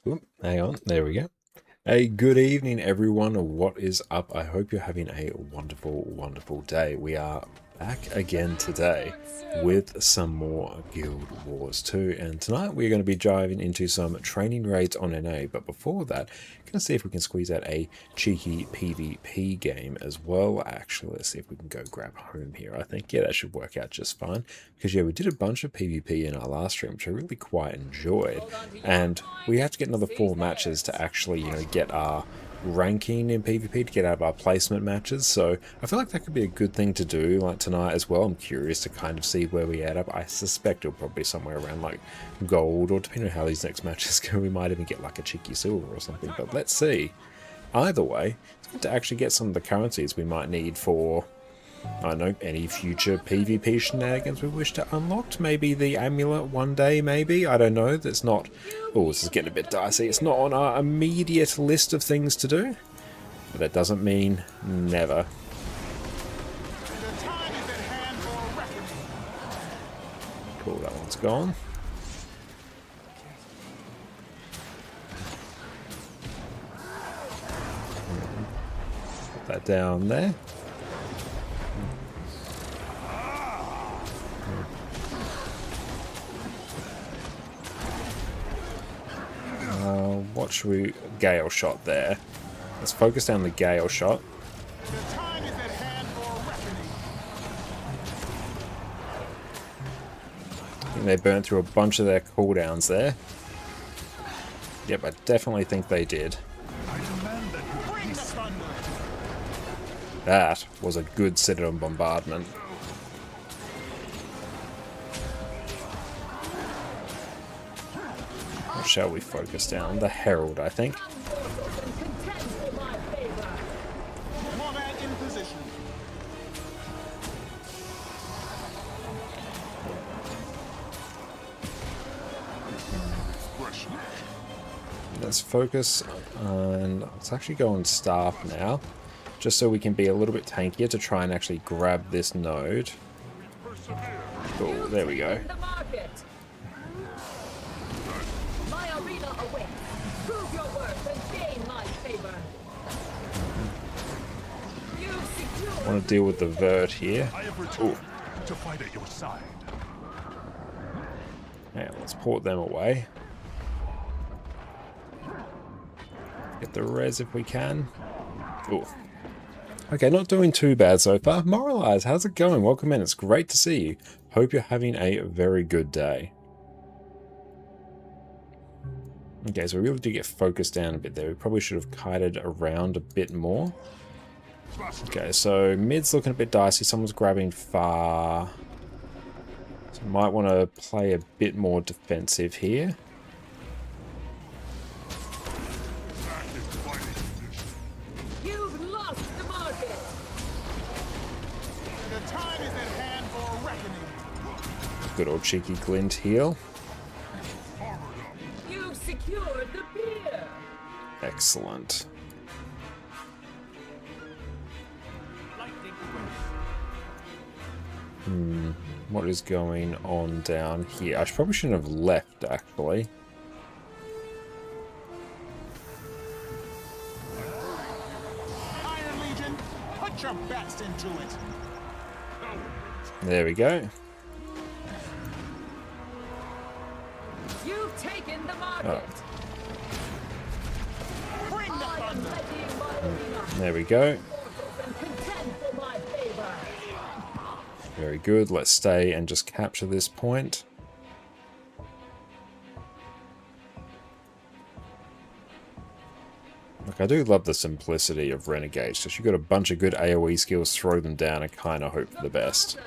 Oop, hang on, there we go. Hey, good evening, everyone. What is up? I hope you're having a wonderful, wonderful day. We are back again today with some more Guild Wars 2, and tonight we're going to be diving into some training raids on NA. But before that, going to see if we can squeeze out a cheeky PvP game as well. Actually, let's see if we can go grab home here. I think, yeah, that should work out just fine, because yeah, we did a bunch of PvP in our last stream, which I really quite enjoyed, and we have to get another 4 matches to actually, get our ranking in PvP, to get out of our placement matches. So I feel like that could be a good thing to do like tonight as well. I'm curious to kind of see where we add up. I suspect it'll probably be somewhere around like gold, or depending on how these next matches go, we might even get like a cheeky silver or something, but let's see. Either way, it's good to actually get some of the currencies we might need for, I don't know, any future PvP shenanigans we wish to unlock. Maybe the amulet one day, maybe. I don't know. That's not... Oh, this is getting a bit dicey. It's not on our immediate list of things to do. But that doesn't mean never. Cool, that one's gone. Put that down there. What should we... Gale shot there. Let's focus down the Gale shot. I think they burnt through a bunch of their cooldowns there. Yep, I definitely think they did. That was a good Citadel bombardment. What shall we focus down? The Herald, I think. Let's focus on... Let's actually go on staff now, just so we can be a little bit tankier to try and actually grab this node. Cool, there we go. I want to deal with the vert here. Ooh. Yeah, let's port them away. Get the res if we can. Ooh. Okay, not doing too bad so far. Moralize, how's it going? Welcome in. It's great to see you. Hope you're having a very good day. Okay, so we really do get focused down a bit there. We probably should have kited around a bit more. Okay, so mid's looking a bit dicey. Someone's grabbing far. So might want to play a bit more defensive here. You've lost the market. The time is at hand for reckoning. Good old cheeky glint heal. You've secured the beer. Excellent. What is going on down here? I probably shouldn't have left, actually. Iron Legion, put your best into it. There we go. You've taken the market. Bring the thunder. There we go. Very good. Let's stay and just capture this point. Look, I do love the simplicity of Renegades. Just you got a bunch of good AoE skills, throw them down, and kind of hope for the best.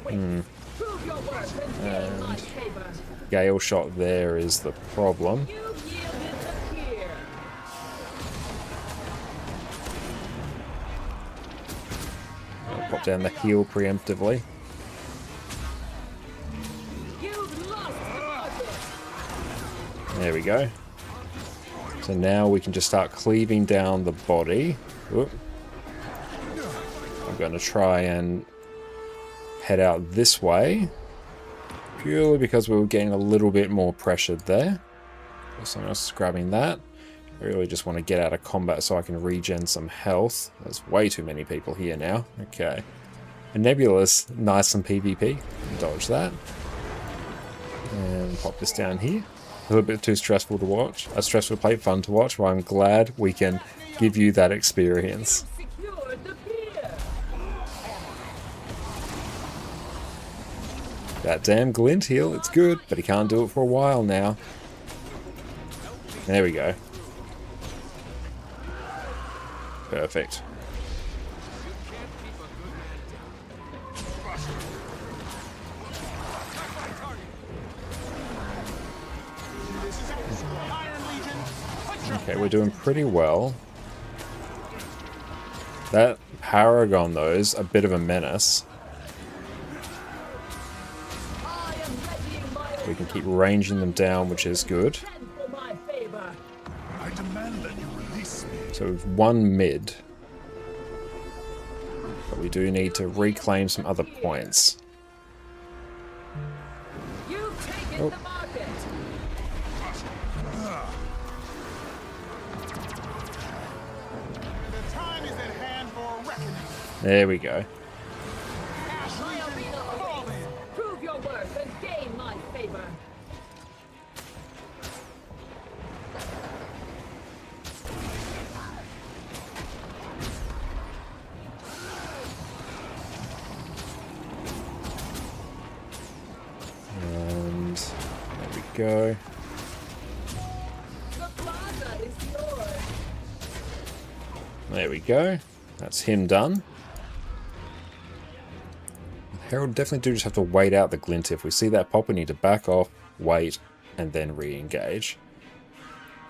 And Gale shot there is the problem. Pop down the heal preemptively. There we go. So now we can just start cleaving down the body. Oop. I'm going to try and head out this way. Purely because we were getting a little bit more pressured there. Someone else is grabbing that. I really just want to get out of combat so I can regen some health. There's way too many people here now. Okay. A Nebula's nice and PvP. Dodge that. And pop this down here. A little bit too stressful to watch. Stressful to play, fun to watch. Well, I'm glad we can give you that experience. That damn glint heal, it's good, but he can't do it for a while now. There we go. Perfect. Okay, we're doing pretty well. That Paragon, though, is a bit of a menace. We can keep ranging them down, which is good. So we've won mid. But we do need to reclaim some other points. Oh. There we go. Prove your worth and gain my favor. And there we go. The plaza is yours. There we go. That's him done. Herald definitely do just have to wait out the glint. If we see that pop, we need to back off, wait, and then re-engage.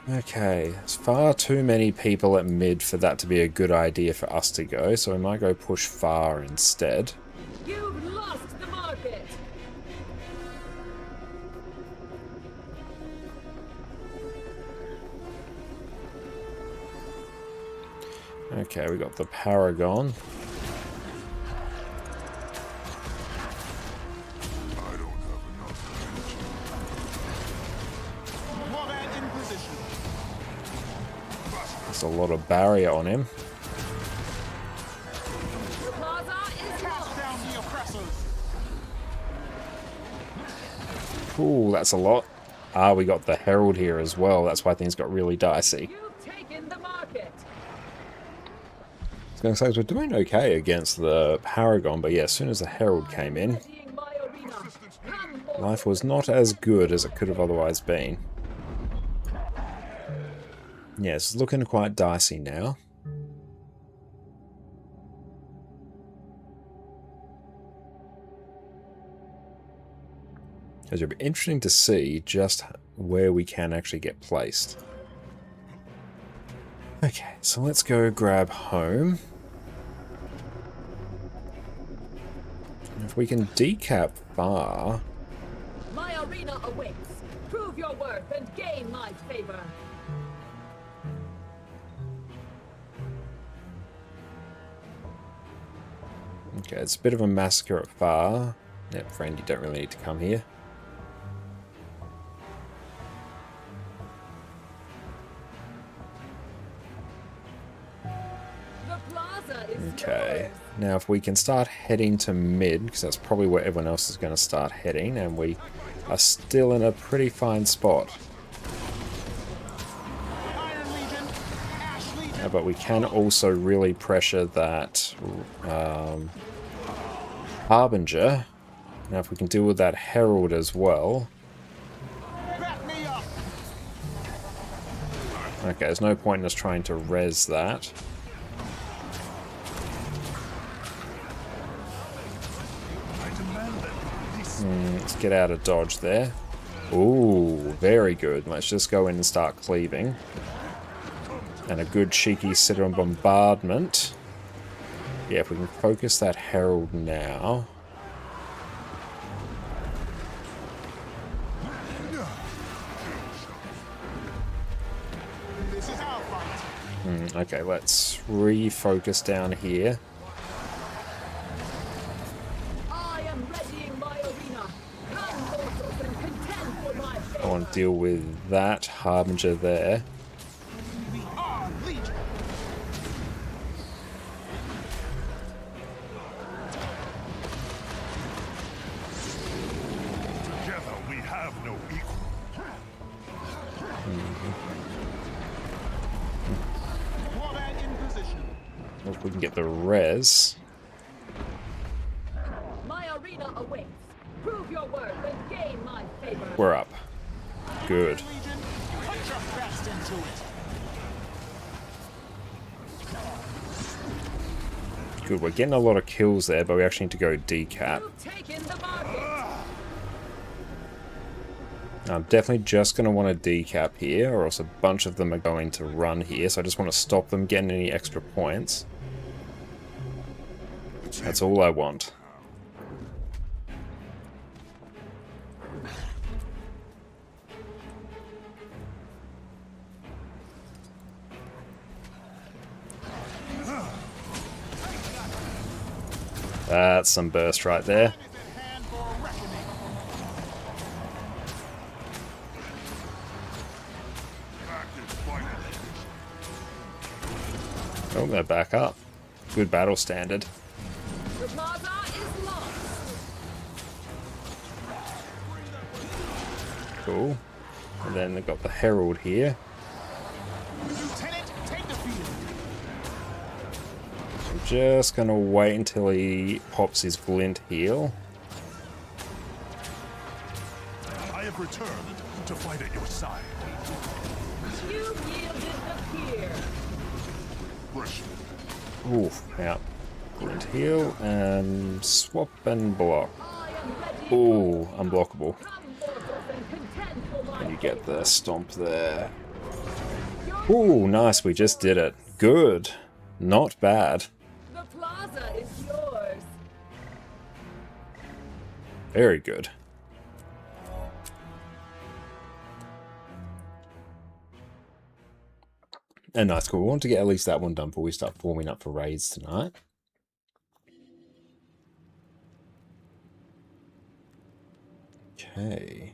Okay, there's far too many people at mid for that to be a good idea for us to go, so we might go push far instead. You've lost the market. Okay, we got the Paragon. There's a lot of barrier on him. The plaza is Cast down the oppressors. Ooh, that's a lot. Ah, we got the Herald here as well. That's why things got really dicey. You've taken the market. I was going to say, we're doing okay against the Paragon, but yeah, as soon as the Herald came in, Seeing my arena. Come forth. life was not as good as it could have otherwise been. Yeah, it's looking quite dicey now. It'll be interesting to see just where we can actually get placed. Okay, so let's go grab home. If we can decap far... My arena awaits. Prove your worth and gain my favor. Okay, it's a bit of a massacre at far. Yep, friend, you don't really need to come here. The plaza is Okay, yours. now if we can start heading to mid, because that's probably where everyone else is going to start heading, and we are still in a pretty fine spot. Iron Legion. Ash Legion. But we can also really pressure that Harbinger. Now if we can deal with that Herald as well. Back me up. Okay, there's no point in us trying to res that. Let's get out of dodge there. Ooh, very good. Let's just go in and start cleaving. And a good cheeky sitter and bombardment. Yeah, if we can focus that Herald now. This is our fight. Okay, let's refocus down here. I am want to deal with that Harbinger there. We are Legion. Together we have no equal. Warband in position. If we can get the res. My arena awaits. Prove your worth and gain my favor. We're up. Good. Legion, put your best into it. Good. We're getting a lot of kills there, but we actually need to go decap. You've taken the market. I'm definitely just going to want to decap here, or else a bunch of them are going to run here, so I just want to stop them getting any extra points. That's all I want. That's some burst right there. Time is at hand for reckoning. Oh, they're back up. Good battle standard. The plaza is lost. Cool. And then they've got the Herald here. Lieutenant, take the field. I'm just going to wait until he pops his glint heal. I have returned to fight at your side. You yielded the fear. Rush. Oof, yeah. Glint heal and swap and block. I am ready. Ooh, unblockable. Come mortals and contend for my And you get the stomp there. Your Ooh, nice, we just did it. Good. Not bad. The plaza is yours. Very good. And nice, cool. We want to get at least that one done before we start forming up for raids tonight. Okay.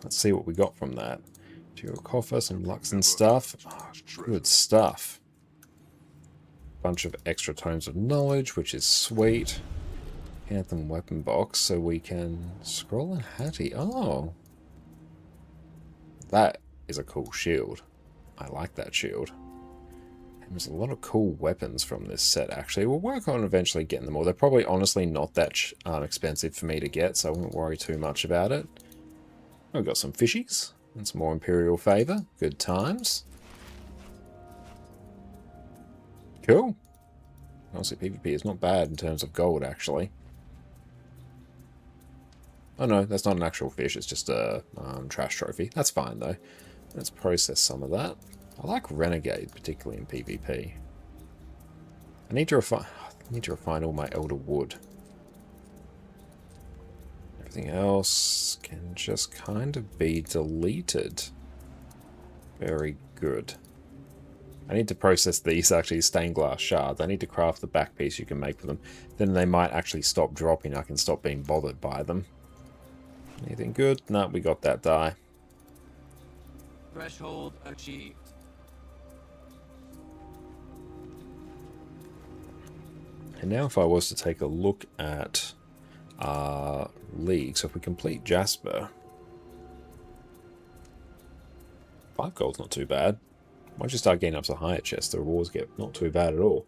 Let's see what we got from that. Material coffer, some Lux and stuff. Oh, good stuff. Bunch of extra tomes of knowledge, which is sweet. Anthem weapon box, so we can scroll and Hattie. Oh. That is a cool shield. I like that shield. And there's a lot of cool weapons from this set, actually. We'll work on eventually getting them all. They're probably honestly not that expensive for me to get, so I won't worry too much about it. We've got some fishies and some more Imperial favor. Good times. Cool. Honestly, PvP is not bad in terms of gold, actually. Oh no, that's not an actual fish. It's just a trash trophy. That's fine, though. Let's process some of that. I like Renegade, particularly in PvP. I need to refine all my Elder Wood. Everything else can just kind of be deleted. Very good. I need to process these, actually, stained glass shards. I need to craft the back piece you can make for them. Then they might actually stop dropping. I can stop being bothered by them. Anything good? No, we got that die. Threshold achieved. And now if I was to take a look at our league, so if we complete Jasper, 5 gold's not too bad. Once you start getting up to higher chests, the rewards get not too bad at all.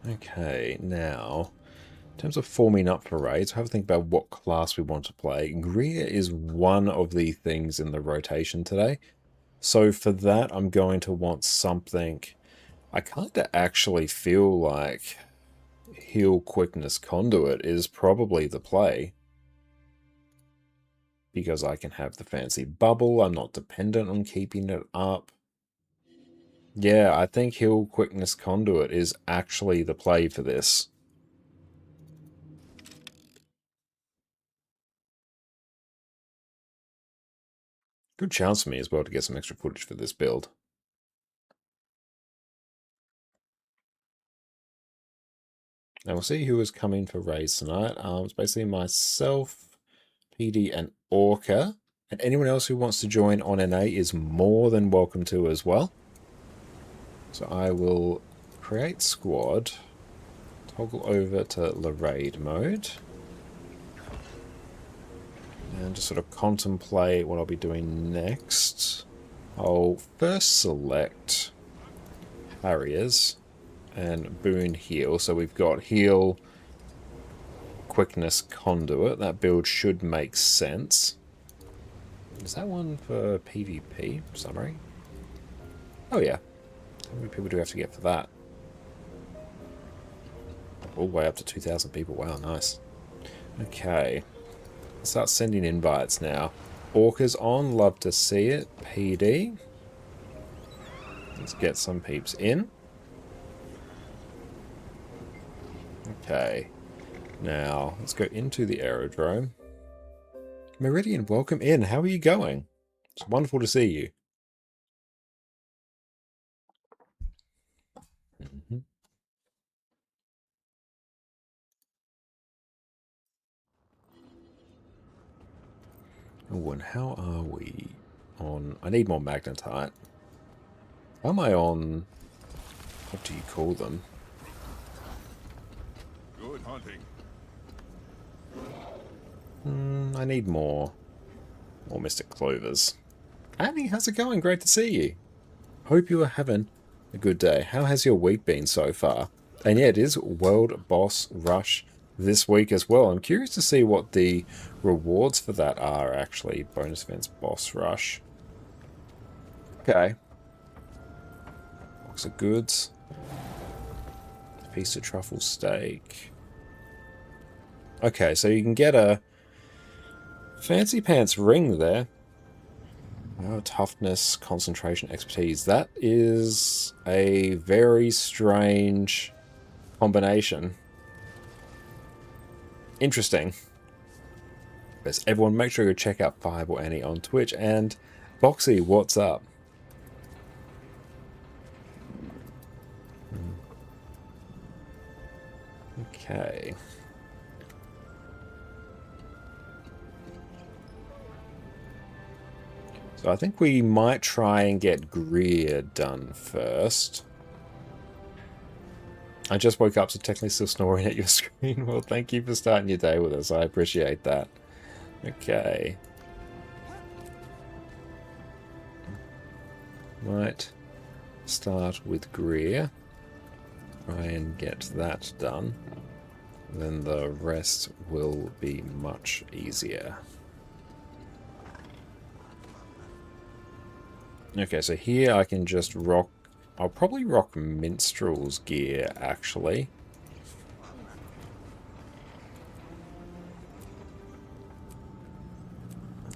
Okay, now, in terms of forming up for raids, have a think about what class we want to play. Greer is one of the things in the rotation today. So for that, I'm going to want something... I kind of actually feel like Heal Quickness Conduit is probably the play. Because I can have the fancy bubble, I'm not dependent on keeping it up. Yeah, I think Heal Quickness Conduit is actually the play for this. Good chance for me as well to get some extra footage for this build. And we'll see who is coming for raids tonight. It's basically myself, PD, and Orca. And anyone else who wants to join on NA is more than welcome to as well. So I will create squad, toggle over to the raid mode, and just sort of contemplate what I'll be doing next. I'll first select Harriers and Boon Heal. So we've got Heal, Quickness, Conduit. That build should make sense. Is that one for PvP summary? Oh yeah. How many people do we have to get for that? All the way up to 2,000 people. Wow, nice. Okay. Let's start sending invites now. Orca's on. Love to see it. PD. Let's get some peeps in. Okay. Now, let's go into the aerodrome. Meridian, welcome in. How are you going? It's wonderful to see you. Oh, and how are we on... I need more magnetite. How am I on... What do you call them? Good hunting. I need more Mystic Clovers. Annie, how's it going? Great to see you. Hope you are having a good day. How has your week been so far? And yeah, it is World Boss Rush this week as well. I'm curious to see what the rewards for that are, actually. Bonus events, Boss Rush. Okay. Box of goods. Piece of truffle steak. Okay, so you can get a fancy pants ring there. Oh, toughness, concentration, expertise. That is a very strange combination. Interesting. Yes, everyone, make sure you check out Fireball Annie on Twitch. And Boxy, what's up? Okay. So I think we might try and get Greer done first. I just woke up, so technically still snoring at your screen. Well, thank you for starting your day with us. I appreciate that. Okay. Might start with Greer. Try and get that done. Then the rest will be much easier. Okay, so here I can just rock... I'll probably rock Minstrel's gear, actually.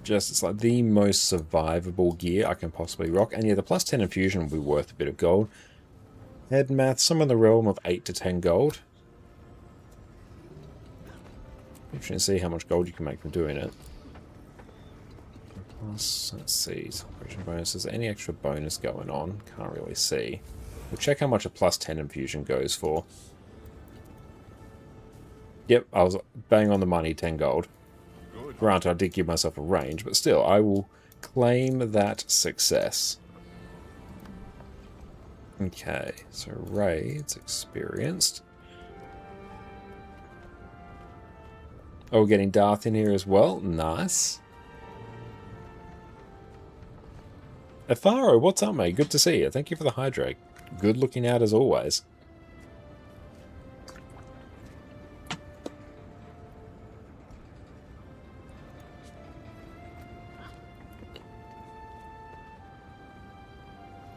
Just, it's like the most survivable gear I can possibly rock. And yeah, the plus 10 infusion will be worth a bit of gold. Head math, some in the realm of 8 to 10 gold. Interesting to see how much gold you can make from doing it. Plus, let's see, celebration bonuses. Any extra bonus going on? Can't really see. We'll check how much a plus 10 infusion goes for. Yep, I was bang on the money, 10 gold. Granted, I did give myself a range, but still, I will claim that success. Okay, so raids experienced. Oh, we're getting Darth in here as well. Nice. Afaro, what's up, mate? Good to see you. Thank you for the hydrate. Good looking out as always.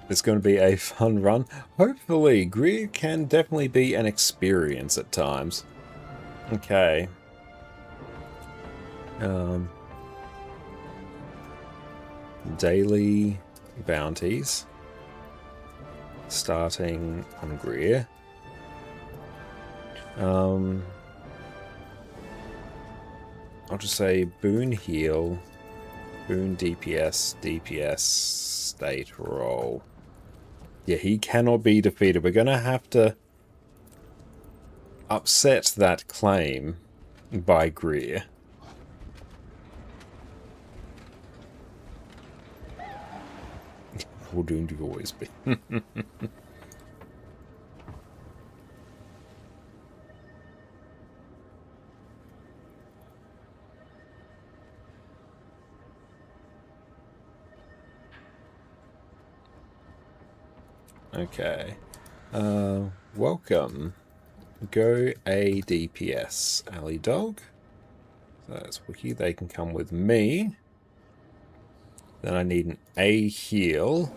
It's going to be a fun run. Hopefully, Greer can definitely be an experience at times. Okay. Daily bounties. Starting on Greer. I'll just say Boon Heal, Boon DPS, DPS, State Roll. Yeah, he cannot be defeated. We're going to have to... upset that claim by Greer. Foredoomed to always be. Okay. Welcome. Go A DPS. Alley Dog. So that's Wiki. They can come with me. Then I need an A heal.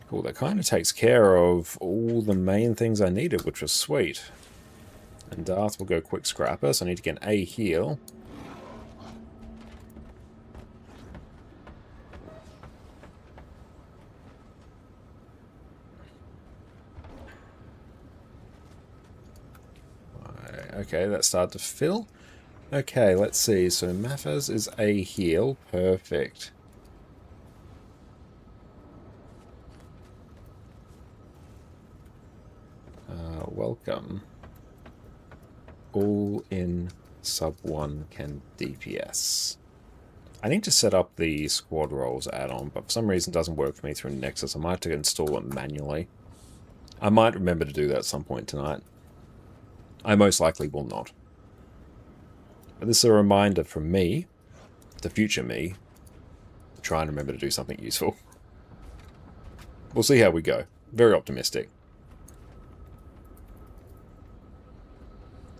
Cool, that kind of takes care of all the main things I needed, which was sweet. And Darth will go quick scrapper, so I need to get an A heal. Okay, that started to fill. Okay, let's see. So Mathas is A heal. Perfect. Welcome. All in sub 1 can DPS. I need to set up the squad roles add-on, but for some reason it doesn't work for me through Nexus. I might have to install it manually. I might remember to do that at some point tonight. I most likely will not. But this is a reminder from me, the future me, to try and remember to do something useful. We'll see how we go. Very optimistic.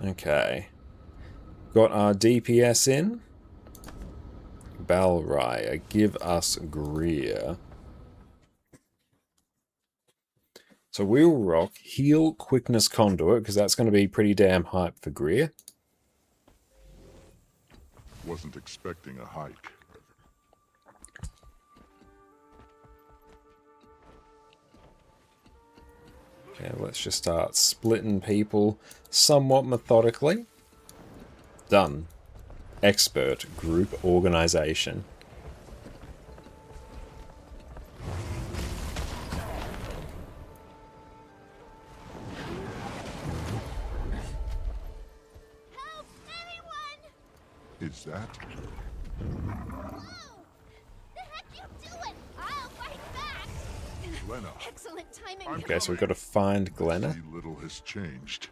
Okay. Got our DPS in. Balraya, give us Greer. So we'll rock Heal Quickness Conduit, because that's going to be pretty damn hype for Greer. Wasn't expecting a hike. Okay, let's just start splitting people somewhat methodically. Done. Expert Group Organization. Help! Anyone! Is that? Whoa! The heck you doing? I'll fight back! Glenna. Excellent timing. Okay, so we've got to find Glenna. See, little has changed.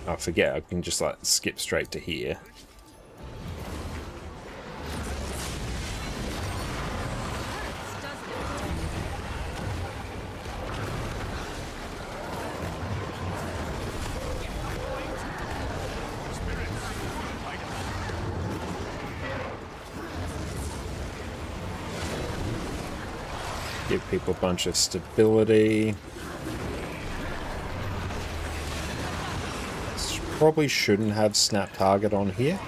I forget, I can just like skip straight to here. Give people a bunch of stability. Probably shouldn't have snap target on here.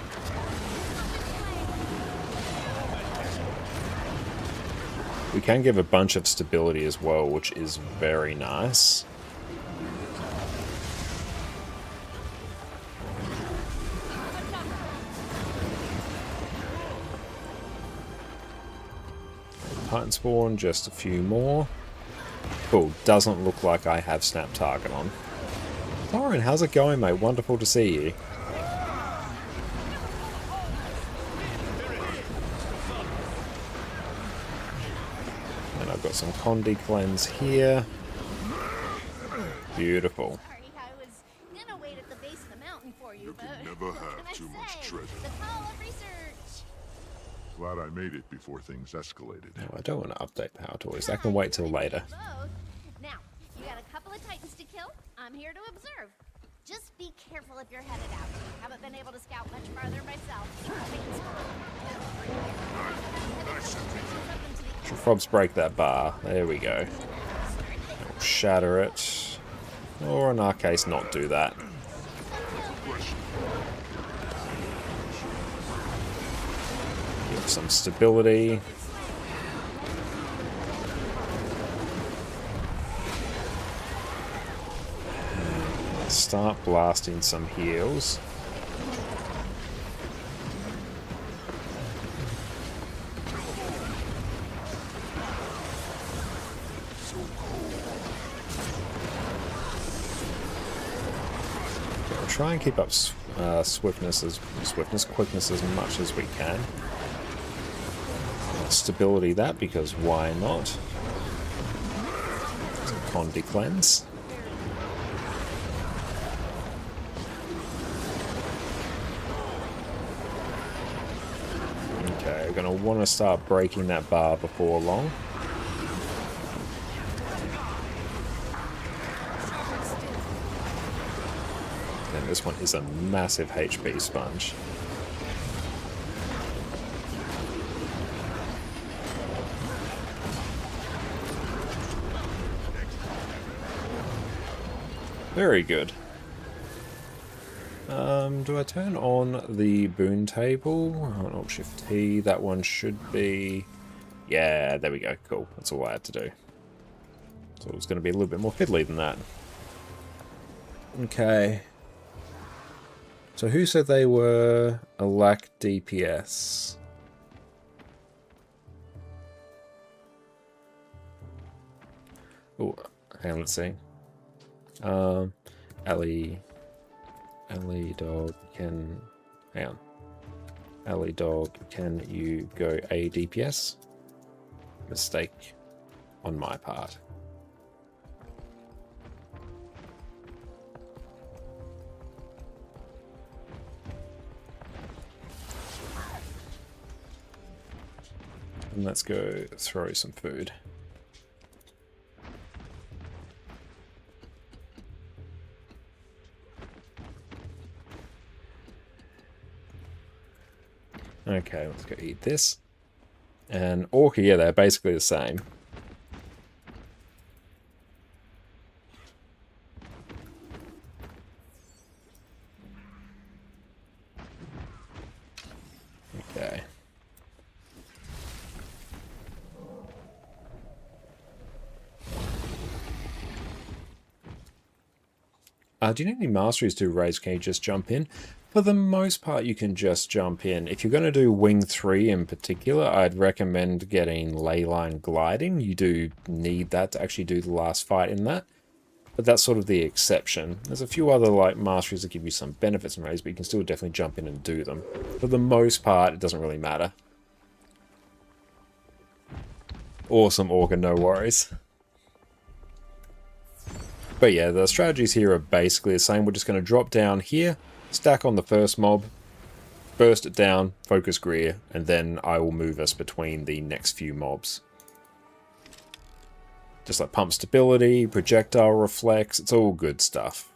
We can give a bunch of stability as well, which is very nice. Titan spawn, just a few more. Cool, doesn't look like I have snap target on. Thorin, how's it going, mate? Wonderful to see you. And I've got some Condi cleanse here. Beautiful. Sorry, I was gonna wait at the base of the mountain for you, You but can never what have can I too much say? treasure. The call of research. Glad I made it before things escalated. No, I don't want to update Power Toys. That can wait till later. Both. Now, you got a couple of titans to kill. I'm here to observe. Just be careful if you're headed out. Haven't been able to scout much farther myself. Should probs break that bar. There we go. We'll shatter it. Or in our case, not do that. Give some stability. Start blasting some heals. try and keep up quickness as much as we can. Stability that, because why not? Some Condi cleanse. Okay, we're going to want to start breaking that bar before long. And this one is a massive HP sponge. Very good. Do I turn on the boon table? Alt Shift T. That one should be... Yeah, there we go. Cool. That's all I had to do. So it's going to be a little bit more fiddly than that. Okay. So who said they were a lack DPS? Oh, hang on, let's see. Ellie dog can... Hang on. Ellie dog, can you go a DPS? Mistake on my part. And let's go throw some food. Okay, let's go eat this. And Orca, yeah, they're basically the same. Okay. Do you need any masteries to raise? Can you just jump in? For the most part, you can just jump in. If you're going to do Wing 3 in particular, I'd recommend getting Leyline Gliding. You do need that to actually do the last fight in that. But that's sort of the exception. There's a few other like masteries that give you some benefits and raise, but you can still definitely jump in and do them. For the most part, it doesn't really matter. Awesome, Orca, no worries. But yeah, the strategies here are basically the same. We're just going to drop down here, stack on the first mob, burst it down, focus Greer, and then I will move us between the next few mobs. Just like pump stability, projectile reflex, it's all good stuff.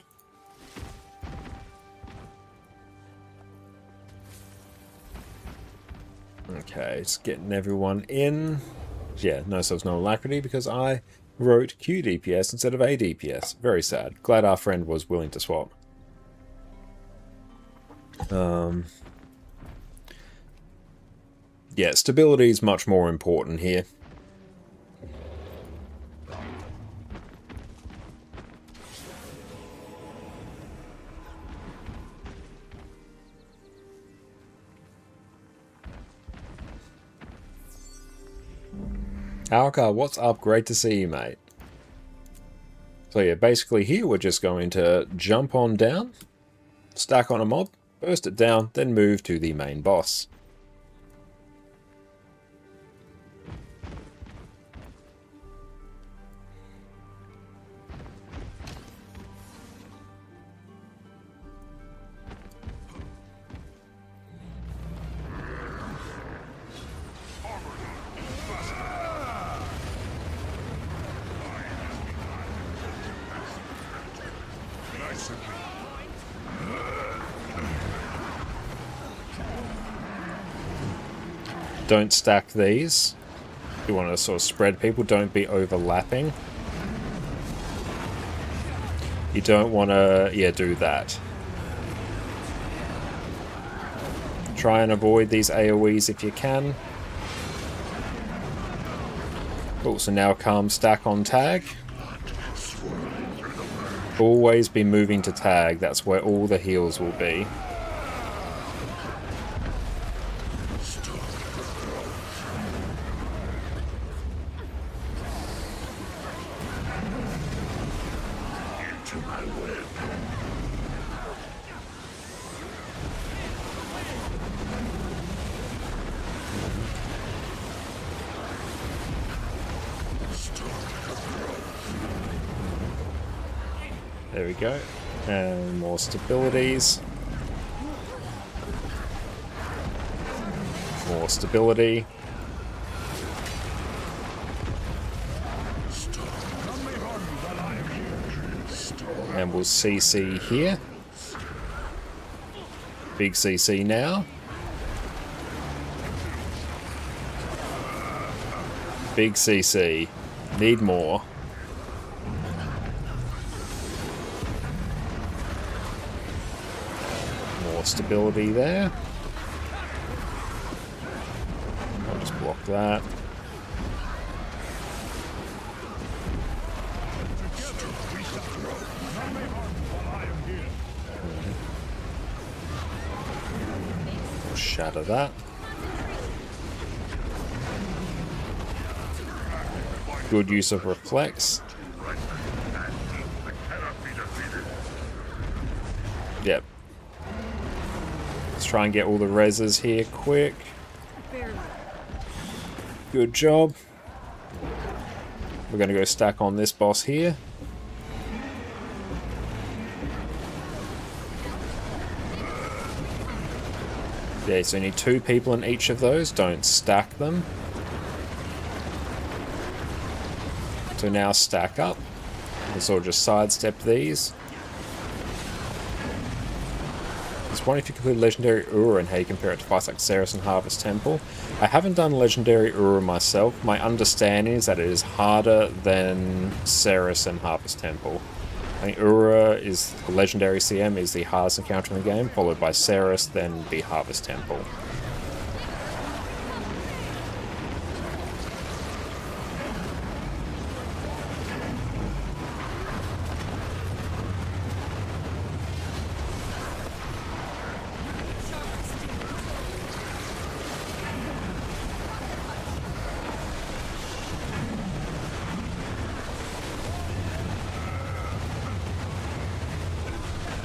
Okay, just getting everyone in. Yeah, no, so there's no alacrity because I wrote Q DPS instead of A DPS. Very sad. Glad our friend was willing to swap. Yeah, stability is much more important here. Alka, what's up? Great to see you, mate. So yeah, basically here we're just going to jump on down, stack on a mob, burst it down, then move to the main boss. Don't stack these. You want to sort of spread people, don't be overlapping. You don't want to, yeah, do that. Try and avoid these AoEs if you can. Cool, so now calm stack on tag. Always be moving to tag, that's where all the heals will be. There we go. And more stabilities. More stability. And we'll CC here. Big CC now. Big CC. Need more. More stability there. I'll just block that. We'll shatter that. Good use of reflex. Yep. Let's try and get all the reses here quick. Good job. We're going to go stack on this boss here. Yeah, so you need 2 people in each of those. Don't stack them. So now stack up. And sort of just sidestep these. Just wondering if you complete Legendary Ura and how you compare it to fights like Ceres and Harvest Temple. I haven't done Legendary Ura myself. My understanding is that it is harder than Ceres and Harvest Temple. I think Ura is the Legendary CM is the hardest encounter in the game, followed by Ceres, then the Harvest Temple.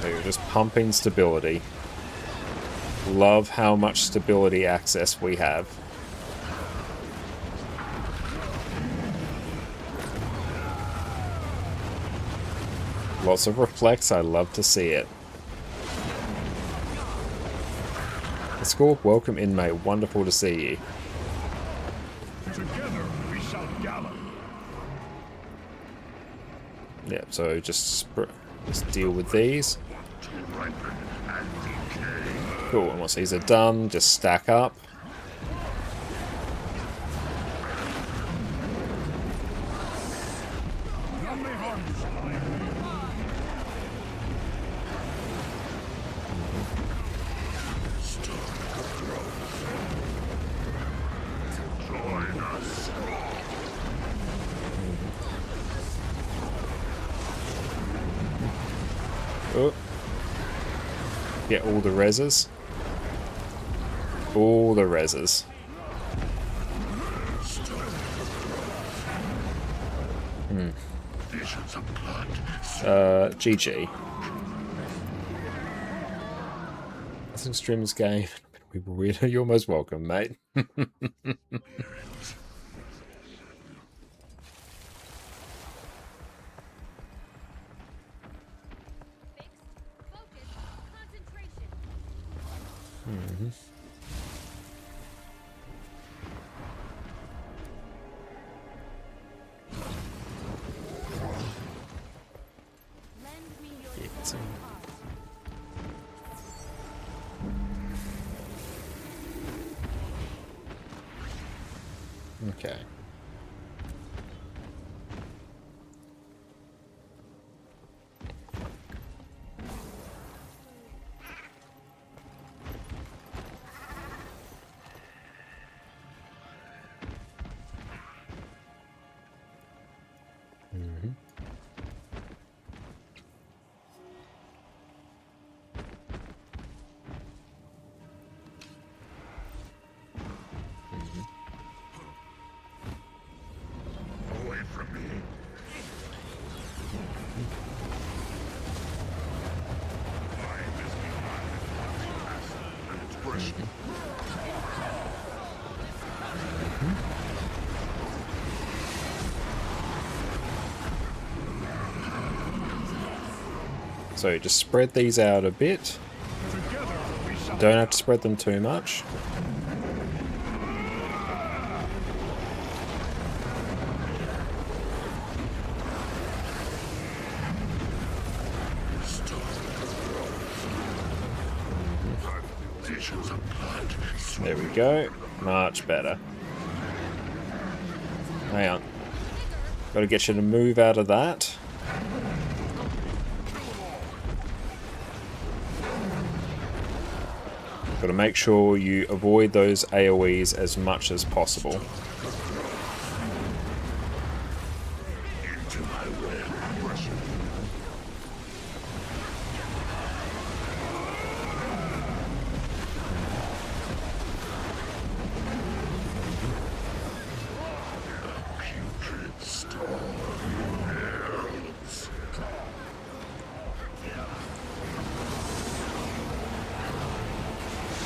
So you're just pumping stability. Love how much stability access we have. Lots of reflex, I love to see it. Let's go. Welcome inmate, wonderful to see you. Together we shall gallop. Yeah, so just deal with these. Cool, and once these are done, just stack up. Oh. Get all the reses. All the reses. GG. That's an extremes game. People really, you're most welcome, mate. Okay. So just spread these out a bit. Don't have to spread them too much. There we go. Much better. Hang on. Got to get you to move out of that. Got to make sure you avoid those AoEs as much as possible.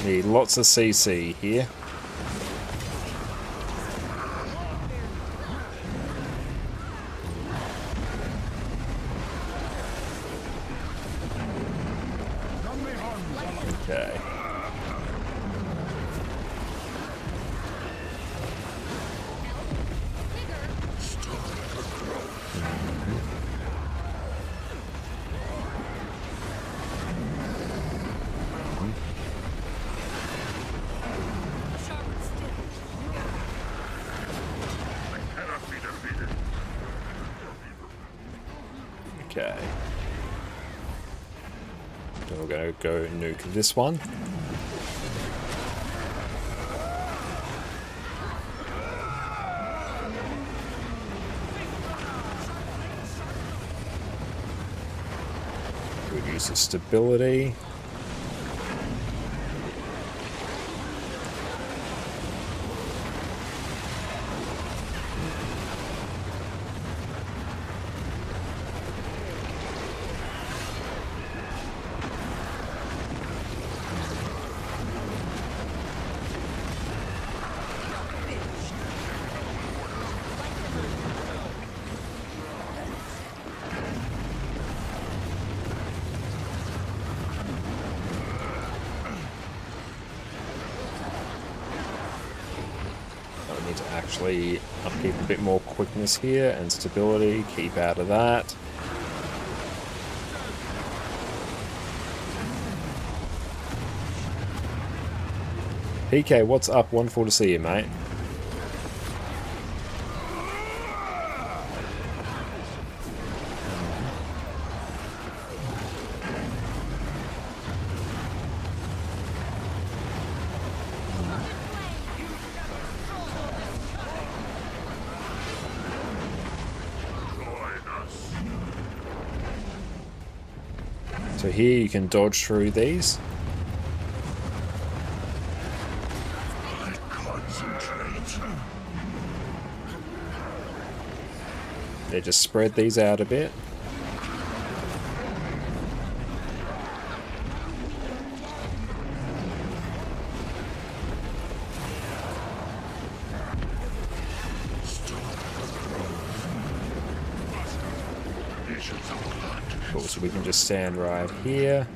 Need lots of CC here. Okay. Okay. Then we're going to go nuke this one. Good use of stability. I need to actually upkeep a bit more quickness here and stability. Keep out of that. PK, what's up? Wonderful to see you, mate. So here you can dodge through these. They just spread these out a bit. Cool, so we can just stand right here.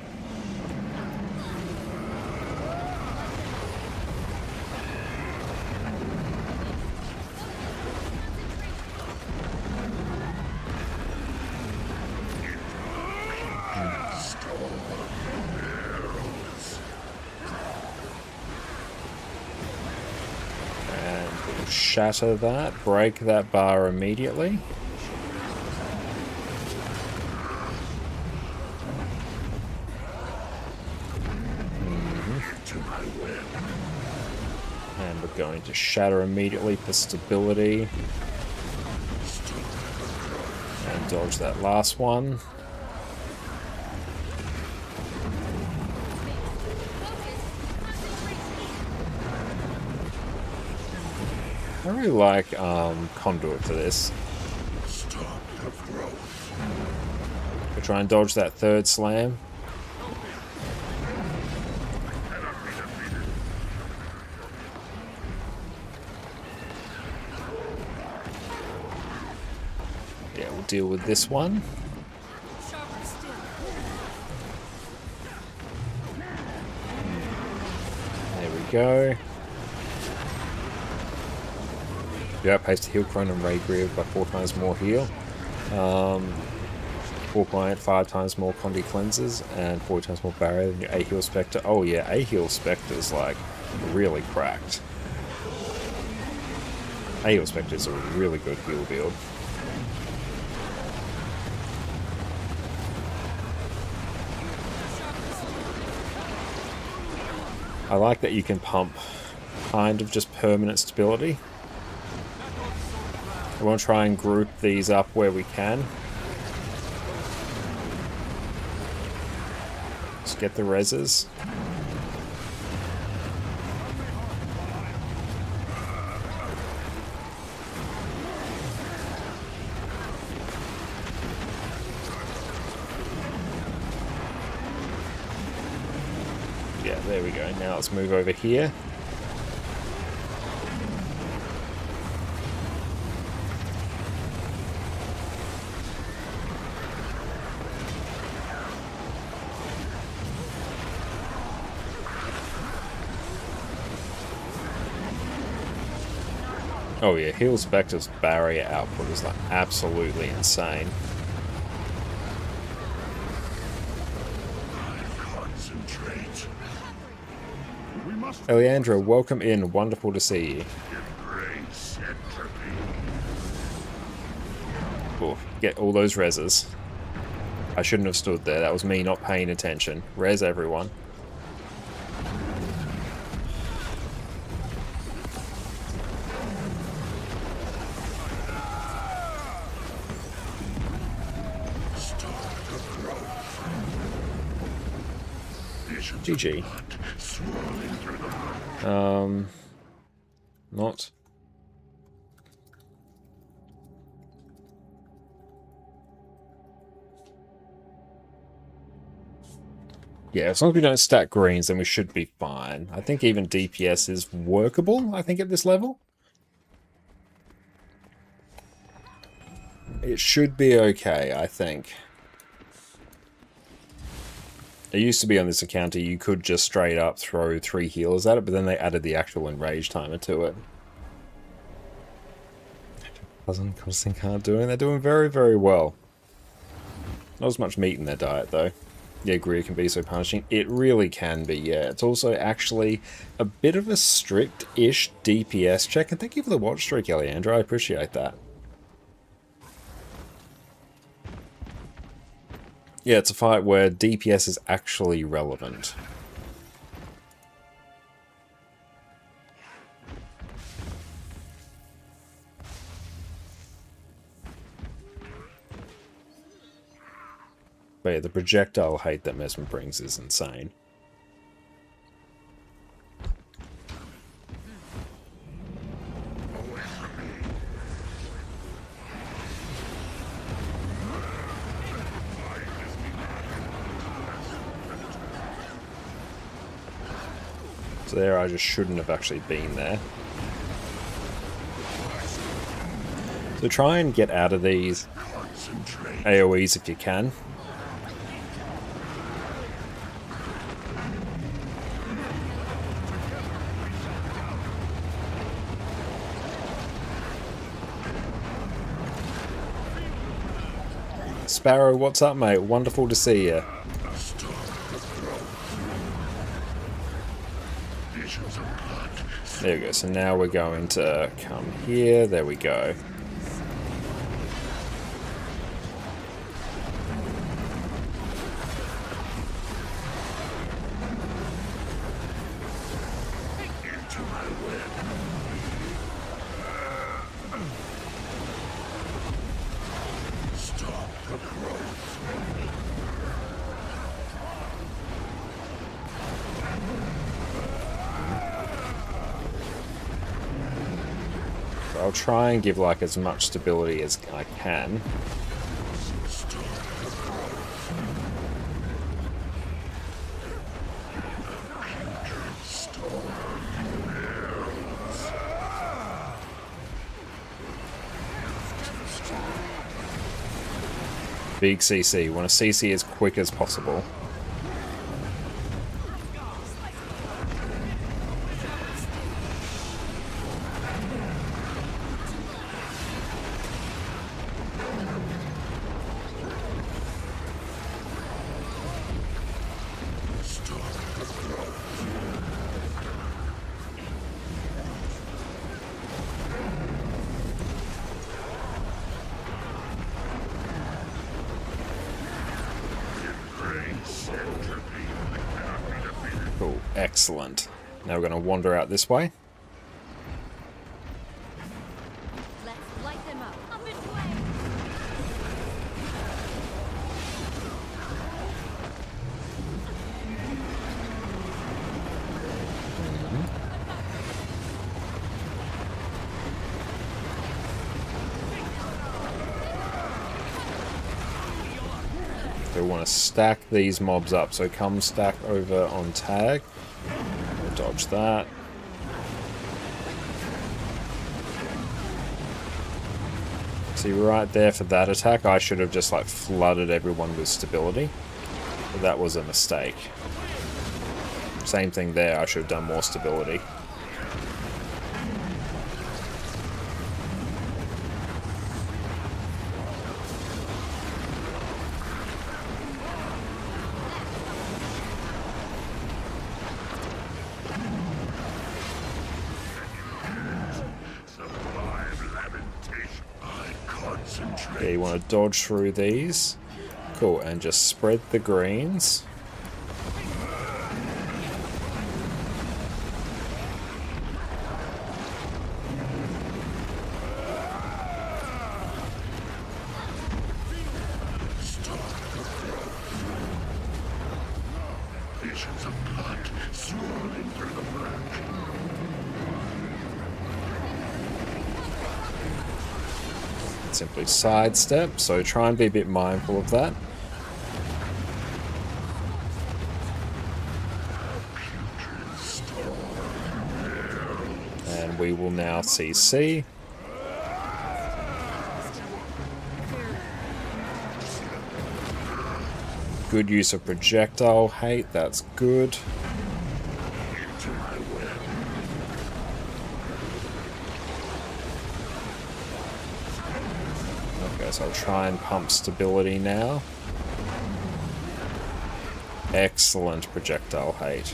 Shatter that, break that bar immediately. And we're going to shatter immediately for stability. And dodge that last one. I really like Conduit for this. We'll try and dodge that third slam. Yeah, we'll deal with this one. go. You outpaced Heal Crone and Ray Greer by 4 times more heal. 4.5 times more Condi Cleansers and 40 times more barrier than your A-Heal Spectre. Oh yeah, A-Heal Spectre's like really cracked. A-Heal Spectre's a really good heal build. I like that you can pump kind of just permanent stability. I want to try and group these up where we can. Just get the reses. Yeah, there we go. Now let's move over here. Oh yeah, Heal Spectre's barrier output is like absolutely insane. Concentrate. We must Eliandra, welcome in. Wonderful to see you. embrace entropy. Oh, get all those reses. I shouldn't have stood there. That was me not paying attention. Res everyone. GG. Not. Yeah, as long as we don't stack greens, then we should be fine. I think even DPS is workable, I think, at this level. It should be okay, I think. It used to be on this encounter you could just straight up throw 3 healers at it, but then they added the actual enrage timer to it. Cousin, ConnorConCarne doing? They're doing very, very well. Not as much meat in their diet, though. Yeah, Greer can be so punishing. It really can be, yeah. It's also actually a bit of a strict-ish DPS check, and thank you for the watch streak, Eliandra. I appreciate that. Yeah, it's a fight where DPS is actually relevant. But yeah, the projectile hate that Mesmer brings is insane. So there, I just shouldn't have actually been there. So try and get out of these AoEs if you can. Sparrow, what's up, mate? Wonderful to see you. There we go. So now we're going to come here. There we go. I'll try and give like as much stability as I can. Big CC. Want to CC as quick as possible. Excellent. Now we're going to wander out this way. Let's light them up. Up and away. We want to stack these mobs up, so come stack over on tag. We'll dodge that. See, right there for that attack, I should have just like flooded everyone with stability. But that was a mistake. Same thing there, I should have done more stability. Yeah, you want to dodge through these. Cool, and just spread the greens. Visions of blood swirling through the branch. Simply sidestep, so try and be a bit mindful of that. And we will now CC. Good use of projectile hate, that's good. Okay, so I'll try and pump stability now. Excellent projectile hate.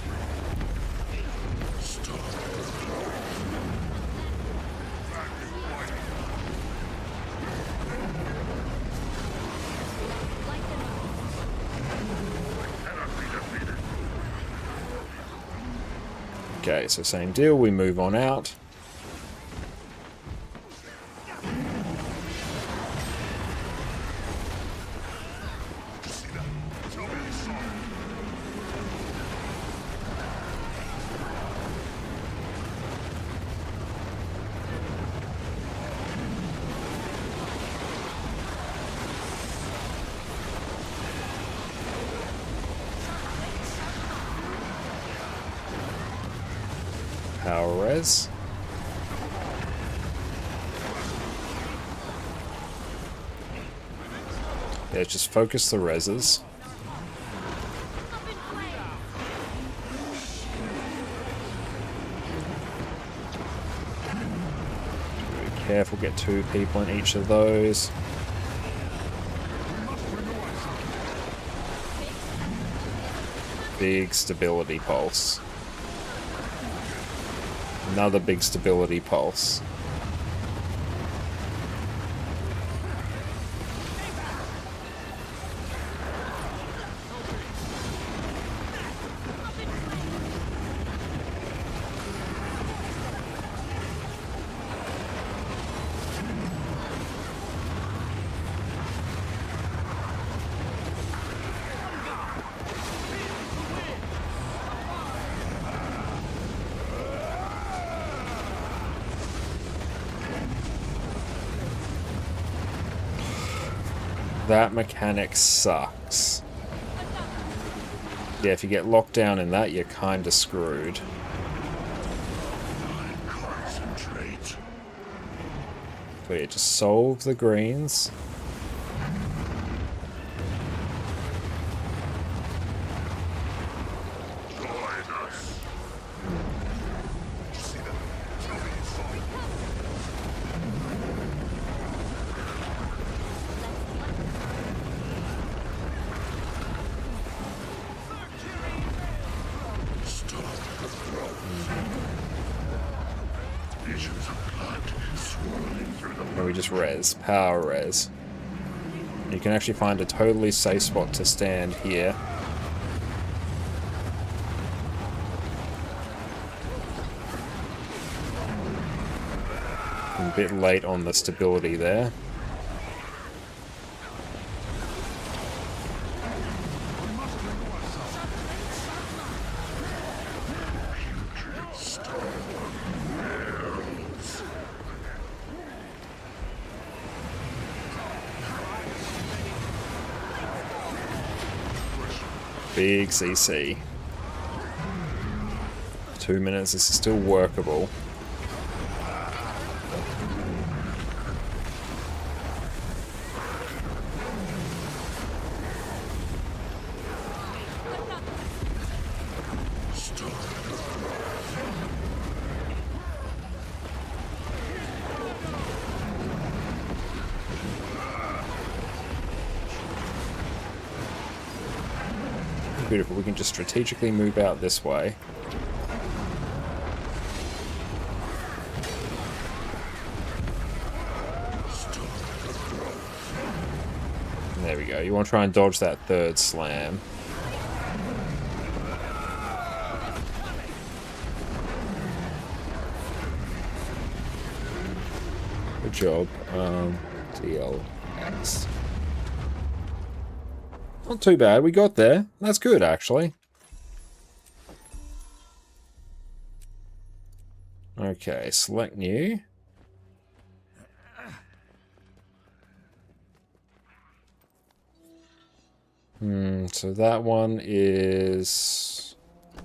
Okay, so same deal, we move on out. Power res. Yeah, just focus the reses. Be careful, get 2 people in each of those. Big stability pulse. Another big stability pulse. That mechanic sucks. Yeah, if you get locked down in that, you're kinda screwed. Concentrate. But yeah, just solve the greens. Join us. See that? Tell me you saw it. Stop the throat. Visions of blood swirling through the And we just res, power res. You can actually find a totally safe spot to stand here. A bit late on the stability there. Big CC. 2 minutes, this is still workable. Beautiful, we can just strategically move out this way. There we go. You want to try and dodge that third slam. Good job. TLX. Not too bad. We got there. That's good, actually. Okay, select new. So that one is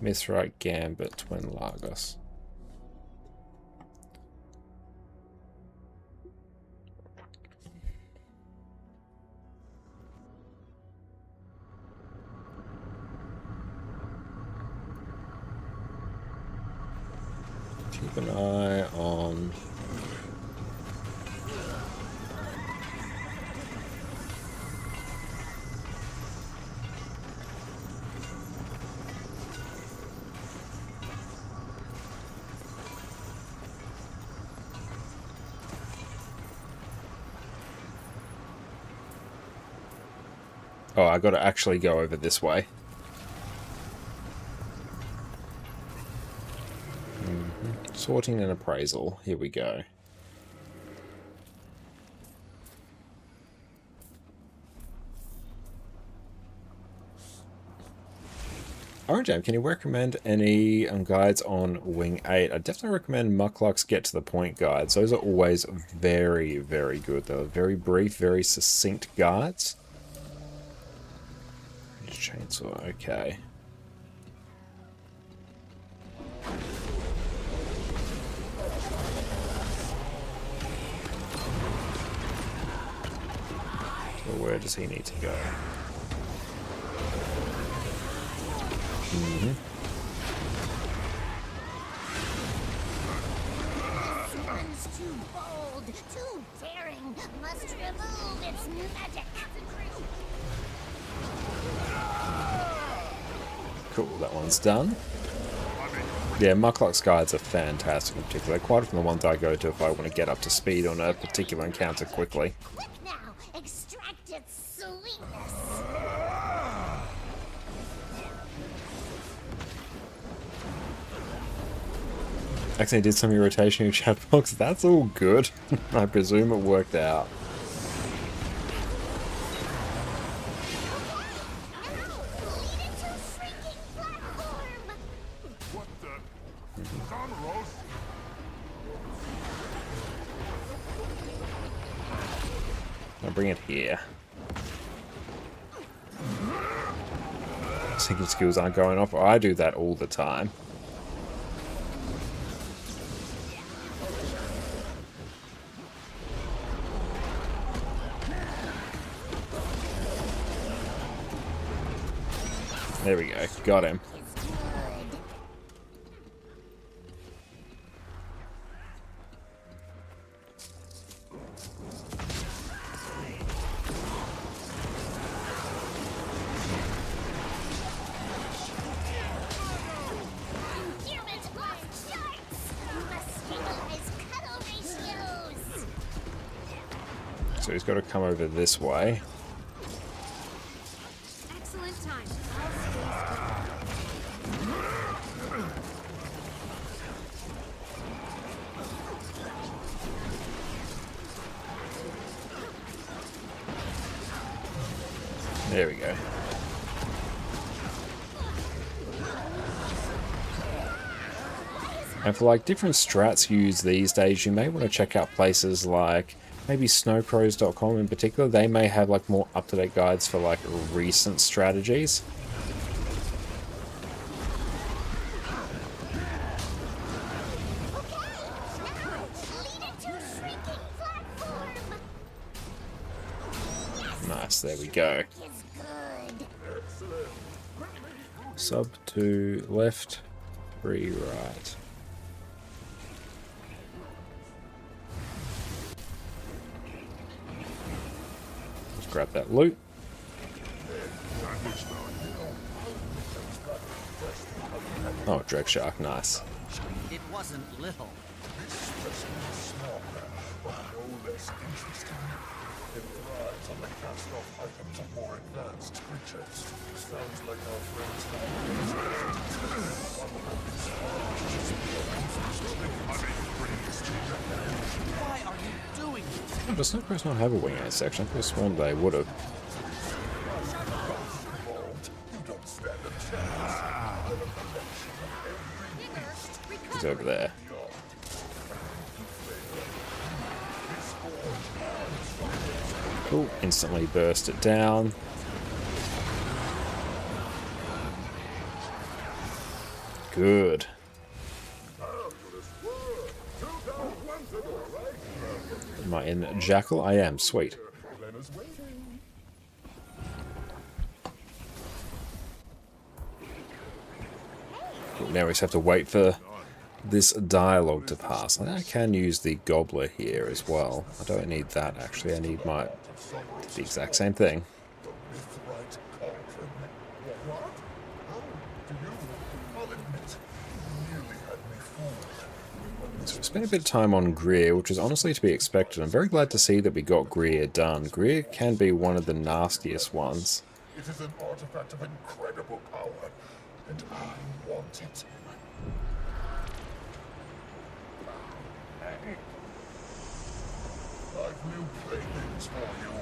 Mithrite Gambit Twin Lagos. Keep an eye on... Oh, I gotta actually go over this way. Sorting and appraisal. Here we go. Orange Jam, can you recommend any guides on Wing 8? I definitely recommend Muckluck's Get to the Point guides. Those are always very, very good. They're very brief, very succinct guides. Chainsaw, okay. So where does he need to go? This one's too bold, too daring. Must remove its magic. Cool, that one's done. Yeah, Muckluck's guides are fantastic in particular. They're quite often the ones I go to if I want to get up to speed on a particular encounter quickly. Quick now, extract its sweetness. Actually, did some irritation in chat box. That's all good. I presume it worked out. What the? Sonoros? I'll bring it here. Sinking skills aren't going off. I do that all the time. There we go. Got him. So he's got to come over this way. Excellent time. There we go. And for like different strats used these days, you may want to check out places like maybe snowpros.com in particular. They may have like more up-to-date guides for like recent strategies. Nice, there we go. Sub to left, 3 right. Let's grab that loot. Oh, Dreg Shark, nice. It wasn't little. It thrives on the cast-off items of more advanced creatures. Sounds like our friends Why are you doing this? Oh, does Snowpros not have a wing aid section? I could have sworn they would have. You don't stand a chance. He's over there. Cool, instantly burst it down. Good. Am I in Jackal? I am, sweet. Cool, now we just have to wait for this dialogue to pass. I can use the gobbler here as well. I don't need that actually, I need the exact same thing. So we spent a bit of time on Greer, which is honestly to be expected. I'm very glad to see that we got Greer done. Greer can be one of the nastiest ones. It is an artifact of incredible power, and I want it. I've new playthings for you.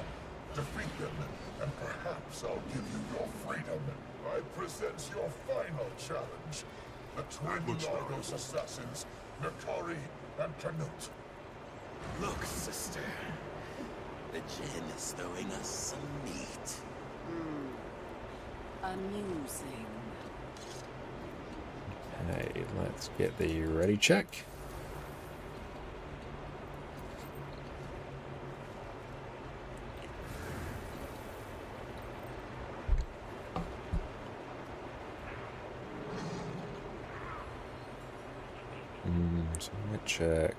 Defeat them, and perhaps I'll give you your freedom. I present your final challenge. The twin Largos assassins, Nakari and Canute. Look, sister. The gin is throwing us some meat. Amusing. Okay, let's get the ready check. So I'm gonna check.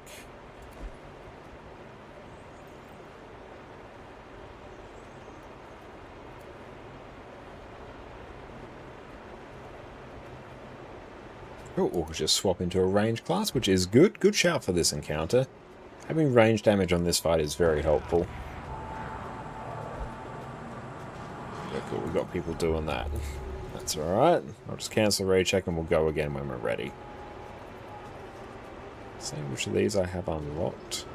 Oh, we'll just swap into a range class, which is good. Good shout for this encounter. Having range damage on this fight is very helpful. Yeah, cool, we've got people doing that. That's alright. I'll just cancel raid check and we'll go again when we're ready. See which of these I have unlocked.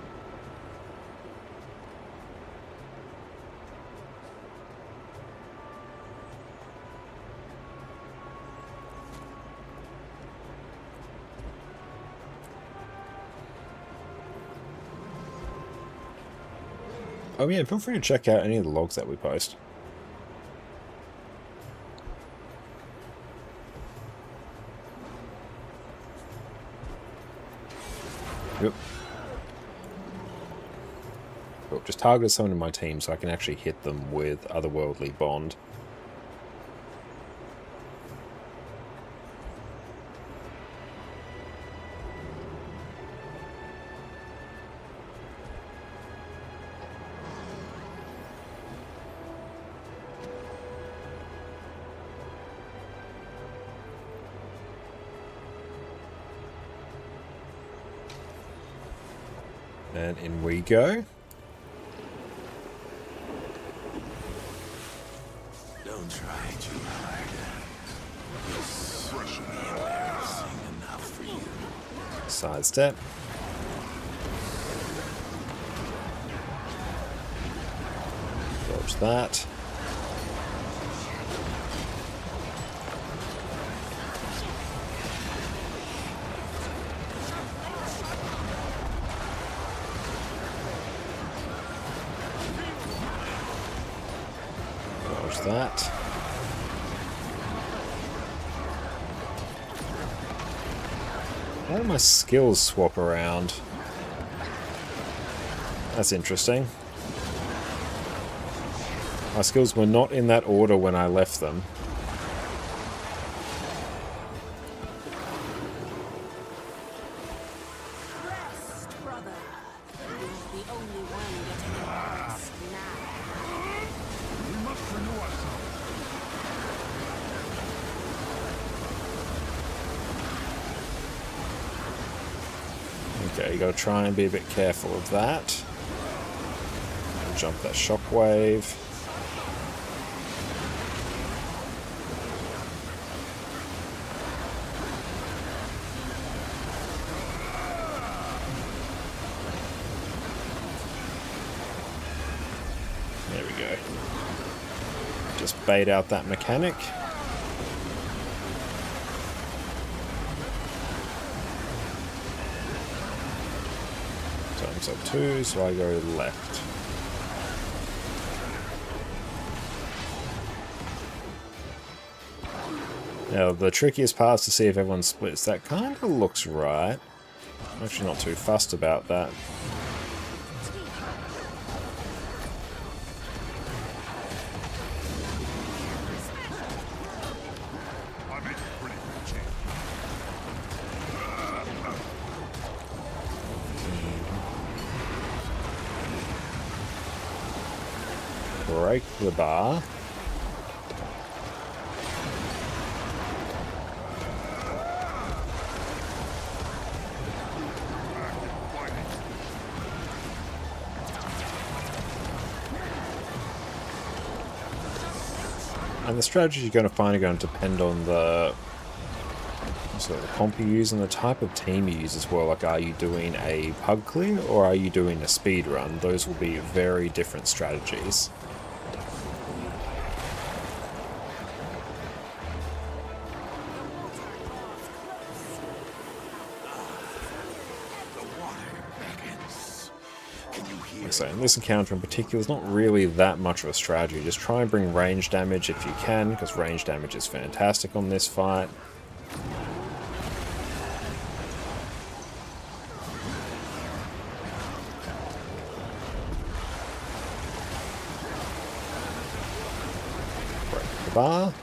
Oh yeah, feel free to check out any of the logs that we post. Yep. Cool. Just target someone in my team so I can actually hit them with Otherworldly Bond. And in we go. Don't try too hard. This will be embarrassing enough for you. Sidestep. Dodge that. that. Why do my skills swap around? That's interesting. My skills were not in that order when I left them. Rest, brother. You're the only one getting rest now. We must renew ourselves. Okay, you gotta try and be a bit careful of that. Jump that shockwave. There we go. Just bait out that mechanic. Times up 2, so I go left. Now, the trickiest part is to see if everyone splits. That kind of looks right. I'm actually not too fussed about that. I'm in pretty good shape. Break the bar. And the strategy you're going to find are going to depend on the sort of the comp you use and the type of team you use as well. Like, are you doing a pug clear or are you doing a speed run? Those will be very different strategies. So in this encounter in particular, it's not really that much of a strategy. Just try and bring range damage if you can, because range damage is fantastic on this fight. Break the bar.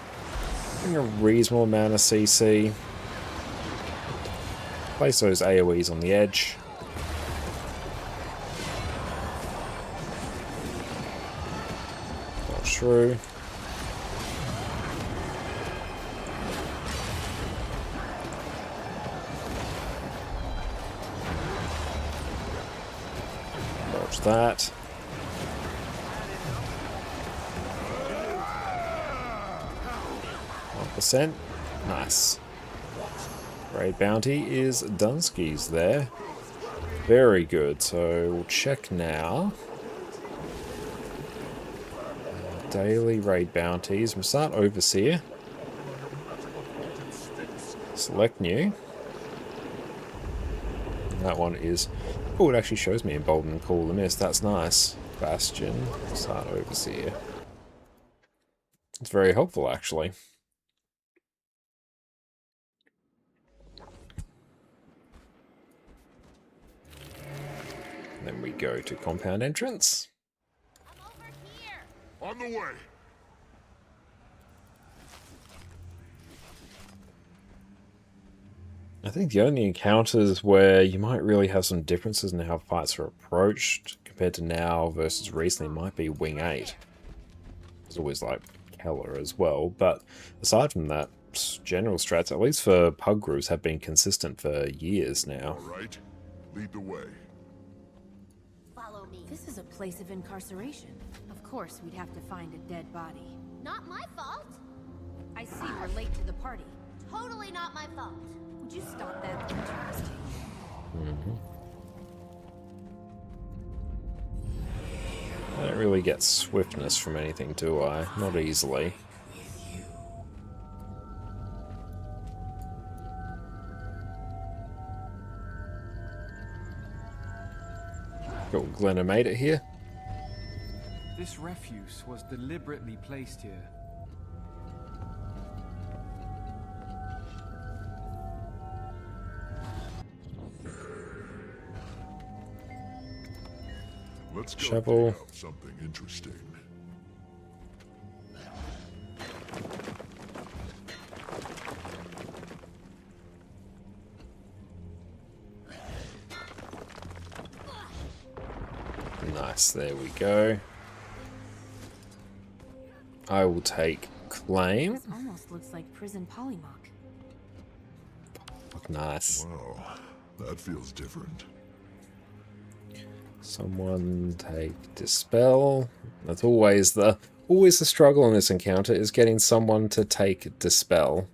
Bring a reasonable amount of CC. Place those AoEs on the edge. Through. Dodge that. %. Nice. Raid bounty is Dunsky's there. Very good. So we'll check now. Daily raid bounties. We'll start Overseer. Select new. And that one is... Oh, it actually shows me Embolden and Call the Mist. That's nice. Bastion. Start Overseer. It's very helpful, actually. And then we go to Compound Entrance. On the way. I think the only encounters where you might really have some differences in how fights are approached compared to now versus recently might be Wing 8. There's always like Keller as well, but aside from that, general strats, at least for pug groups, have been consistent for years now. All right. Lead the way. Follow me. This is a place of incarceration. Of course, we'd have to find a dead body. Not my fault. I see we're late to the party. Totally not my fault. Would you stop that? Interesting. I don't really get swiftness from anything, do I? Not easily. Cool, Glenna made it here. This refuse was deliberately placed here. Let's go Shovel. dig out something interesting. Nice, there we go. I will take claim. This almost looks like prison polymock. Nice. Wow, that feels different. Someone take dispel. That's always the struggle in this encounter, is getting someone to take dispel.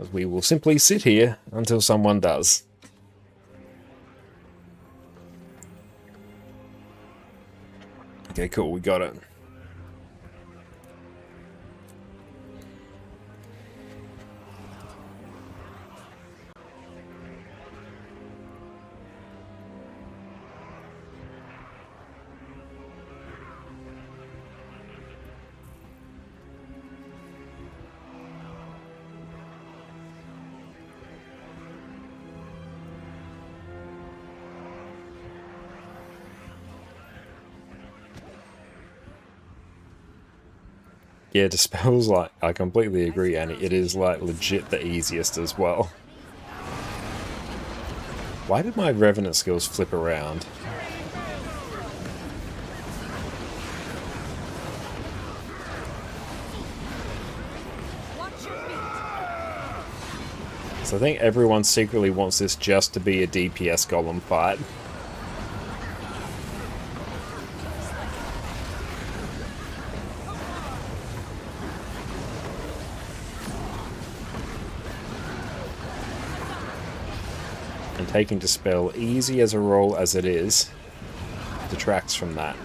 As we will simply sit here until someone does. Okay, cool, we got it. Yeah, Dispel's like, I completely agree, Annie. It is like legit the easiest as well. Why did my Revenant skills flip around? So I think everyone secretly wants this just to be a DPS golem fight. And taking Dispel, easy as a roll as it is, detracts from that.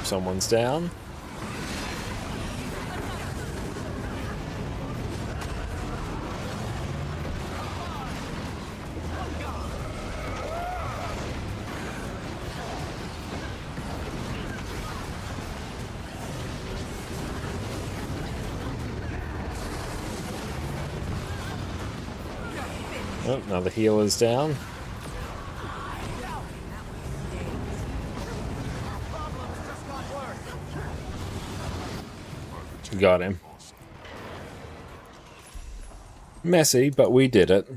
Someone's down. Oh, another healer's down. Got him. Messy, but we did it.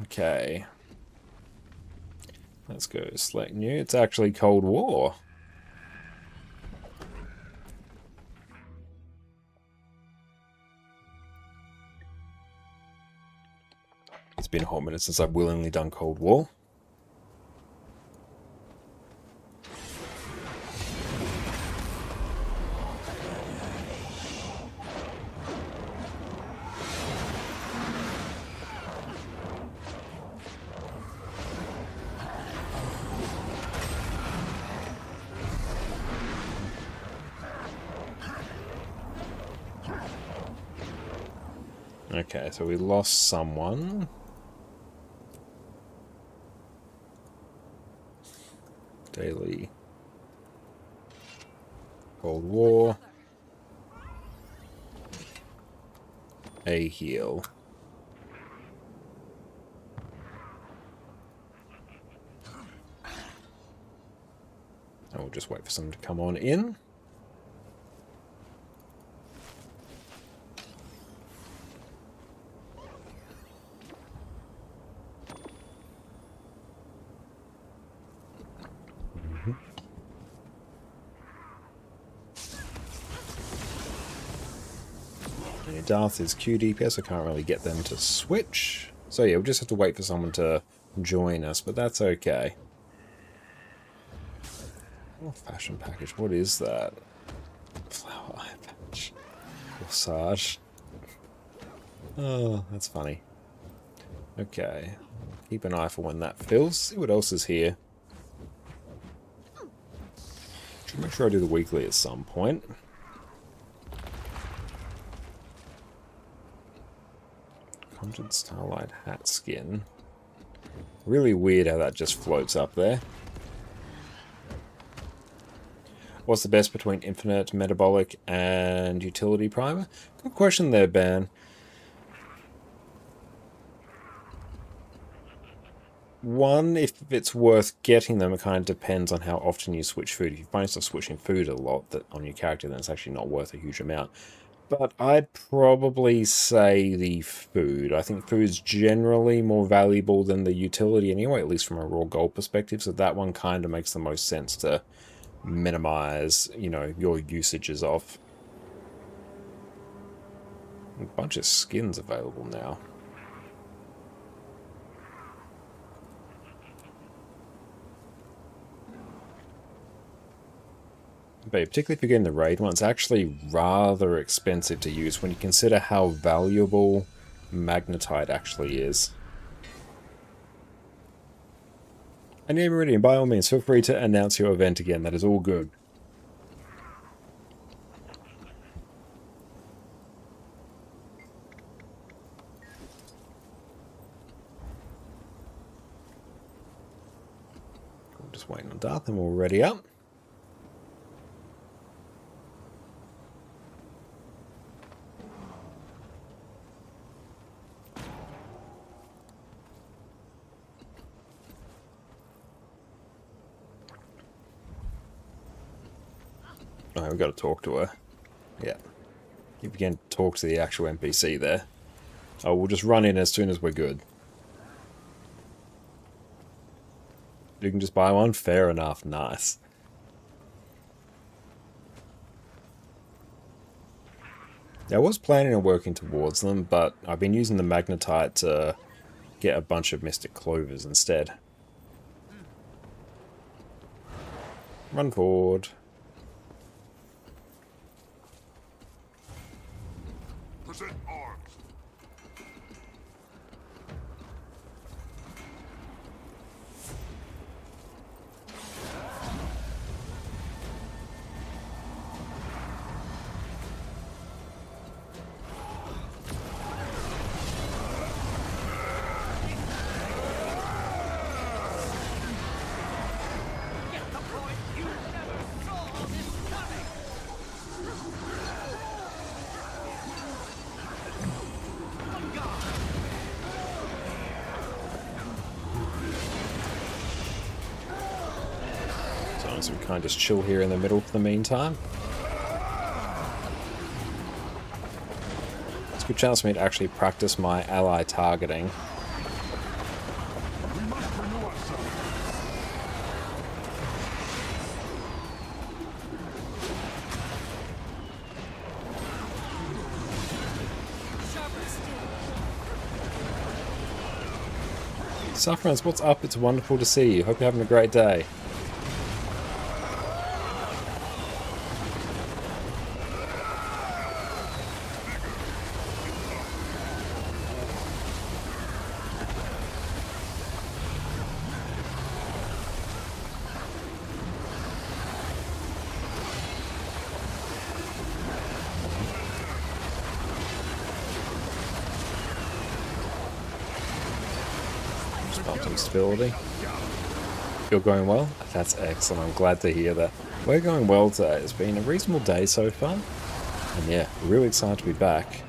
Okay. Let's go select new. It's actually Cold War. It's been a hot minute since I've willingly done Cold War. Okay, so we lost someone. Daily. Cold War. A heal. And we'll just wait for someone to come on in. Darth is QDPS, I can't really get them to switch. So yeah, we'll just have to wait for someone to join us, but that's okay. Oh, fashion package, what is that? Flower eye patch. Corsage. Oh, that's funny. Okay. Keep an eye for when that fills. See what else is here. Should make sure I do the weekly at some point. Conjured Starlight Hat Skin. Really weird how that just floats up there. What's the best between Infinite, Metabolic, and Utility Primer? Good question there, Ben. One, if it's worth getting them, it kind of depends on how often you switch food. If you find yourself switching food a lot that on your character, then it's actually not worth a huge amount. But I'd probably say the food. I think food's generally more valuable than the utility anyway, at least from a raw gold perspective. So that one kind of makes the most sense to minimize, you know, your usages of. A bunch of skins available now. But particularly if you're getting the raid one, it's actually rather expensive to use when you consider how valuable magnetite actually is. And yeah, Meridian, by all means, feel free to announce your event again. That is all good. I'm just waiting on Darth and we're ready up. Oh, we've got to talk to her. Yeah. You begin to talk to the actual NPC there. Oh, we'll just run in as soon as we're good. You can just buy one? Fair enough. Nice. Yeah, I was planning on working towards them, but I've been using the magnetite to get a bunch of mystic clovers instead. Run forward. Present arms. So we kind of just chill here in the middle for the meantime. It's a good chance for me to actually practice my ally targeting. We must renew ourselves. Sufferance, what's up? It's wonderful to see you. Hope you're having a great day. Stability. You're going well? That's excellent. I'm glad to hear that. We're going well today. It's been a reasonable day so far. And yeah, really excited to be back.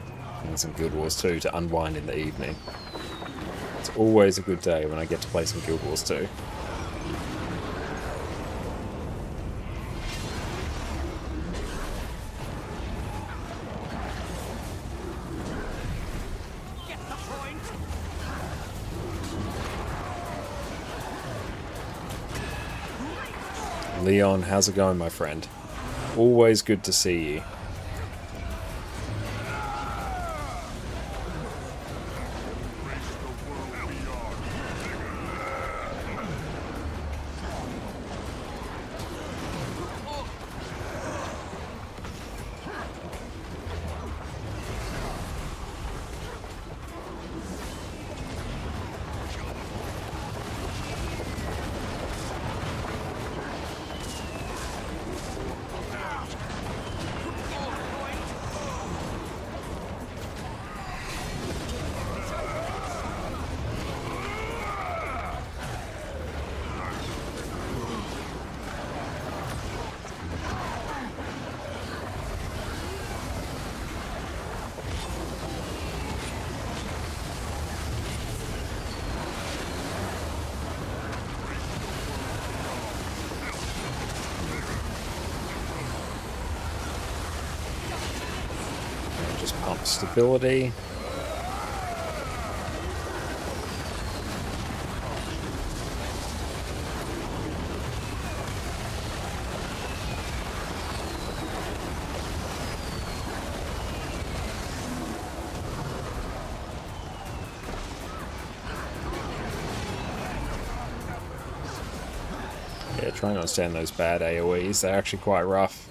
And some Guild Wars 2 to unwind in the evening. It's always a good day when I get to play some Guild Wars 2. Leon, how's it going, my friend? Always good to see you. Just pump stability. Yeah, try not to stand those bad AoEs. They're actually quite rough.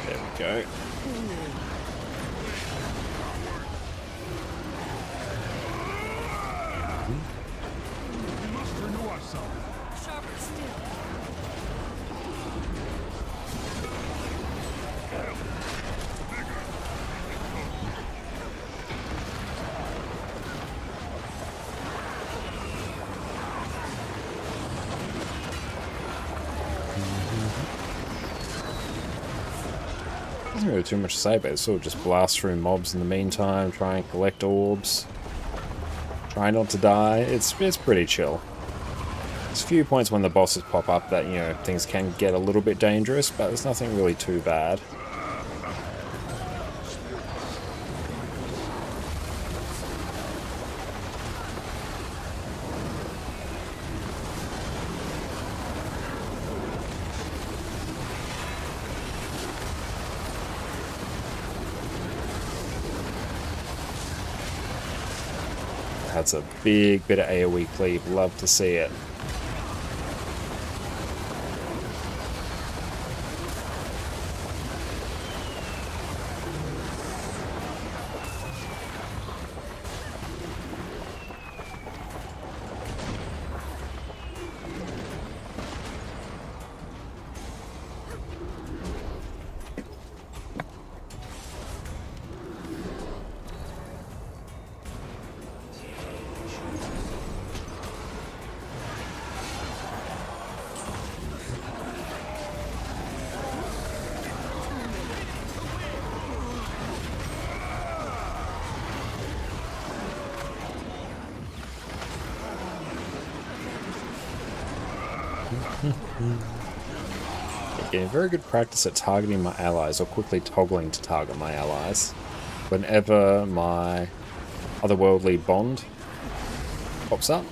There we go. We must renew ourselves. Sharper still. Doesn't really too much to say, but it's sort of just blast through mobs in the meantime, try and collect orbs, try not to die. It's pretty chill. There's a few points when the bosses pop up that, you know, things can get a little bit dangerous, but there's nothing really too bad. That's a big bit of AoE cleave. Love to see it. Getting very good practice at targeting my allies or quickly toggling to target my allies. Whenever my otherworldly bond pops up,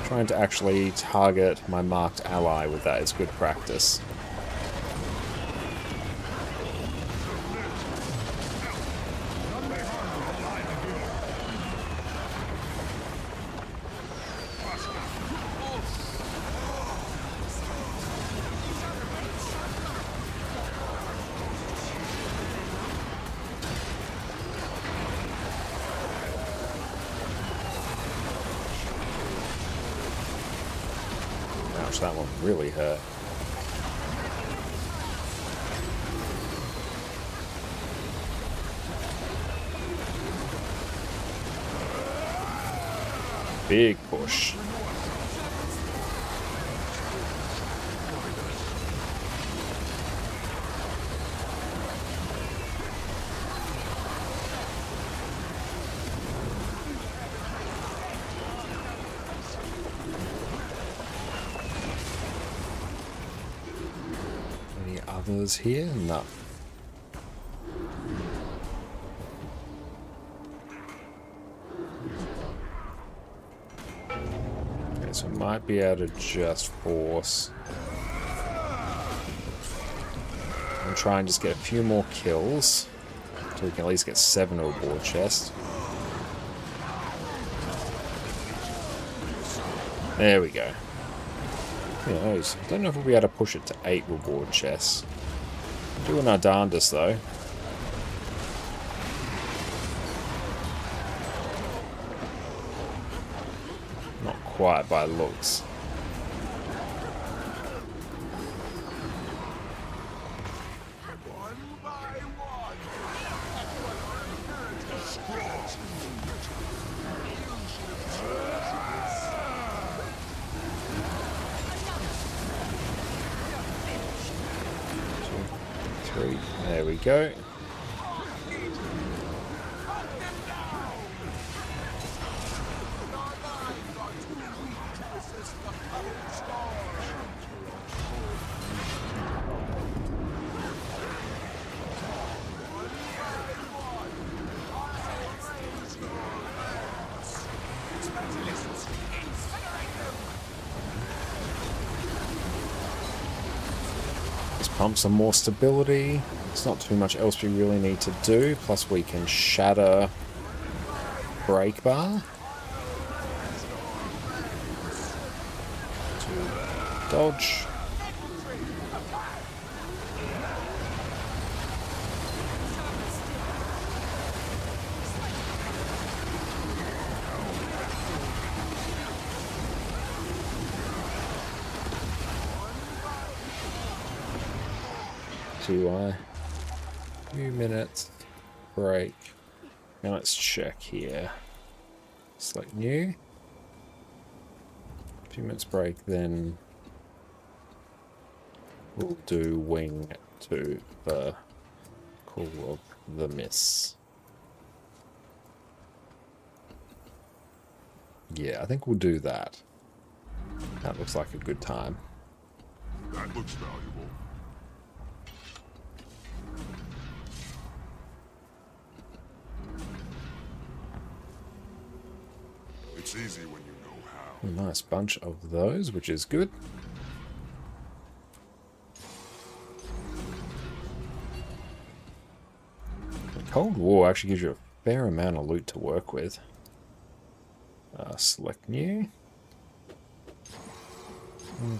trying to actually target my marked ally with that is good practice. Ouch, that one really hurt. Big push. Any others here? No. Okay, so might be able to just force. And try and just get a few more kills. So we can at least get 7 to a board chest. There we go. Who knows? Don't know if we'll be able to push it to 8 reward chests. Doing our darndest though. Not quite by looks. 3. There we go. Pump some more stability. There's not too much else we really need to do. Plus we can shatter brake bar. Dodge. Few minutes break. Now let's check here. Select new. Few minutes break, then we'll do wing to the Call of the Miss. Yeah, I think we'll do that. That looks like a good time. That looks valuable. It's easy when you know how. A nice bunch of those, which is good. The Cold War actually gives you a fair amount of loot to work with. Select new.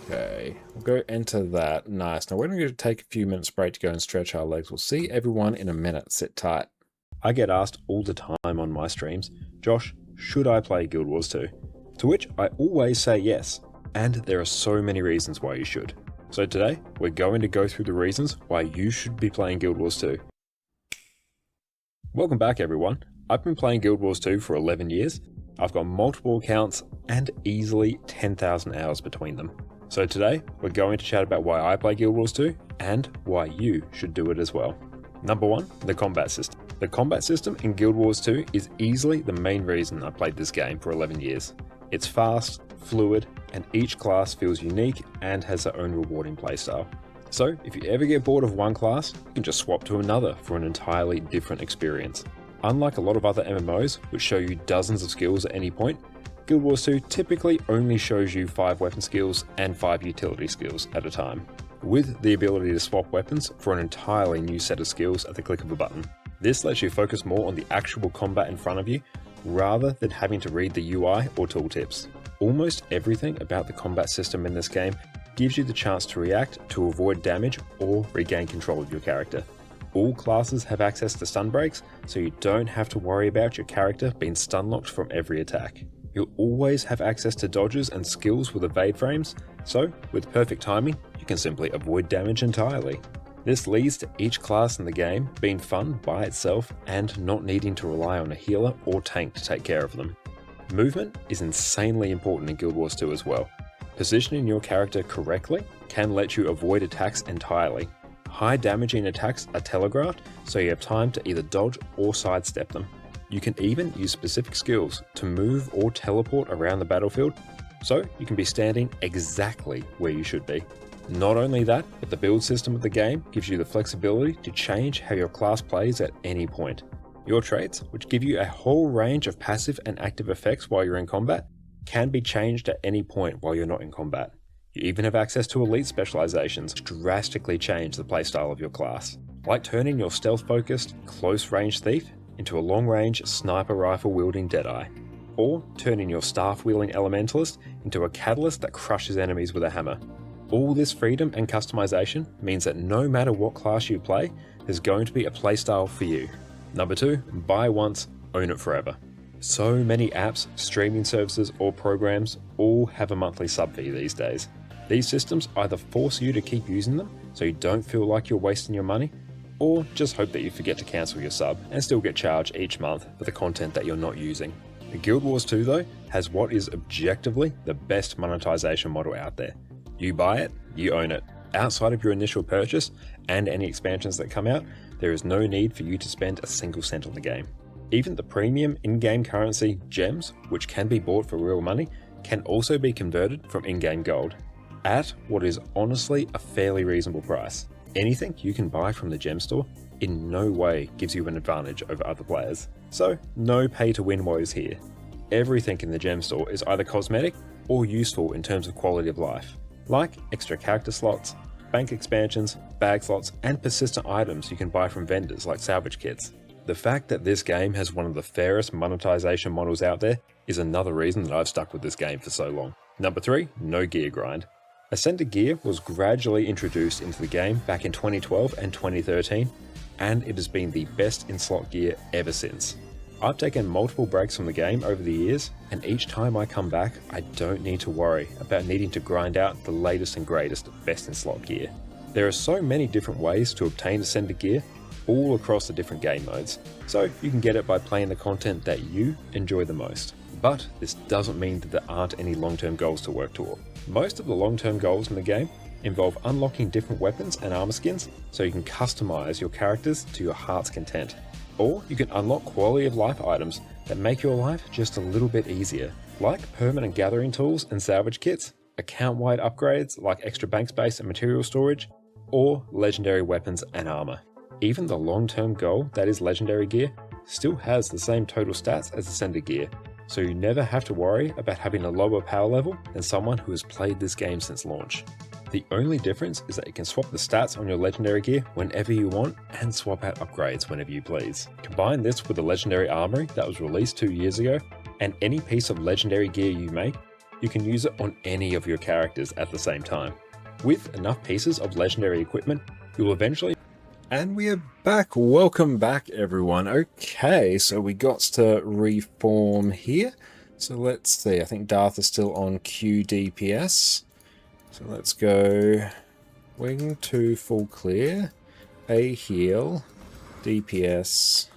Okay, we'll go enter that. Nice. Now we're going to take a few minutes break to go and stretch our legs. We'll see everyone in a minute. Sit tight. I get asked all the time on my streams, Josh, should I play Guild Wars 2? To which I always say yes, and there are so many reasons why you should. So today, we're going to go through the reasons why you should be playing Guild Wars 2. Welcome back everyone. I've been playing Guild Wars 2 for 11 years. I've got multiple accounts and easily 10,000 hours between them. So today, we're going to chat about why I play Guild Wars 2 and why you should do it as well. Number 1, the combat system. The combat system in Guild Wars 2 is easily the main reason I played this game for 11 years. It's fast, fluid, and each class feels unique and has their own rewarding playstyle. So if you ever get bored of one class, you can just swap to another for an entirely different experience. Unlike a lot of other MMOs, which show you dozens of skills at any point, Guild Wars 2 typically only shows you 5 weapon skills and 5 utility skills at a time, with the ability to swap weapons for an entirely new set of skills at the click of a button. This lets you focus more on the actual combat in front of you, rather than having to read the UI or tooltips. Almost everything about the combat system in this game gives you the chance to react to avoid damage or regain control of your character. All classes have access to stun breaks, so you don't have to worry about your character being stun locked from every attack. You'll always have access to dodges and skills with evade frames, so with perfect timing, you can simply avoid damage entirely. This leads to each class in the game being fun by itself and not needing to rely on a healer or tank to take care of them. Movement is insanely important in Guild Wars 2 as well. Positioning your character correctly can let you avoid attacks entirely. High damaging attacks are telegraphed, so you have time to either dodge or sidestep them. You can even use specific skills to move or teleport around the battlefield, so you can be standing exactly where you should be. Not only that, but the build system of the game gives you the flexibility to change how your class plays at any point. Your traits, which give you a whole range of passive and active effects while you're in combat, can be changed at any point while you're not in combat. You even have access to elite specializations which drastically change the playstyle of your class, like turning your stealth-focused, close-range thief into a long-range sniper rifle-wielding Deadeye, or turning your staff-wielding elementalist into a catalyst that crushes enemies with a hammer. All this freedom and customization means that no matter what class you play, there's going to be a playstyle for you. Number 2, buy once, own it forever. So many apps, streaming services, or programs all have a monthly sub fee these days. These systems either force you to keep using them so you don't feel like you're wasting your money, or just hope that you forget to cancel your sub and still get charged each month for the content that you're not using. The Guild Wars 2 though has what is objectively the best monetization model out there. You buy it, you own it. Outside of your initial purchase and any expansions that come out, there is no need for you to spend a single cent on the game. Even the premium in-game currency gems, which can be bought for real money, can also be converted from in-game gold at what is honestly a fairly reasonable price. Anything you can buy from the gem store in no way gives you an advantage over other players. So no pay to win woes here. Everything in the gem store is either cosmetic or useful in terms of quality of life, like extra character slots, bank expansions, bag slots, and persistent items you can buy from vendors like salvage kits. The fact that this game has one of the fairest monetization models out there is another reason that I've stuck with this game for so long. Number 3, no gear grind. Ascended gear was gradually introduced into the game back in 2012 and 2013, and it has been the best in slot gear ever since. I've taken multiple breaks from the game over the years, and each time I come back, I don't need to worry about needing to grind out the latest and greatest best in slot gear. There are so many different ways to obtain Ascended gear, all across the different game modes, so you can get it by playing the content that you enjoy the most. But this doesn't mean that there aren't any long-term goals to work toward. Most of the long-term goals in the game involve unlocking different weapons and armor skins so you can customize your characters to your heart's content. Or you can unlock quality of life items that make your life just a little bit easier, like permanent gathering tools and salvage kits, account-wide upgrades like extra bank space and material storage, or legendary weapons and armor. Even the long-term goal that is legendary gear still has the same total stats as Ascended gear, so you never have to worry about having a lower power level than someone who has played this game since launch. The only difference is that you can swap the stats on your legendary gear whenever you want and swap out upgrades whenever you please. Combine this with the legendary armory that was released 2 years ago, and any piece of legendary gear you make, you can use it on any of your characters at the same time. With enough pieces of legendary equipment, you will eventually... And we are back. Welcome back, everyone. Okay, so we got to reform here. So let's see. I think Darth is still on Q DPS. So let's go wing to full clear, A heal, DPS,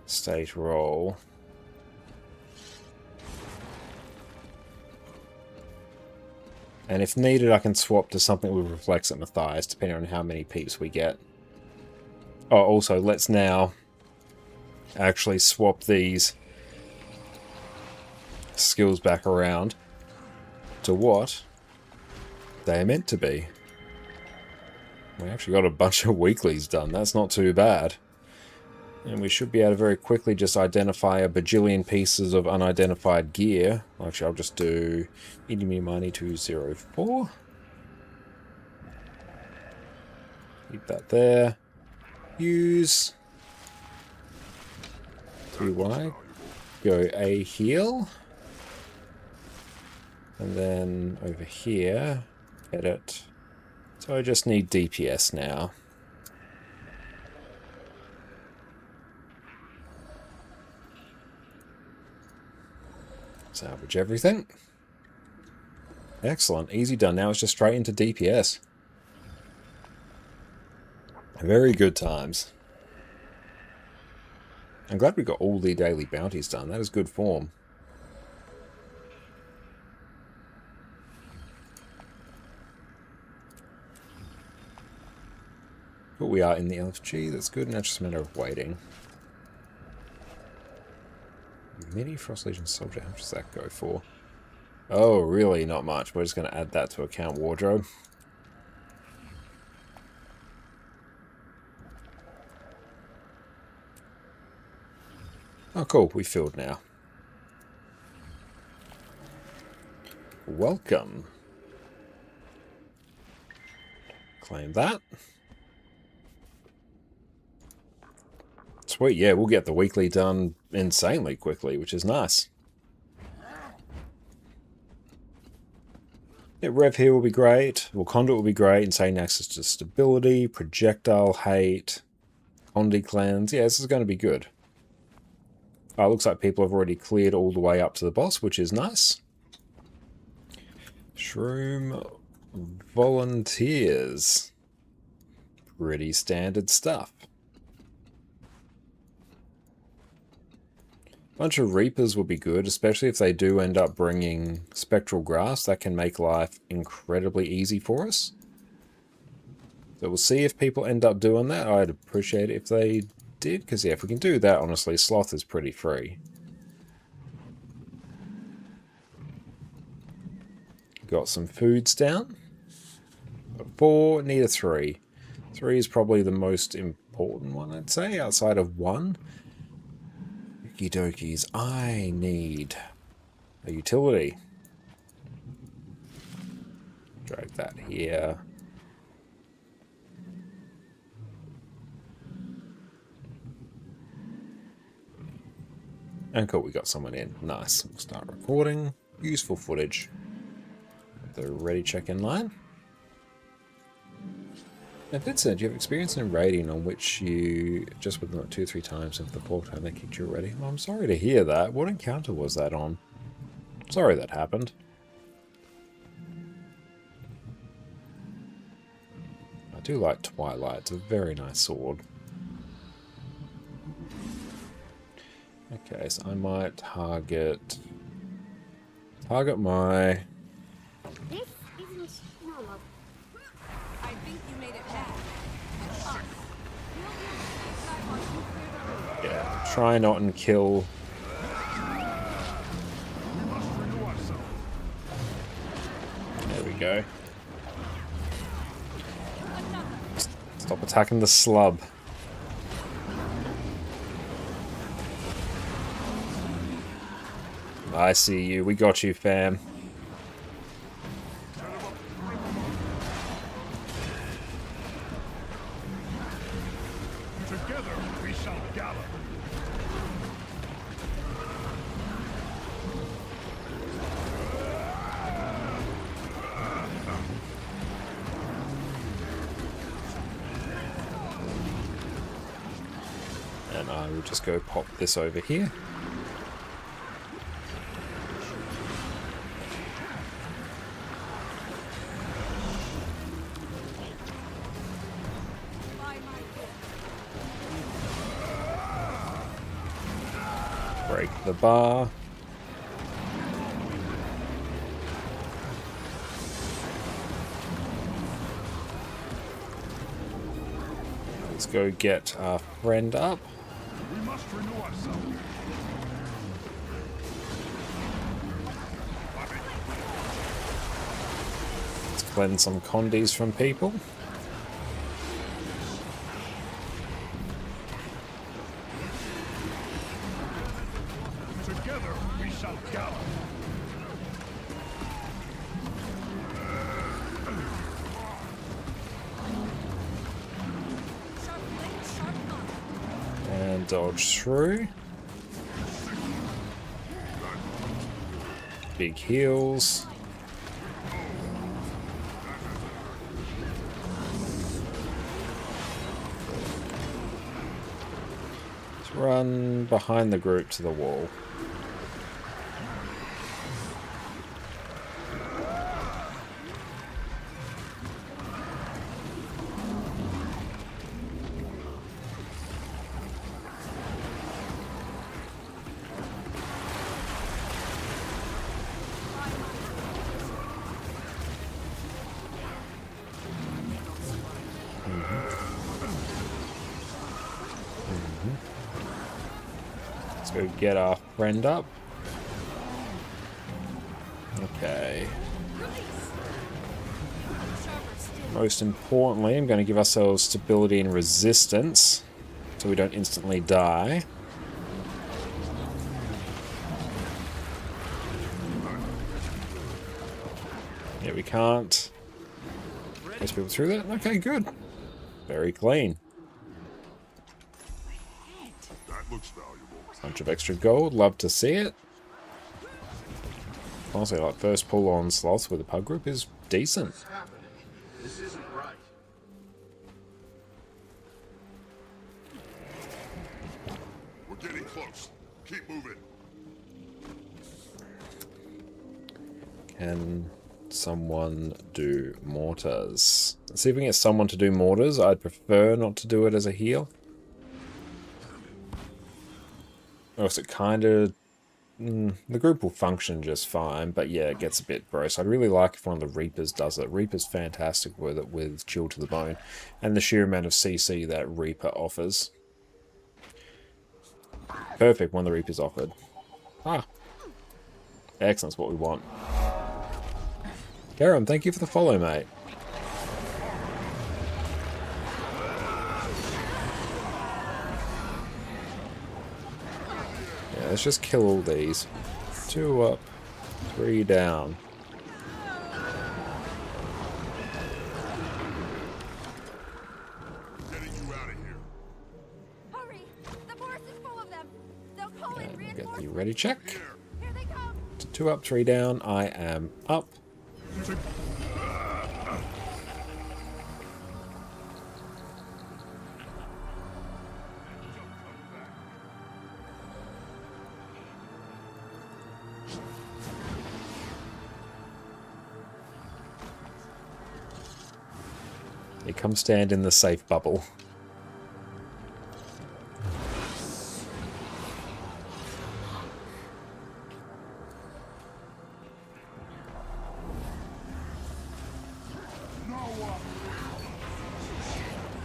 state roll. And if needed, I can swap to something with reflex at Matthias, depending on how many peeps we get. Oh, also, let's now actually swap these skills back around to what they're meant to be. We actually got a bunch of weeklies done. That's not too bad. And we should be able to very quickly just identify a bajillion pieces of unidentified gear. Actually, I'll just do Enemy Money 204. Keep that there. Use TY. Go A heal. And then over here, edit. So I just need DPS now. Salvage everything. Excellent. Easy done. Now it's just straight into DPS. Very good times. I'm glad we got all the daily bounties done. That is good form. But we are in the LFG. That's good. Now it's just a matter of waiting. Mini Frost Legion Soldier, how much does that go for? Oh, really? Not much. We're just going to add that to account wardrobe. Oh, cool. We filled now. Welcome. Claim that. Sweet, yeah, we'll get the weekly done insanely quickly, which is nice. Yeah, Rev here will be great. Well, Conduit will be great. Insane access to stability, projectile hate, Condi cleanse. Yeah, this is going to be good. Oh, it looks like people have already cleared all the way up to the boss, which is nice. Shroom volunteers. Pretty standard stuff. Bunch of Reapers would be good, especially if they do end up bringing Spectral Grass. That can make life incredibly easy for us. So we'll see if people end up doing that. I'd appreciate it if they did, because yeah, if we can do that, honestly, Sloth is pretty free. Got some foods down. 4, need a 3. 3 is probably the most important one, I'd say, outside of 1. Okie dokies, I need a utility. Drag that here. And cool, we got someone in. Nice. We'll start recording. Useful footage. The ready check-in line. Now, Vincent, do you have experience in raiding on which you just with them 2 or 3 times and for the 4th time they kicked you already? Well, I'm sorry to hear that. What encounter was that on? Sorry that happened. I do like Twilight. It's a very nice sword. Okay, so I might target my... This isn't normal. I think you made it back. Yeah, try not and kill. There we go. Stop attacking the slub. I see you. We got you, fam. Together we shall gallop. And I will just go pop this over here. Break the bar. Let's go get our friend up. We must renew ourselves. Let's cleanse some condies from people. Together we shall gallop. And dodge through. Big heals. Let's run behind the group to the wall. Let's go get our friend up. Okay. Most importantly, I'm going to give ourselves stability and resistance so we don't instantly die. Yeah, we can't chase people through that. Okay, good. Very clean. That looks valuable. Bunch of extra gold. Love to see it. Honestly, like first pull on sloths with a pug group is decent. This isn't right. We're getting close. Keep moving. Can someone do mortars? Let's see if we can get someone to do mortars. I'd prefer not to do it as a heal. Or is it kind of... the group will function just fine, but yeah, it gets a bit gross. I'd really like if one of the Reapers does it. Reaper's fantastic with it, with Chill to the Bone, and the sheer amount of CC that Reaper offers. Perfect, one of the Reapers offered. Ah, excellent, that's what we want. Garum, thank you for the follow, mate. Yeah, let's just kill all these. 2 up, 3 down. Getting you out of here. Hurry! The forest is full of them. They'll call in Get the reinforcements. ready check. Here they come. 2 up, 3 down. I am up. You come stand in the safe bubble.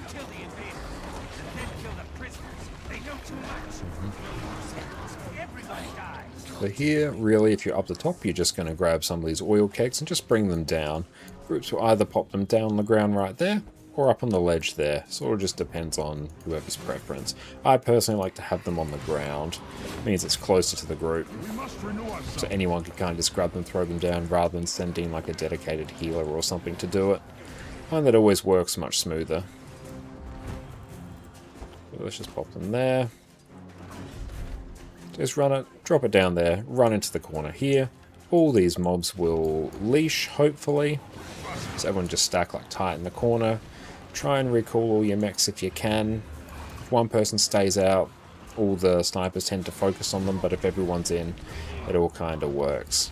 Kill the invaders, and then kill the prisoners. They know too much. Everybody dies. But here, really, if you're up the top, you're just going to grab some of these oil kegs and just bring them down. Groups will either pop them down on the ground right there, or up on the ledge there. Sort of just depends on whoever's preference. I personally like to have them on the ground. It means it's closer to the group. So anyone can kind of just grab them, throw them down, rather than sending like a dedicated healer or something to do it. I find that always works much smoother. So let's just pop them there. Just run it, drop it down there, run into the corner here. All these mobs will leash, hopefully. So everyone just stack like tight in the corner. Try and recall all your mechs if you can. If one person stays out, all the snipers tend to focus on them, but if everyone's in, it all kind of works.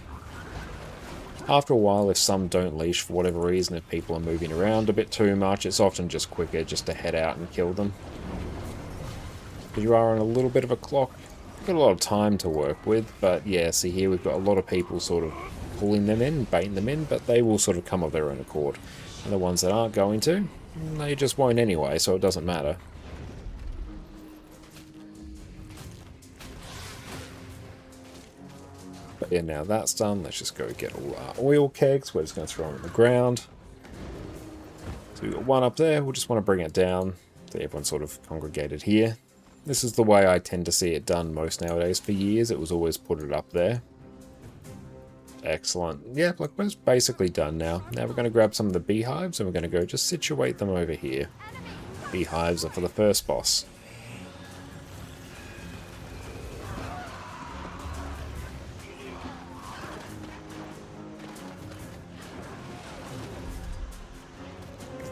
After a while, if some don't leash for whatever reason, if people are moving around a bit too much, it's often just quicker just to head out and kill them. But you are on a little bit of a clock. Got a lot of time to work with, but yeah, see here we've got a lot of people sort of pulling them in, baiting them in, but they will sort of come of their own accord. And the ones that aren't going to, they just won't anyway, so it doesn't matter. But yeah, now that's done, let's just go get all our oil kegs. We're just going to throw them on the ground. So we've got one up there, we'll just want to bring it down so everyone's sort of congregated here. This is the way I tend to see it done most nowadays. For years, it was always put it up there. Excellent. Yeah, look, it's basically done now. Now we're going to grab some of the beehives and we're going to go just situate them over here. Beehives are for the first boss.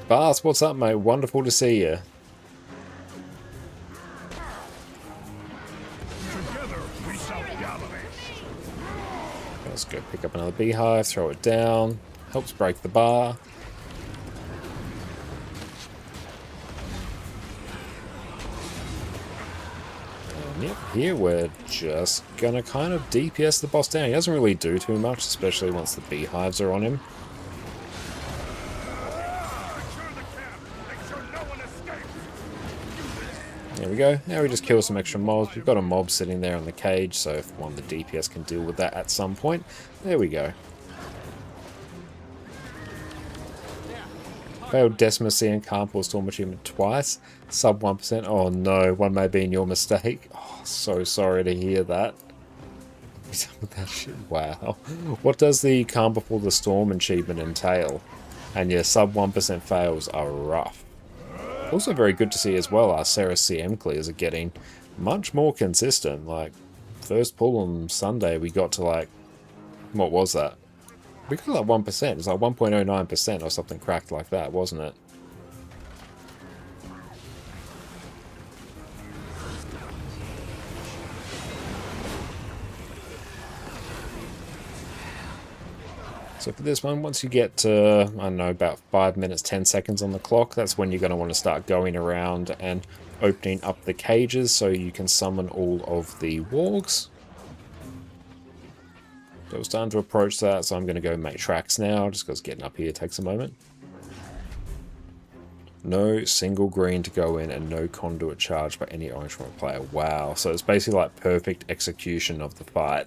Bas, what's up, mate? Wonderful to see you. Let's go pick up another beehive, throw it down. Helps break the bar. And yep, here we're just gonna kind of DPS the boss down. He doesn't really do too much, especially once the beehives are on him. There we go. Now we just kill some extra mobs. We've got a mob sitting there on the cage, so if one of the DPS can deal with that at some point, there we go. Failed Decimacy and Carnivore Storm Achievement twice. Sub 1%. Oh no, one may be in your mistake. Oh, so sorry to hear that. That shit, wow. What does the Calm Before the Storm achievement entail? And yeah, sub 1% fails are rough. Also very good to see as well, our Sarah CM clears are getting much more consistent. Like, first pull on Sunday, we got to like, what was that? We got like 1%, it's like 1.09% or something cracked like that, wasn't it? So for this one, once you get to, I don't know, about 5 minutes, 10 seconds on the clock, that's when you're going to want to start going around and opening up the cages so you can summon all of the wargs. So it's starting to approach that, so I'm going to go make tracks now, just because getting up here takes a moment. No single green to go in and no conduit charge by any orange from a player. Wow, so it's basically like perfect execution of the fight.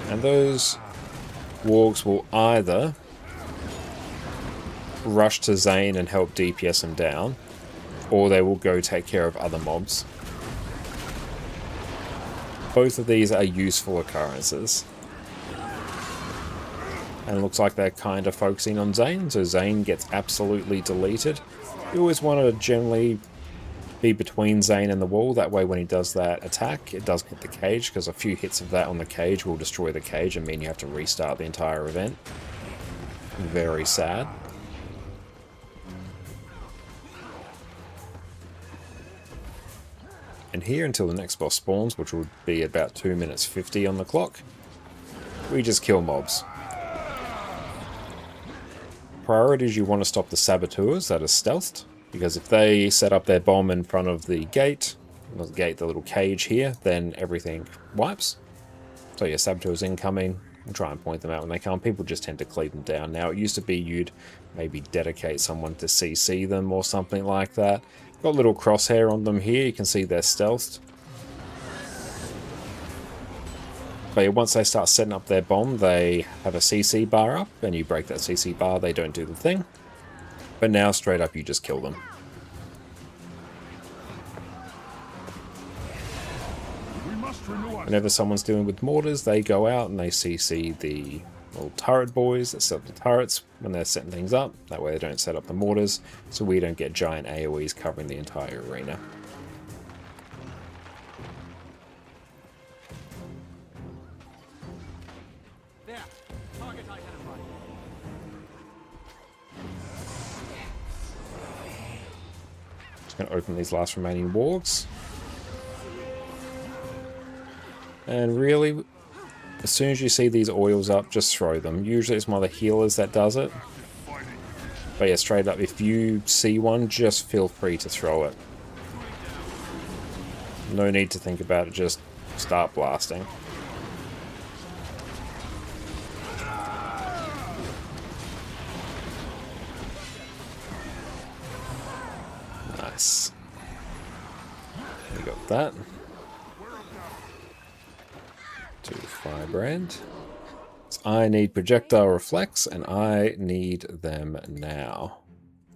And those wargs will either rush to Zane and help DPS him down, or they will go take care of other mobs. Both of these are useful occurrences. And it looks like they're kind of focusing on Zane, so Zane gets absolutely deleted. You always want to generally be between Zane and the wall, that way when he does that attack, it doesn't hit the cage, because a few hits of that on the cage will destroy the cage and mean you have to restart the entire event. Very sad. And here, until the next boss spawns, which will be about 2 minutes 50 on the clock, we just kill mobs. Priorities, you want to stop the saboteurs that are stealthed, because if they set up their bomb in front of the gate, the little cage here, then everything wipes. So yeah, saboteurs incoming, we'll try and point them out when they come. People just tend to cleave them down. Now, it used to be you'd maybe dedicate someone to CC them or something like that. Got a little crosshair on them here, you can see they're stealthed. But yeah, once they start setting up their bomb, they have a CC bar up, and you break that CC bar, they don't do the thing. But now, straight up, you just kill them. Whenever someone's dealing with mortars, they go out and they CC the little turret boys that set up the turrets when they're setting things up. That way they don't set up the mortars, so we don't get giant AoEs covering the entire arena. There. Target identified. Just going to open these last remaining wargs. And really, as soon as you see these oils up, just throw them. Usually it's one of the healers that does it. But yeah, straight up, if you see one, just feel free to throw it. No need to think about it, just start blasting. Nice. We got that. 2 firebrand. So I need projectile reflex, and I need them now.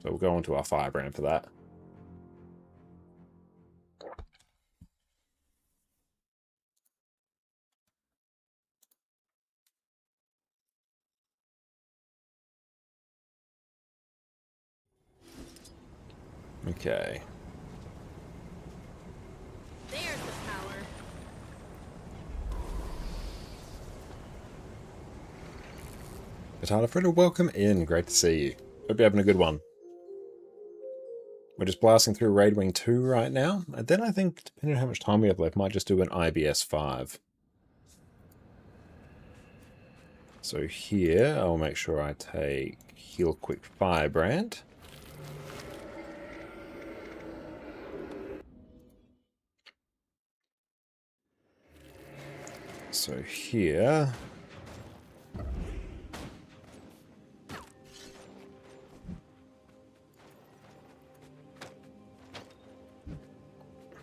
So we'll go on to our firebrand for that. Okay. There's the power. Katana Fritter, welcome in. Great to see you. Hope you're having a good one. We're just blasting through Raid Wing 2 right now. And then I think, depending on how much time we have left, might just do an IBS 5. So here, I'll make sure I take Heal Quick Firebrand. So here...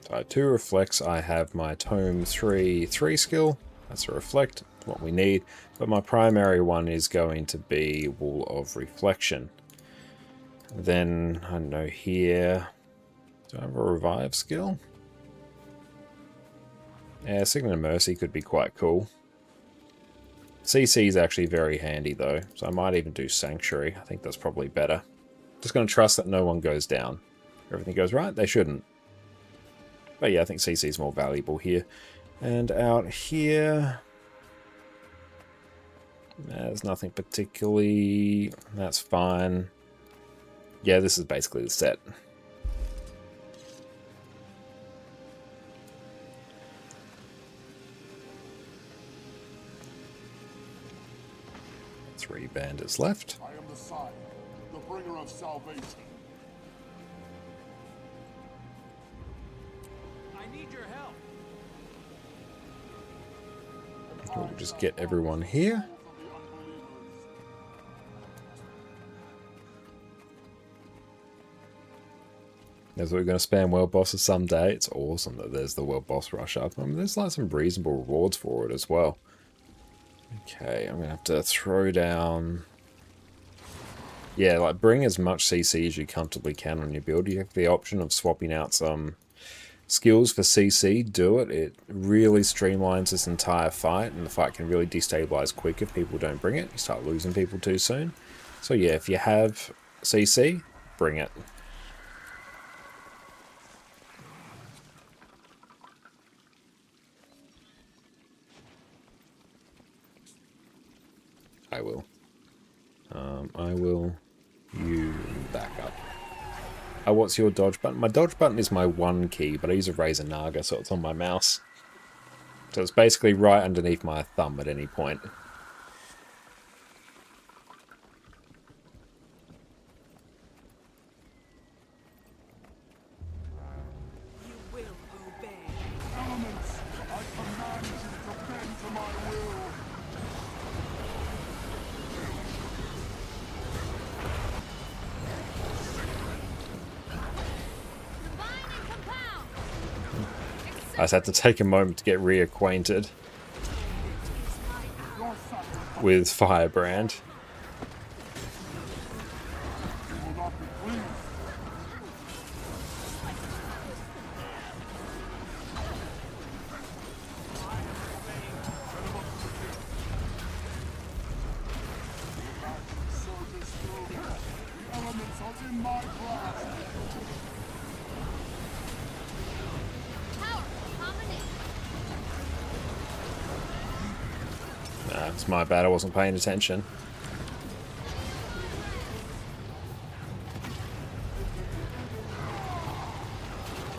So 2 reflects, I have my Tome 3 skill. That's a reflect, what we need. But my primary one is going to be Wall of Reflection. Then, I don't know, here... Do I have a revive skill? Yeah, Signet of Mercy could be quite cool. CC is actually very handy though, so I might even do Sanctuary. I think that's probably better. Just going to trust that no one goes down. If everything goes right, they shouldn't. But yeah, I think CC is more valuable here. And out here... There's nothing particularly... That's fine. Yeah, this is basically the set. 3 bandits left. I am the sign, the bringer of salvation. I need your help. We'll just get everyone here. As we're going to spam world bosses someday. It's awesome that there's the world boss rush up. I mean, there's like some reasonable rewards for it as well. Okay, I'm going to have to throw down... Yeah, like bring as much CC as you comfortably can on your build. You have the option of swapping out some skills for CC. Do it. It really streamlines this entire fight, and the fight can really destabilize quick if people don't bring it. You start losing people too soon. So yeah, if you have CC, bring it. I will. You back up. What's your dodge button? My dodge button is my 1 key, but I use a Razer Naga, so it's on my mouse. So it's basically right underneath my thumb at any point. You will obey. Elements, I command you to bend to my will. Combine and compound. I just had to take a moment to get reacquainted with Firebrand. You will not be pleased. Surges through me. The elements are in my grasp. Powerful combination. It's my bad, I wasn't paying attention.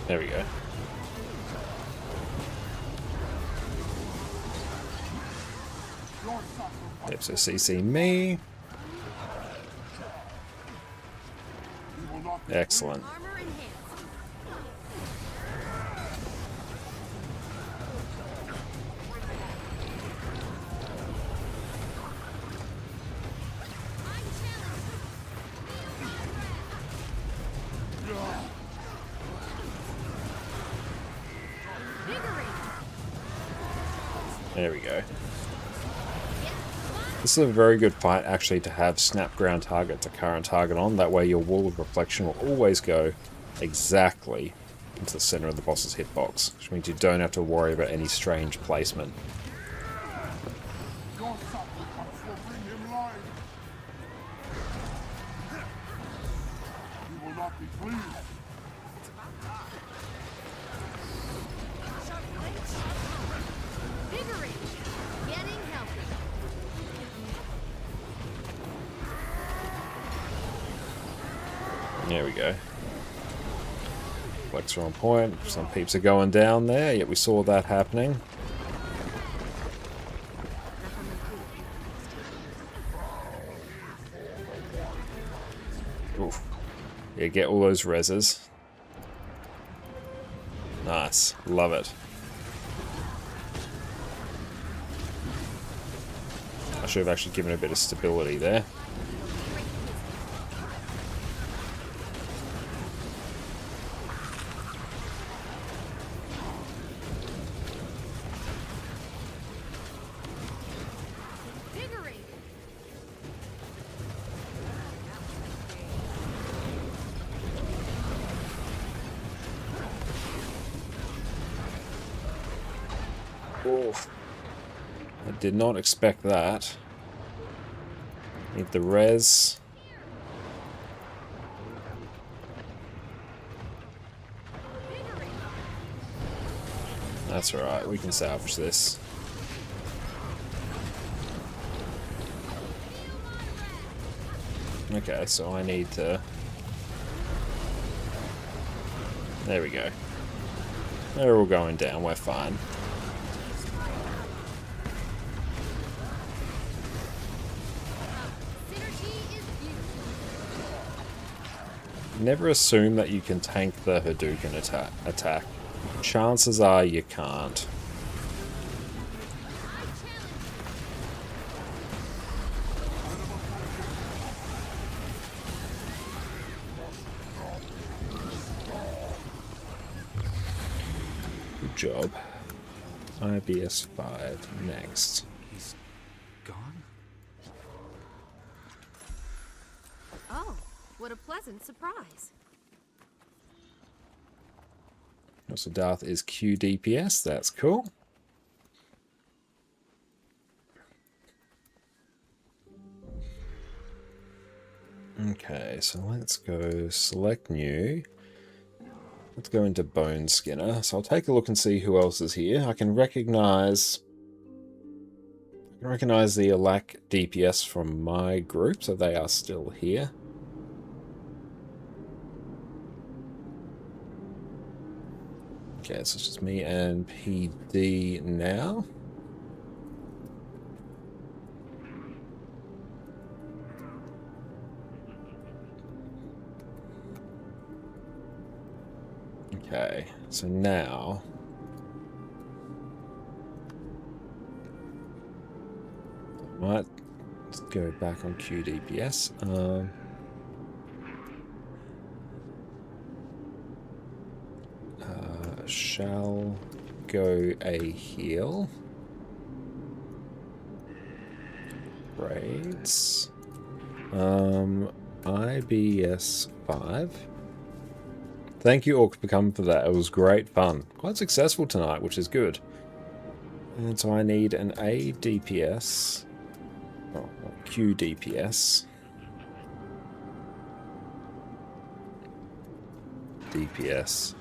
There we go. Yep, so CC me. Excellent. Armor enhanced. I'm challenged. Vigorous. There we go. This is a very good fight actually to have snap ground target to current target on. That way your wall of reflection will always go exactly into the center of the boss's hitbox, which means you don't have to worry about any strange placement. Your sacrifice will bring him life. You will not be pleased. Vigorous. Getting healthy. There we go. Flex are on point. Some peeps are going down there. Yet we saw that happening. Oof. Yeah, get all those reses. Nice. Love it. I should have actually given a bit of stability there. Vigorous. Oof. I did not expect that. Need the res. That's alright, we can salvage this. Okay, so I need to... There we go. They're all going down, we're fine. Never assume that you can tank the Hadouken attack. Chances are you can't. Good job. IBS 5 next. He's gone? Oh, what a pleasant surprise. So Darth is Q DPS, that's cool. Okay, so let's go select new. Let's go into Bone Skinner. So I'll take a look and see who else is here. I can recognize the Alak DPS from my group, so they are still here. Okay, so it's just me and PD now. Okay, so now might go back on QDPS. Shall go a heal. Raids. IBS 5. Thank you, Orc, for coming for that. It was great fun. Quite successful tonight, which is good. And so I need an A DPS. Oh, Q DPS. DPS.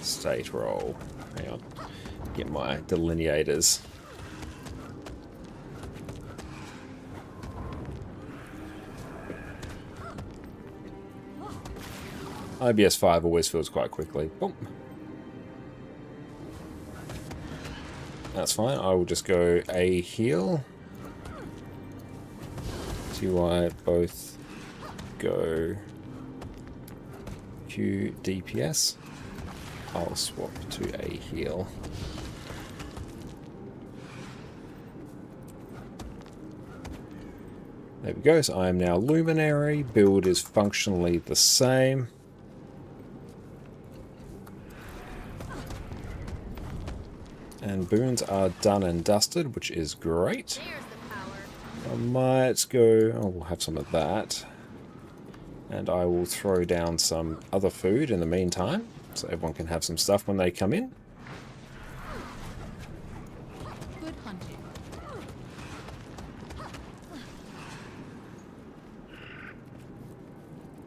State roll. Hang on. Get my delineators. IBS 5 always fills quite quickly. Boom. That's fine. I will just go A heal. TY both go Q DPS. I'll swap to A heal. There we go. So I am now Luminary. Build is functionally the same. And boons are done and dusted, which is great. I might go... Oh, we'll have some of that. And I will throw down some other food in the meantime, so everyone can have some stuff when they come in. Good hunting.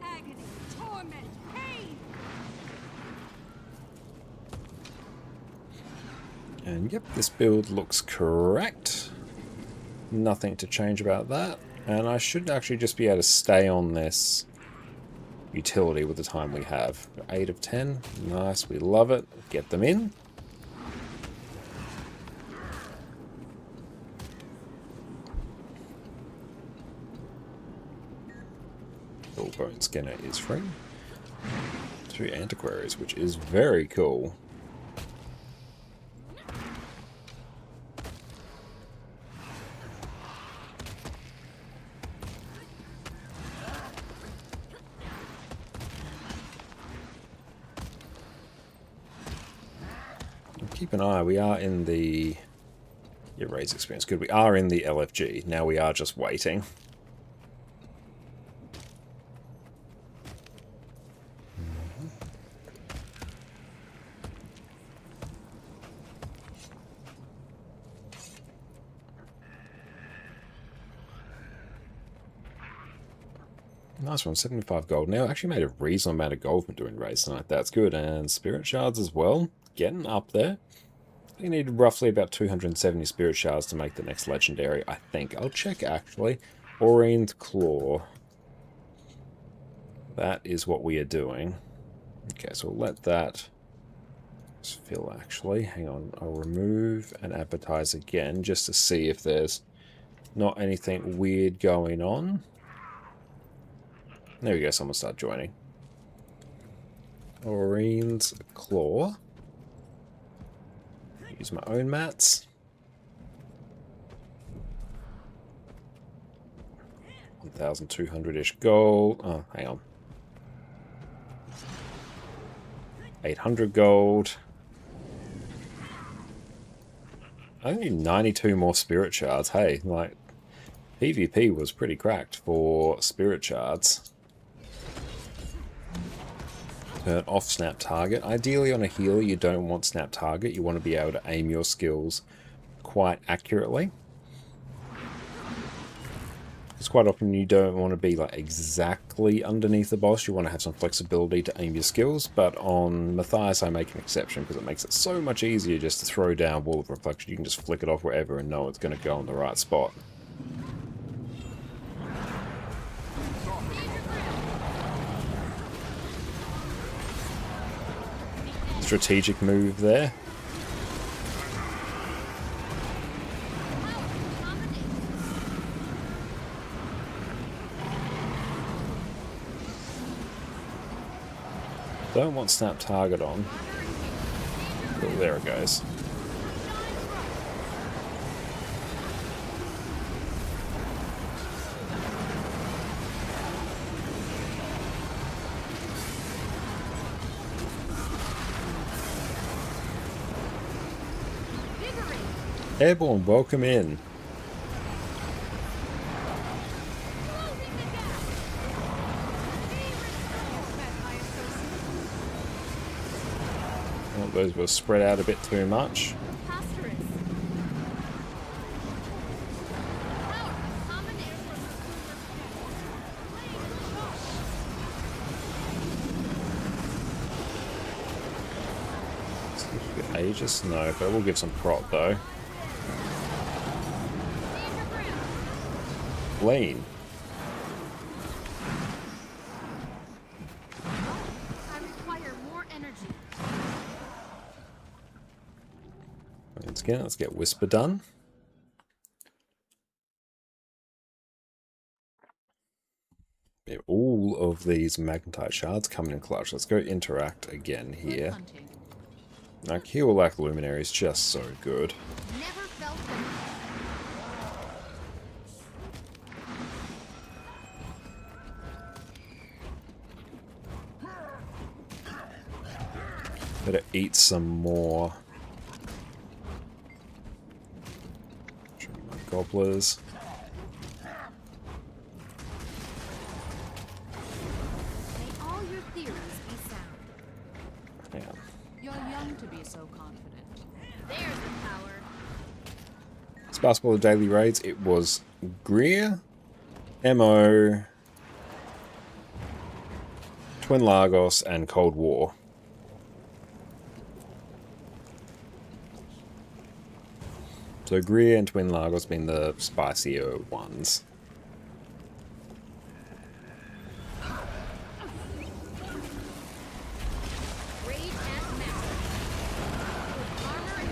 Agony, torment, pain. And yep, this build looks correct. Nothing to change about that. And I should actually just be able to stay on this utility with the time we have. 8 of 10. Nice, we love it. Get them in. Bone Skinner is free. 2 antiquaries, which is very cool. Keep an eye, we are in the... Yeah, raise experience. Good, we are in the LFG. Now we are just waiting. Nice one, 75 gold. Now, actually made a reasonable amount of gold from doing raids tonight. That's good. And spirit shards as well. Getting up there. You need roughly about 270 spirit shards to make the next legendary, I think. I'll check, actually. Orien's Claw. That is what we are doing. Okay, so we'll let that fill, actually. Hang on. I'll remove and advertise again, just to see if there's not anything weird going on. There we go, someone start joining. Aurine's Claw. Use my own mats. 1,200-ish gold. Oh, hang on. 800 gold. I need 92 more spirit shards. Hey, like, PvP was pretty cracked for spirit shards. Turn off snap target. Ideally on a healer you don't want snap target. You want to be able to aim your skills quite accurately. Because quite often you don't want to be like exactly underneath the boss. You want to have some flexibility to aim your skills. But on Matthias I make an exception because it makes it so much easier just to throw down Wall of Reflection. You can just flick it off wherever and know it's going to go in the right spot. Strategic move there. Don't want snap target on. Oh, there it goes. Airborne, welcome in. Oh, those were spread out a bit too much. Aegis? No, but we'll give some prot though. Lane. I require more energy. Once again, let's get Whisper done. Get all of these magnetite shards coming in clutch. Let's go interact again here. Like, Heal Lack Luminary is just so good. Never felt them. Better eat some more. Show me my gobblers. May all your theories be sound. Hang on. You're young to be so confident. There's the power. It's basketball of daily raids. It was Greer, MO, Twin Lagos, and Cold War. So Greer and Twin Lagos being the spicier ones. Rage at master. Armor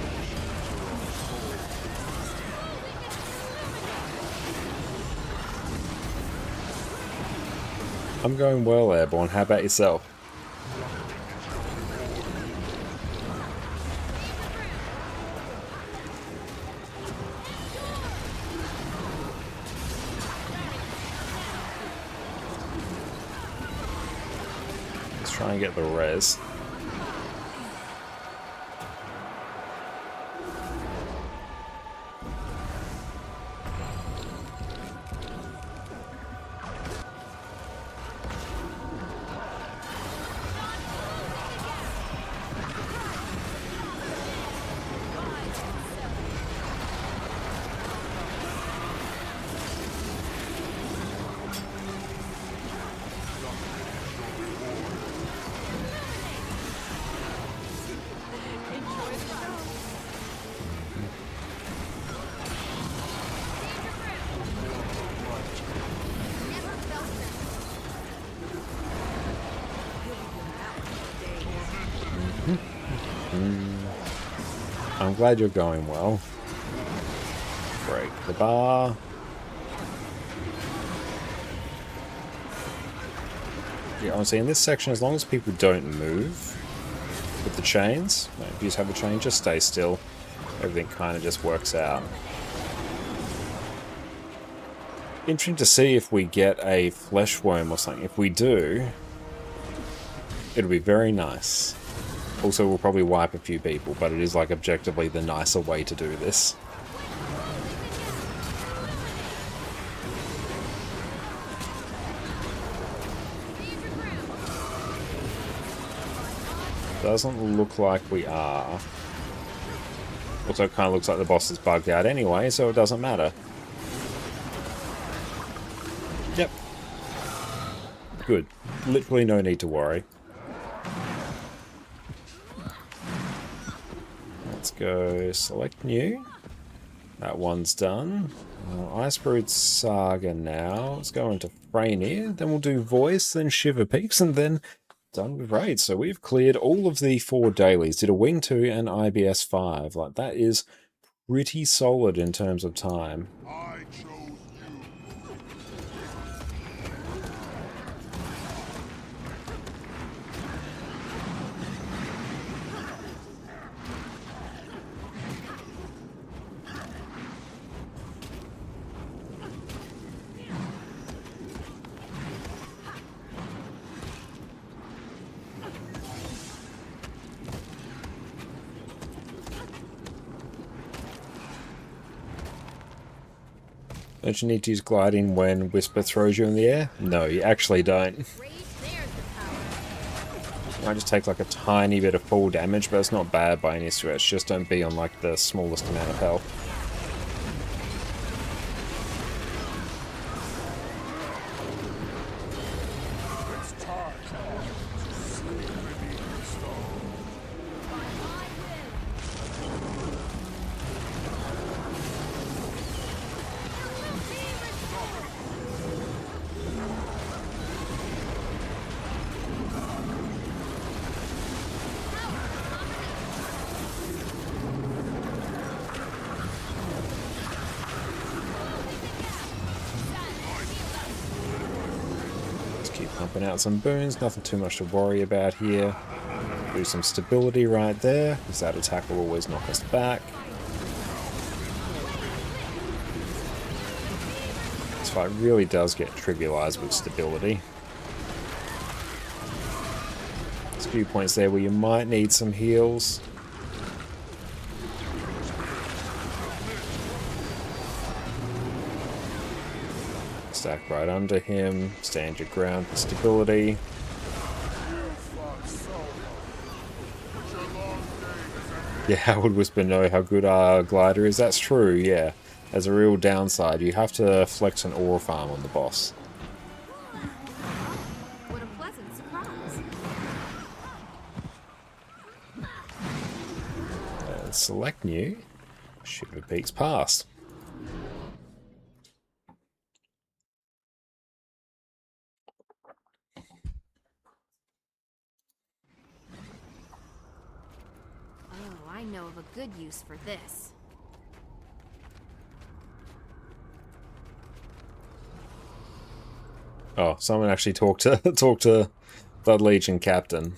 and I'm going well, Airborne. How about yourself? Let's try and get the res. never felt them. I'm glad you're going well. Break the bar. Yeah, honestly, in this section, as long as people don't move with the chains, like if you just have the chain, just stay still. Everything kind of just works out. Interesting to see if we get a flesh worm or something. If we do, it'll be very nice. Also, we'll probably wipe a few people, but it is like objectively the nicer way to do this. Doesn't look like we are. Also, it kind of looks like the boss is bugged out anyway, so it doesn't matter. Yep. Good. Literally no need to worry. Let's go select new. That one's done. Icebrood Saga now. Let's go into Freynier. Then we'll do Voice, then Shiver Peaks, and then done with raids. So we've cleared all of the 4 dailies. Did a Wing 2 and IBS 5. Like, that is pretty solid in terms of time. I chose you. Don't you need to use gliding when Whisper throws you in the air? No, you actually don't. You might just take like a tiny bit of fall damage, but it's not bad by any stretch. Just don't be on like the smallest amount of health. Pumping out some boons, nothing too much to worry about here. Do some stability right there, because that attack will always knock us back. This fight really does get trivialized with stability. There's a few points there where you might need some heals. Stack right under him, stand your ground for stability. Yeah, how would Whisper know how good our glider is? That's true, yeah. As a real downside, you have to flex an aura farm on the boss. What a pleasant surprise. Select new. Shiver Peaks passed. I know of a good use for this. Oh, someone actually talked to Blood Legion Captain.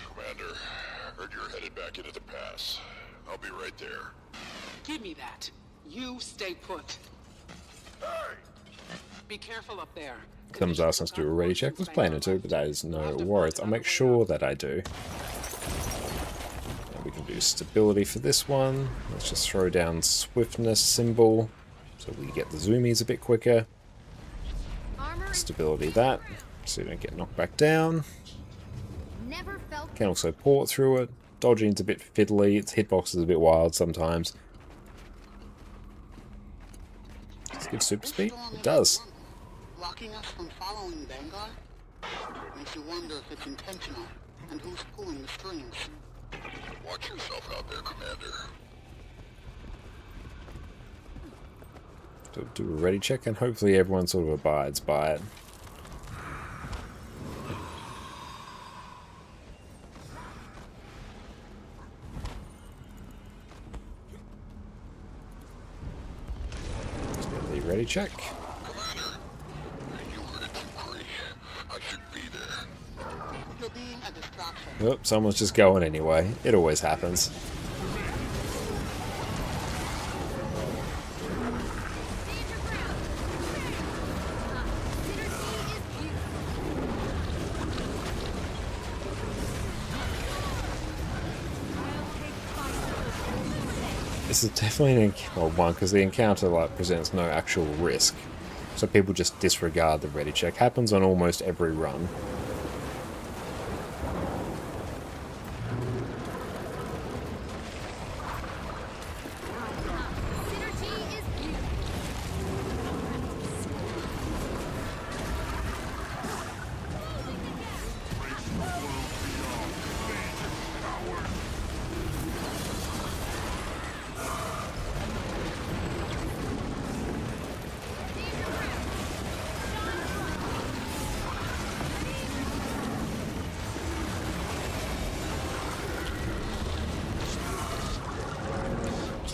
Commander, heard you're headed back into the pass. I'll be right there. Give me that. You stay put. Hey! Be careful up there. Comes asking us to do a ready check. Was planning to, but that is no worries. I'll make sure that I do. And we can do stability for this one. Let's just throw down swiftness symbol so we get the zoomies a bit quicker. Stability that, so you don't get knocked back down. Never felt Can also port through it. Dodging's a bit fiddly. Its hitbox is a bit wild sometimes. Does it give super speed? It does. Blocking us from following Vanguard? Makes you wonder if it's intentional and who's pulling the strings. Watch yourself out there, Commander. So do a ready check, and hopefully everyone sort of abides by it. ready check. Commander, you heard it from Cree. I should be there. You're being a distraction. Oh, someone's just going anyway. It always happens. This is definitely one, because the encounter like presents no actual risk, so people just disregard the ready check. Happens on almost every run.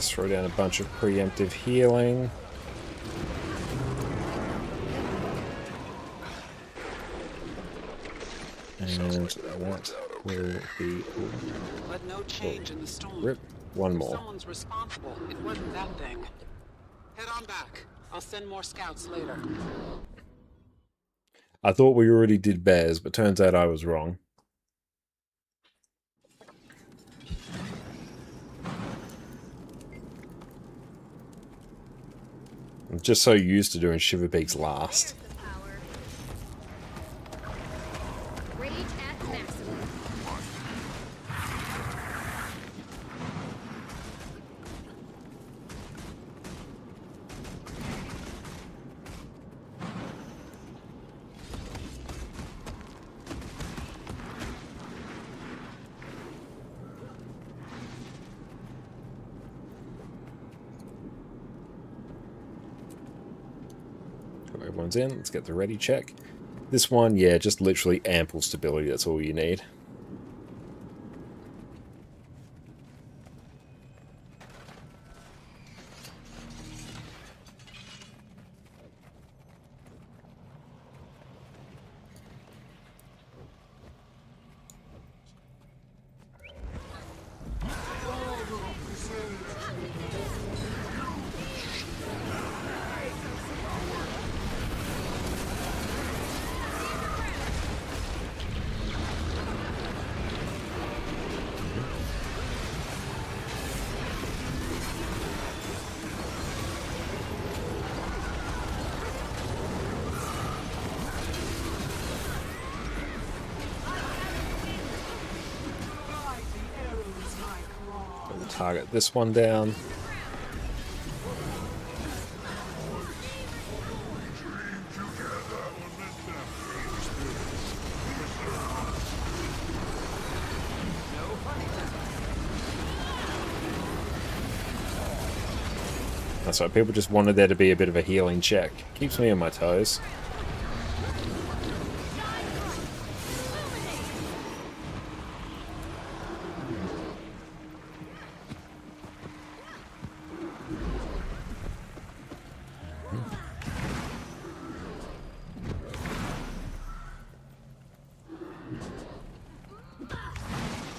Throw down a bunch of preemptive healing. And that will be... But no change in the storm. Rip. One more. Someone's responsible. It wasn't that thing. Head on back. I'll send more scouts later. I thought we already did bears, but turns out I was wrong. I'm just so used to doing Shiver Peaks last. Rage at maximum. Everyone's in. Let's get the ready check. This one, yeah, just literally ample stability. That's all you need. Target this one down. That's right, people just wanted there to be a bit of a healing check. Keeps me on my toes.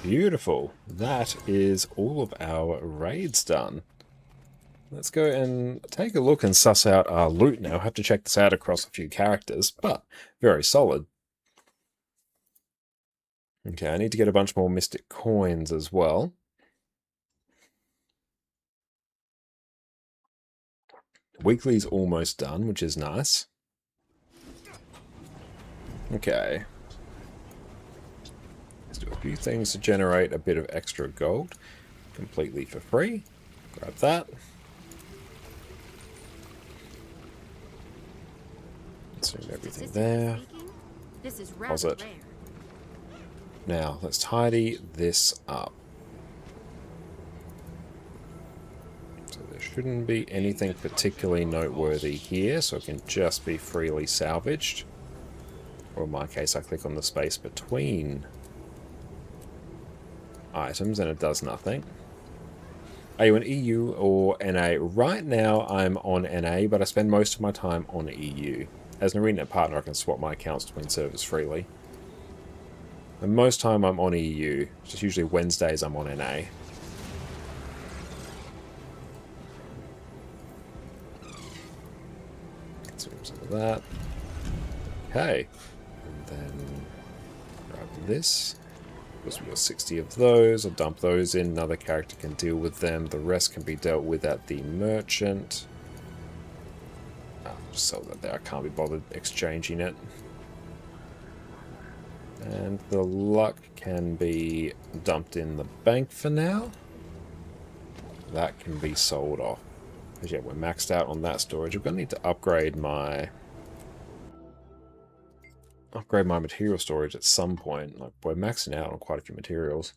Beautiful. That is all of our raids done. Let's go and take a look and suss out our loot now. I have to check this out across a few characters, but very solid. Okay, I need to get a bunch more Mystic Coins as well. Weekly's almost done, which is nice. Okay. Let's do a few things to generate a bit of extra gold. Completely for free. Grab that. Assume everything there. This is Pause rather it. rare. Now, let's tidy this up. So there shouldn't be anything particularly noteworthy here, so it can just be freely salvaged. Or in my case, I click on the space between items and it does nothing. Are you an EU or NA? Right now I'm on NA, but I spend most of my time on EU. As an arena partner, I can swap my accounts between servers freely. And most time I'm on EU. Just usually Wednesdays I'm on NA. Let's do some of that. Okay. And then grab this. Because we've got 60 of those. I'll dump those in. Another character can deal with them. The rest can be dealt with at the merchant. I'll just sell that there. I can't be bothered exchanging it. And the luck can be dumped in the bank for now. That can be sold off. Because yeah, we're maxed out on that storage. We're going to need to upgrade my material storage at some point. Like, we're maxing out on quite a few materials.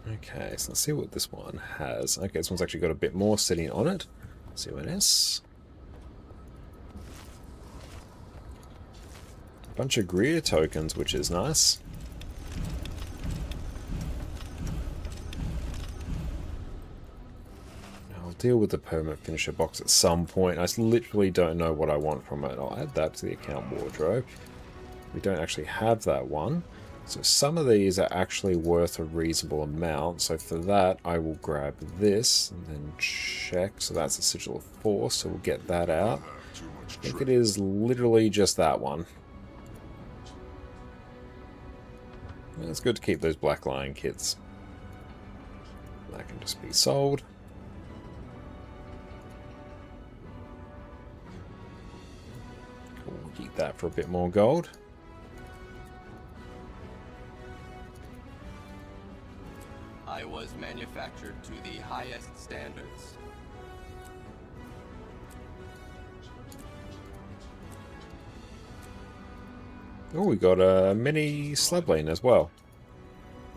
Okay, so let's see what this one has. Okay, this one's actually got a bit more sitting on it. CONS. A bunch of Greer tokens, which is nice. I'll deal with the permanent finisher box at some point. I literally don't know what I want from it. I'll add that to the account wardrobe. We don't actually have that one. So some of these are actually worth a reasonable amount. So for that, I will grab this and then check. So that's a Sigil of Force, so we'll get that out. I think it is literally just that one. It's good to keep those Black Lion kits. That can just be sold. Cool, we'll keep that for a bit more gold. I was manufactured to the highest standards. Oh, we got a mini slab lane as well.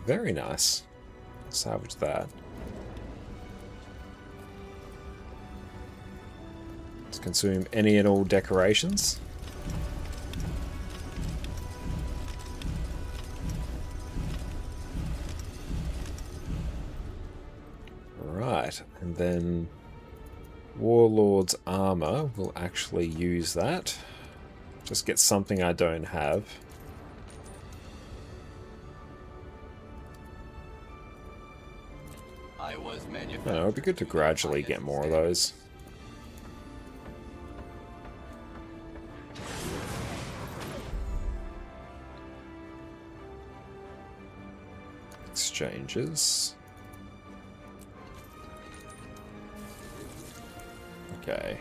Very nice. Salvage that. Let's consume any and all decorations. Right, and then Warlord's armor, we'll actually use that. Just get something I don't have. I was manufactured. No, it'd be good to gradually get more of those. Exchanges. Okay,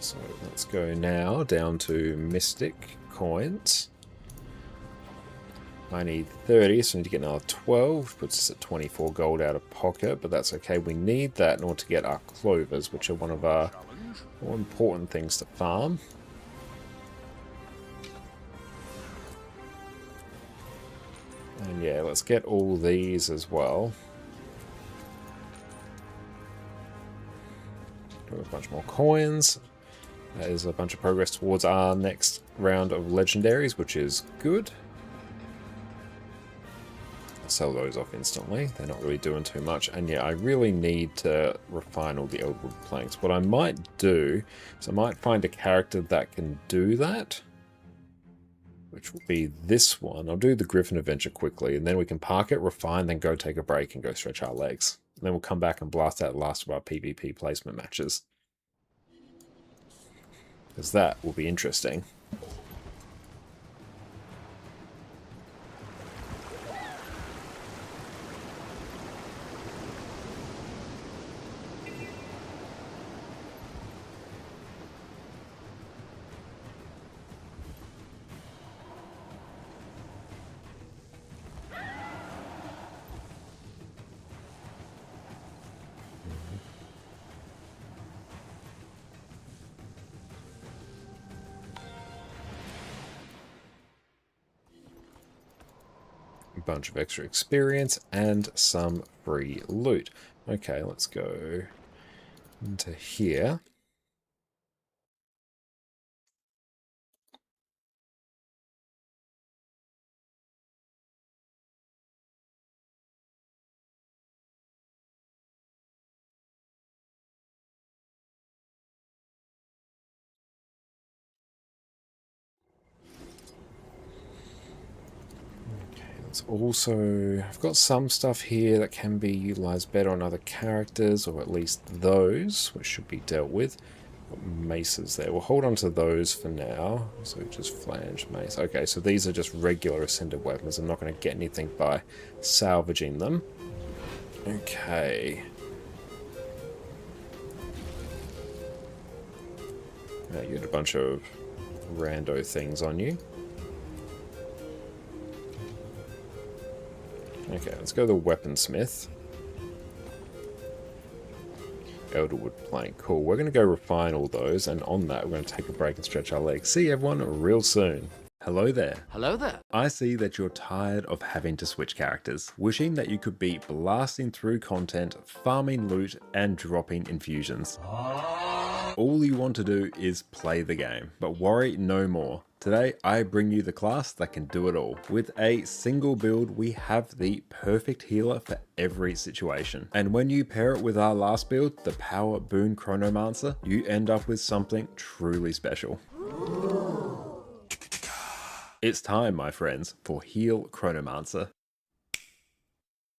so let's go now down to Mystic coins. I need 30, so I need to get another 12, puts us at 24 gold out of pocket, but that's okay. We need that in order to get our clovers, which are one of our more important things to farm. And yeah, let's get all these as well. A bunch more coins. That is a bunch of progress towards our next round of legendaries, which is good. I'll sell those off instantly. They're not really doing too much. And yeah, I really need to refine all the Eldwood planks. What I might do is I might find a character that can do that, which will be this one. I'll do the Griffin Adventure quickly, and then we can park it, refine, then go take a break and go stretch our legs. And then we'll come back and blast out the last of our PvP placement matches. Because that will be interesting. Bunch of extra experience and some free loot. Okay, let's go into here. It's also, I've got some stuff here that can be utilized better on other characters, or at least those, which should be dealt with. Got maces there. We'll hold on to those for now. So just flange mace. Okay, so these are just regular ascended weapons. I'm not going to get anything by salvaging them. Okay. Now you get a bunch of rando things on you. Okay, let's go to the weaponsmith. Elderwood plank. Cool. We're going to go refine all those, and on that, we're going to take a break and stretch our legs. See everyone real soon. Hello there. Hello there. I see that you're tired of having to switch characters, wishing that you could be blasting through content, farming loot, and dropping infusions. All you want to do is play the game, but worry no more. Today, I bring you the class that can do it all. With a single build, we have the perfect healer for every situation. And when you pair it with our last build, the Power Boon Chronomancer, you end up with something truly special. It's time, my friends, for Heal Chronomancer.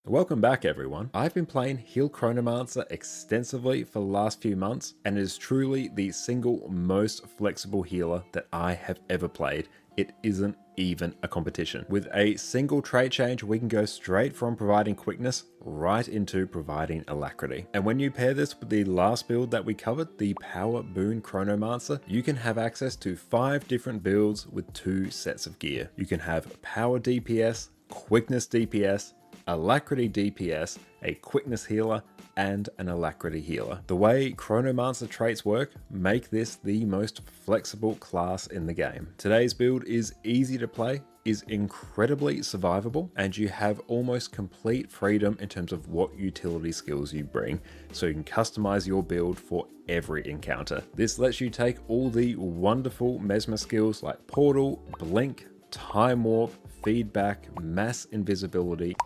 Welcome back everyone. I've been playing Heal Chronomancer extensively for the last few months, and it is truly the single most flexible healer that I have ever played. It isn't even a competition. With a single trait change, we can go straight from providing quickness right into providing alacrity. And when you pair this with the last build that we covered, the Power Boon Chronomancer, you can have access to 5 different builds with 2 sets of gear. You can have Power DPS, Quickness DPS, Alacrity DPS, a Quickness healer, and an Alacrity healer. The way Chronomancer traits work make this the most flexible class in the game. Today's build is easy to play, is incredibly survivable, and you have almost complete freedom in terms of what utility skills you bring, so you can customize your build for every encounter. This lets you take all the wonderful Mesmer skills like Portal, Blink, Time Warp, Feedback, Mass Invisibility,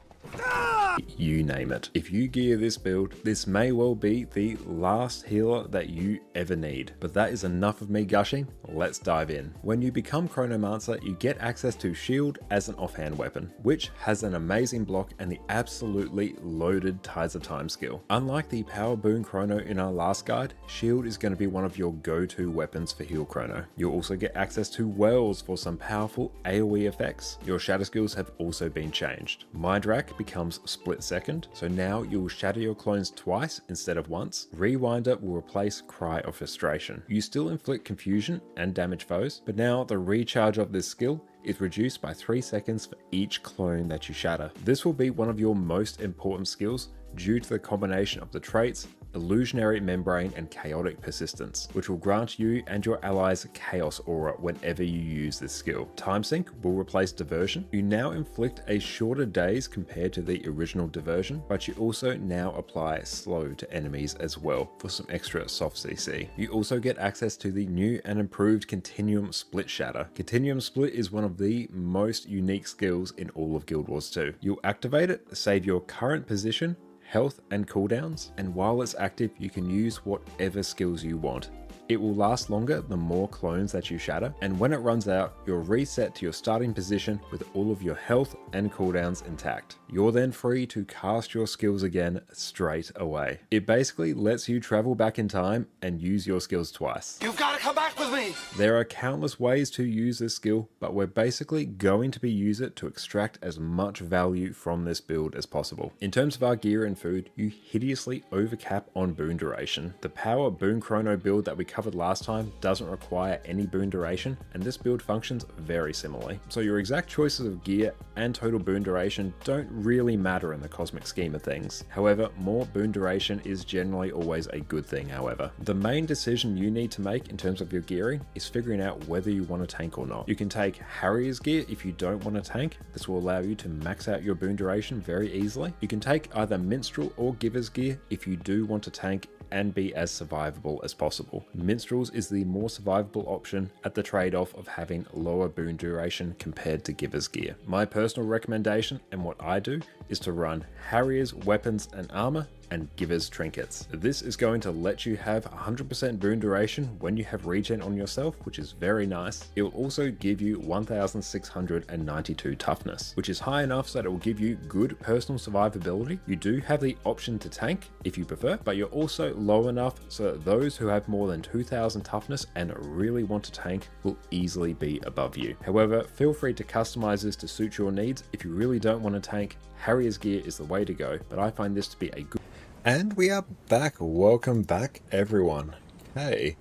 you name it. If you gear this build, this may well be the last healer that you ever need. But that is enough of me gushing, let's dive in. When you become Chronomancer, you get access to Shield as an offhand weapon, which has an amazing block and the absolutely loaded Tides of Time skill. Unlike the Power Boon Chrono in our last guide, Shield is going to be one of your go-to weapons for Heal Chrono. You'll also get access to Wells for some powerful AoE effects. Your shatter skills have also been changed. Mind Rack becomes split second, so now you will shatter your clones twice instead of once. Rewinder will replace Cry of Frustration. You still inflict confusion and damage foes, but now the recharge of this skill is reduced by 3 seconds for each clone that you shatter. This will be one of your most important skills due to the combination of the traits Illusionary Membrane and Chaotic Persistence, which will grant you and your allies Chaos Aura whenever you use this skill. Time Sync will replace Diversion. You now inflict a shorter daze compared to the original Diversion, but you also now apply Slow to enemies as well for some extra soft CC. You also get access to the new and improved Continuum Split Shatter. Continuum Split is one of the most unique skills in all of Guild Wars 2. You'll activate it, save your current position, health and cooldowns, and while it's active you can use whatever skills you want. It will last longer the more clones that you shatter, and when it runs out, you'll reset to your starting position with all of your health and cooldowns intact. You're then free to cast your skills again straight away. It basically lets you travel back in time and use your skills twice. You've got to come back with me! There are countless ways to use this skill, but we're basically going to use it to extract as much value from this build as possible. In terms of our gear and food, you hideously overcap on boon duration. The Power Boon Chrono build that we covered last time doesn't require any boon duration, and this build functions very similarly. So your exact choices of gear and total boon duration don't really matter in the cosmic scheme of things. However, more boon duration is generally always a good thing. However, the main decision you need to make in terms of your gearing is figuring out whether you want to tank or not. You can take Harrier's gear if you don't want to tank. This will allow you to max out your boon duration very easily. You can take either Minstrel or Giver's gear if you do want to tank and be as survivable as possible. Minstrels is the more survivable option at the trade-off of having lower boon duration compared to Giver's gear. My personal recommendation and what I do is to run Harrier's weapons and armor and Giver's Trinkets. This is going to let you have 100% boon duration when you have regen on yourself, which is very nice. It will also give you 1692 toughness, which is high enough so that it will give you good personal survivability. You do have the option to tank if you prefer, but you're also low enough so that those who have more than 2000 toughness and really want to tank will easily be above you. However, feel free to customize this to suit your needs. If you really don't want to tank, Harrier's gear is the way to go, but I find this to be a good... And we are back. Welcome back, everyone. Okay,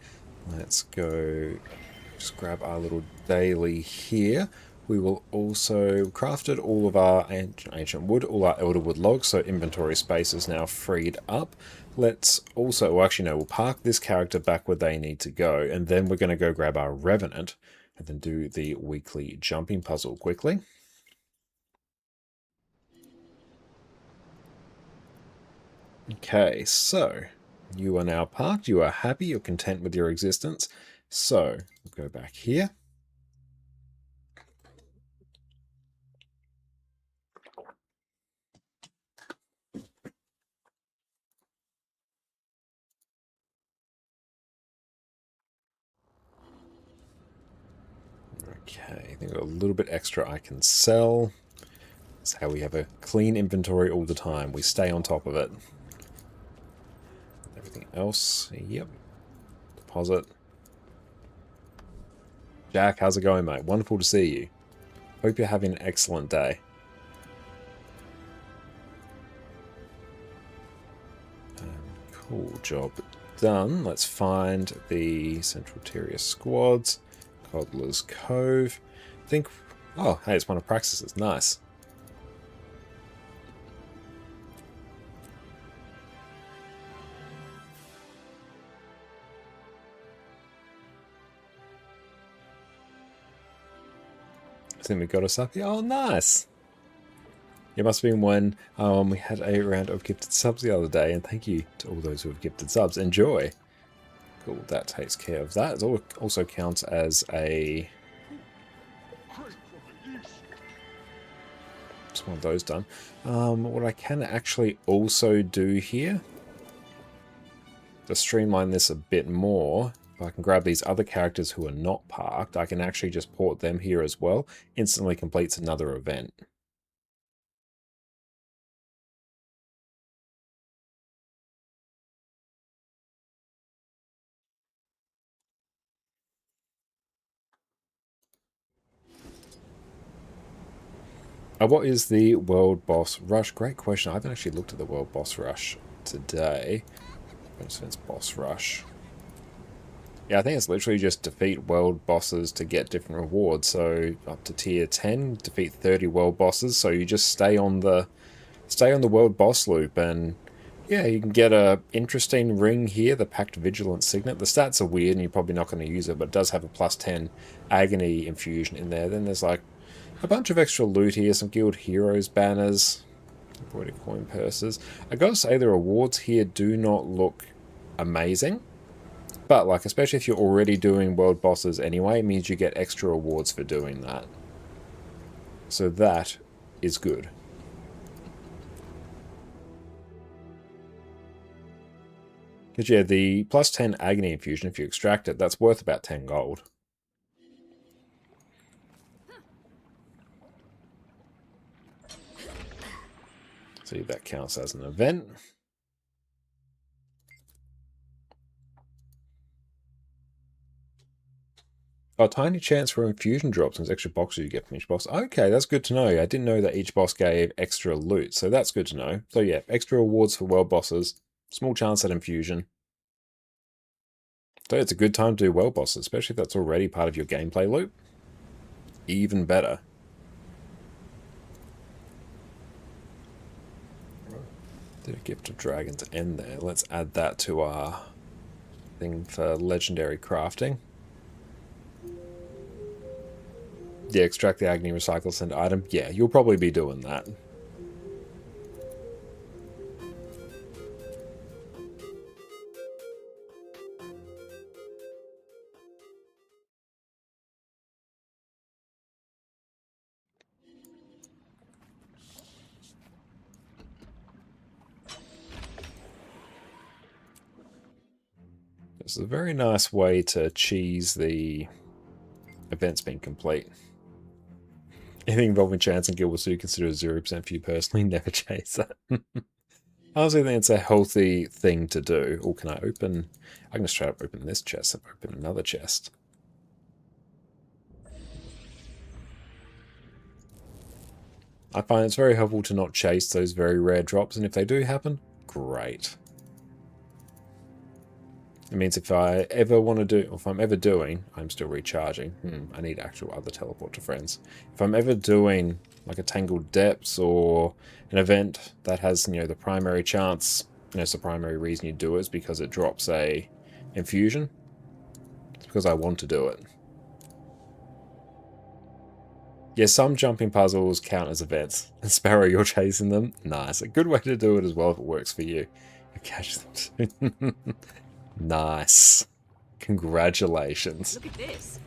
let's go just grab our little daily here. We will also crafted all of our ancient wood, all our elder wood logs, so inventory space is now freed up. Let's also, well, actually no, we'll park this character back where they need to go, and then we're going to go grab our Revenant and then do the weekly jumping puzzle quickly. Okay, so you are now parked, you are happy, you're content with your existence. So we'll go back here. Okay, I think a little bit extra I can sell. That's how we have a clean inventory all the time. We stay on top of it. Everything else, yep. Deposit. Jack, how's it going, mate? Wonderful to see you. Hope you're having an excellent day. Cool, job done. Let's find the Central Terrier squads. Cobbler's Cove. I think... Oh, hey, it's one of Praxis's. Nice. I think we got us up here. Oh, nice. It must have been when we had a round of gifted subs the other day, and thank you to all those who have gifted subs. Enjoy. Cool, that takes care of that. It also counts as a... Just one of those done. What I can actually also do here, to streamline this a bit more, if I can grab these other characters who are not parked, I can actually just port them here as well. Instantly completes another event. What is the World Boss Rush? Great question. I haven't actually looked at the World Boss Rush today. It's Boss Rush. Yeah, I think it's literally just defeat world bosses to get different rewards. So up to tier 10, defeat 30 world bosses. So you just stay on the world boss loop, and yeah, you can get a interesting ring here, the Pact Vigilance Signet. The stats are weird and you're probably not going to use it, but it does have a plus 10 agony infusion in there. Then there's like a bunch of extra loot here, some Guild Heroes banners, avoided coin purses. I gotta say the rewards here do not look amazing, but like especially if you're already doing world bosses anyway, it means you get extra rewards for doing that. So that is good. Because yeah, the plus 10 agony infusion, if you extract it, that's worth about 10 gold. See, that counts as an event. Oh, tiny chance for infusion drops and extra boxes you get from each boss. Okay, that's good to know. I didn't know that each boss gave extra loot, so that's good to know. So yeah, extra rewards for world bosses, small chance at infusion. So it's a good time to do world bosses, especially if that's already part of your gameplay loop. Even better. Did a gift of dragon to end there. Let's add that to our thing for legendary crafting. Yeah, extract the agony, recycle, send item. Yeah, you'll probably be doing that. This is a very nice way to cheese the events being complete. Anything involving chance and guild will still consider 0% for you personally. Never chase that. I also think it's a healthy thing to do. Or can I open... I can just try to open this chest and open another chest. I find it's very helpful to not chase those very rare drops, and if they do happen, great. It means if I ever want to do, or if I'm ever doing, I'm still recharging. I need actual other teleport to friends. If I'm ever doing like a Tangled Depths or an event that has, you know, the primary chance, you know, it's the primary reason you do it is because it drops a infusion. It's because I want to do it. Yeah, some jumping puzzles count as events. And Sparrow, you're chasing them? Nice. A good way to do it as well if it works for you. You catch them too. Nice. Congratulations. Look at this.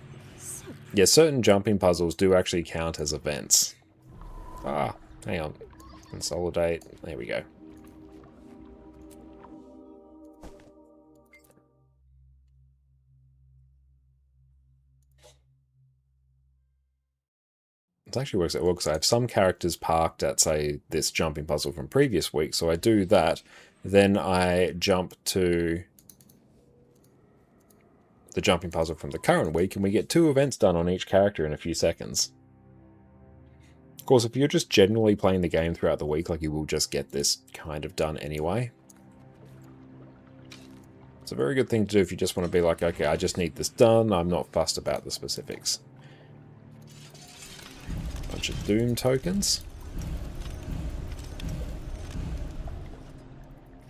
Yeah, certain jumping puzzles do actually count as events. Ah, hang on. Consolidate. There we go. It actually works out well because I have some characters parked at, say, this jumping puzzle from previous week. So I do that, then I jump to the jumping puzzle from the current week, and we get 2 events done on each character in a few seconds. Of course, if you're just generally playing the game throughout the week, like, you will just get this kind of done anyway. It's a very good thing to do if you just want to be like, okay, I just need this done, I'm not fussed about the specifics. Bunch of Doom tokens.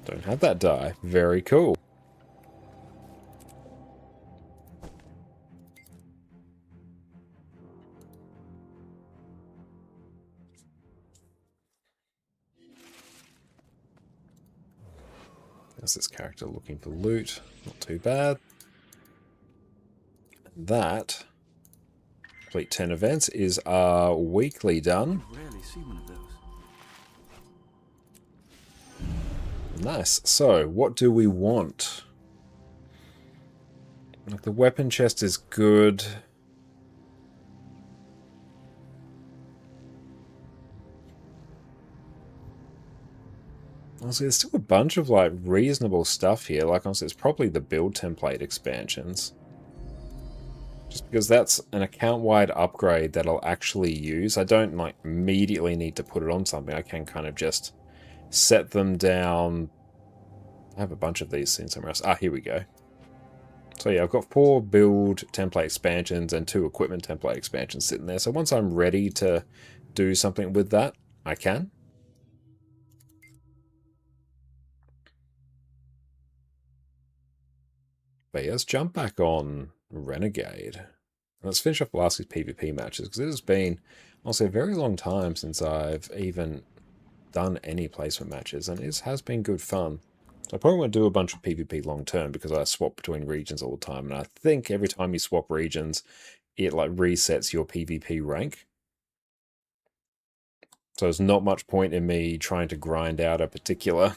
Don't have that die. Very cool. There's this character looking for loot. Not too bad. And that, complete 10 events, is our weekly done. Rarely see one of those. Nice. So, what do we want? Like, the weapon chest is good. Honestly, there's still a bunch of, like, reasonable stuff here. Like, honestly, it's probably the build template expansions. Just because that's an account-wide upgrade that I'll actually use. I don't, like, immediately need to put it on something. I can kind of just set them down. I have a bunch of these seen somewhere else. Ah, here we go. So yeah, I've got 4 build template expansions and 2 equipment template expansions sitting there. So once I'm ready to do something with that, I can. But yeah, let's jump back on Renegade. Let's finish off the last PvP matches, because it has been, honestly, a very long time since I've even done any placement matches, and it has been good fun. So I probably won't do a bunch of PvP long term, because I swap between regions all the time, and I think every time you swap regions, it like resets your PvP rank. So there's not much point in me trying to grind out a particular...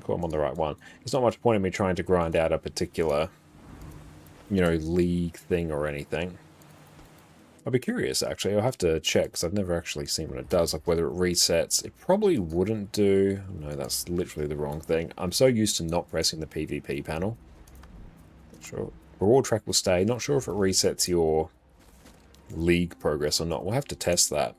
I'm on the right one. There's not much point in me trying to grind out a particular, you know, league thing or anything. I'll be curious, actually. I'll have to check, because I've never actually seen what it does, like whether it resets. It probably wouldn't do... No, that's literally the wrong thing. I'm so used to not pressing the PvP panel. Not sure. Reward track will stay. Not sure if it resets your league progress or not. We'll have to test that.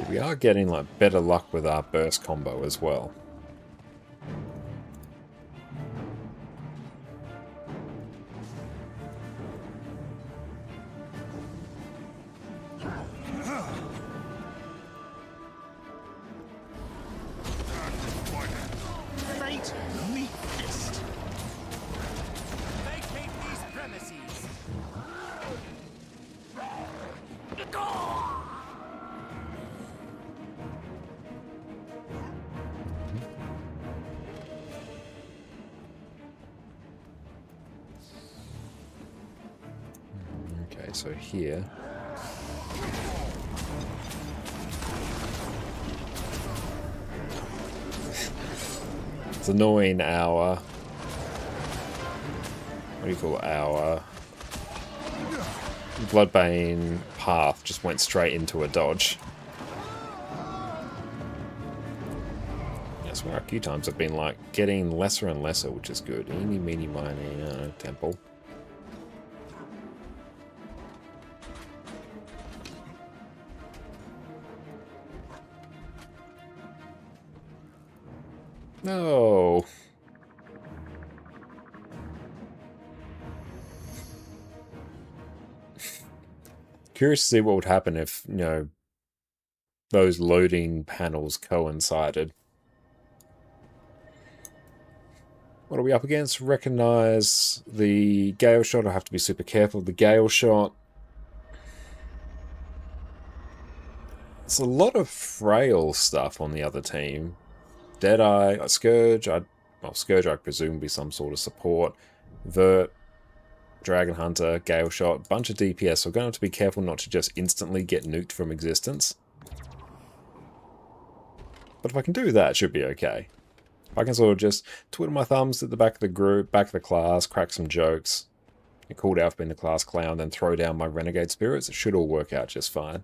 We are getting like better luck with our burst combo as well. Fate meet fist. Vacate these premises. Okay, so here. It's annoying our... What do you call it? Our Bloodbane path just went straight into a dodge. That's where a few times have been like getting lesser and lesser, which is good. Eeny, meeny, miny, temple. No. Curious to see what would happen if, you know, those loading panels coincided. What are we up against? Recognize the Gale Shot. I have to be super careful of the Gale Shot. It's a lot of frail stuff on the other team. Deadeye, Scourge, well, Scourge I presume would be some sort of support. Vert, Dragon Hunter, Gale Shot, bunch of DPS, so we're going to have to be careful not to just instantly get nuked from existence. But if I can do that, it should be okay. If I can sort of just twiddle my thumbs at the back of the group, back of the class, crack some jokes, get called out for being the class clown, then throw down my Renegade Spirits, it should all work out just fine.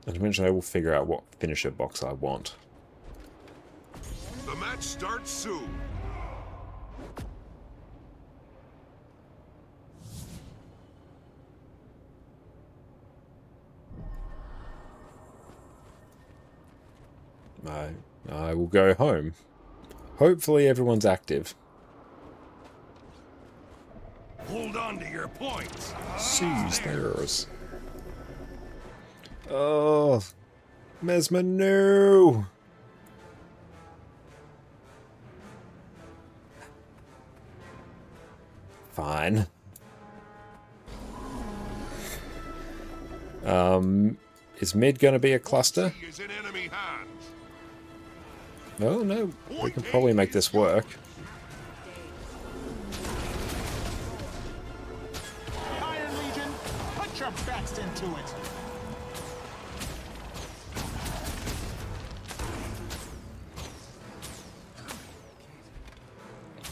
And eventually I will figure out what finisher box I want. The match starts soon. I will go home. Hopefully everyone's active. Hold on to your points. Seize theirs. Oh, Mesmer, no! Fine. Is mid gonna be a cluster? Oh no, we can probably make this work. Iron Legion, put your best into it.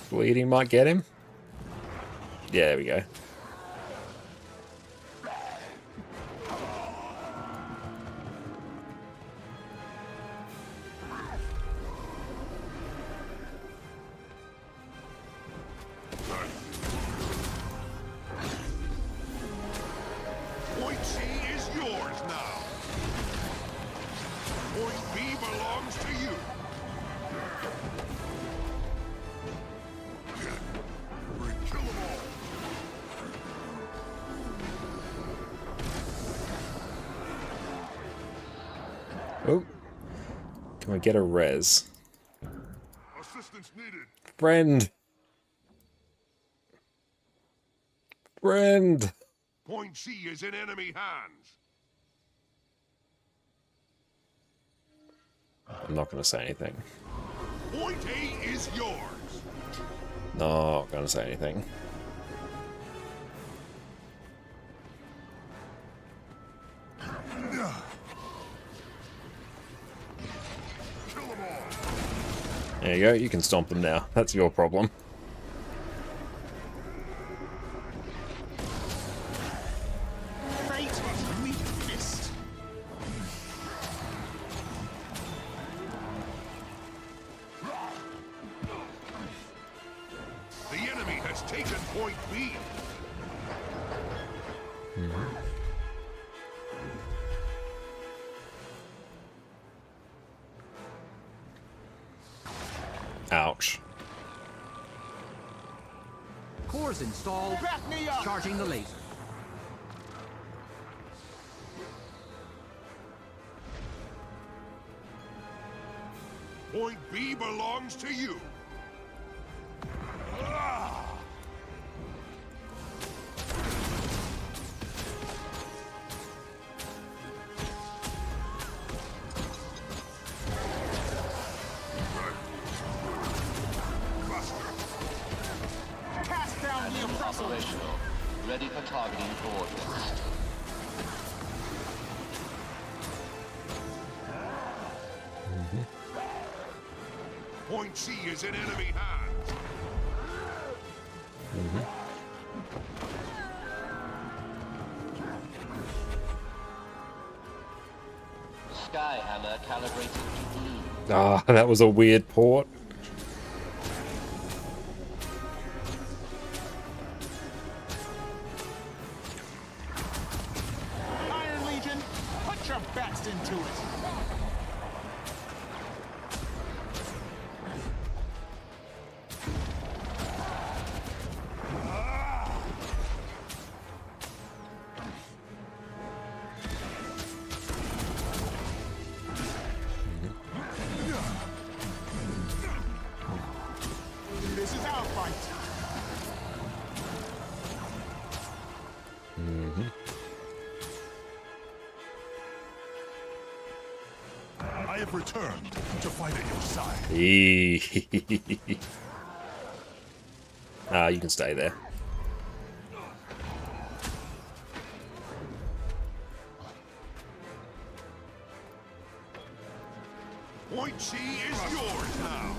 Bleeding might get him. Yeah, there we go. Point C is yours now. Point B belongs to you. Kill them all. Oh, can we get a res? Assistance needed. Friend! Friend! Point C is in enemy hands. I'm not going to say anything. Point A is yours. Not going to say anything. Kill them all. There you go, you can stomp them now. That's your problem. Fate has weak fist. The enemy has taken point B. Ouch. Cores installed. Back me up. Charging the laser. Point B belongs to you. Ready for targeting coordinates. Point C is in enemy hands. Skyhammer calibrated to blue. Ah, that was a weird port. Iron Legion, put your best into it. This is our fight. I have returned to fight at your side. Ah, you can stay there. Point C is yours now.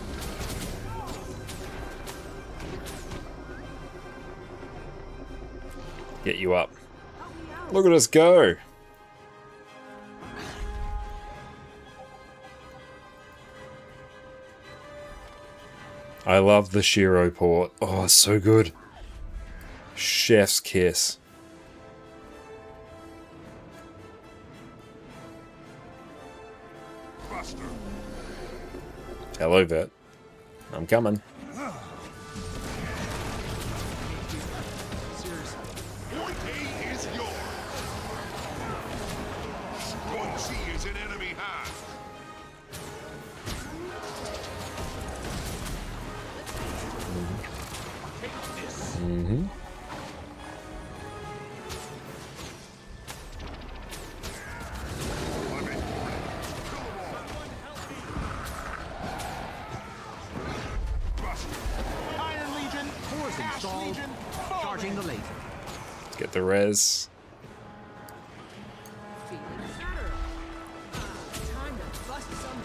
Get you up. Look at us go. I love the Shiro port. Oh, it's so good. Chef's kiss. Buster. Hello, Vet. I'm coming. Point A is yours. Point C is in enemy hands. Iron Legion, Cores installed. Charging the laser. Get the res. Feeling better. Time to bust some.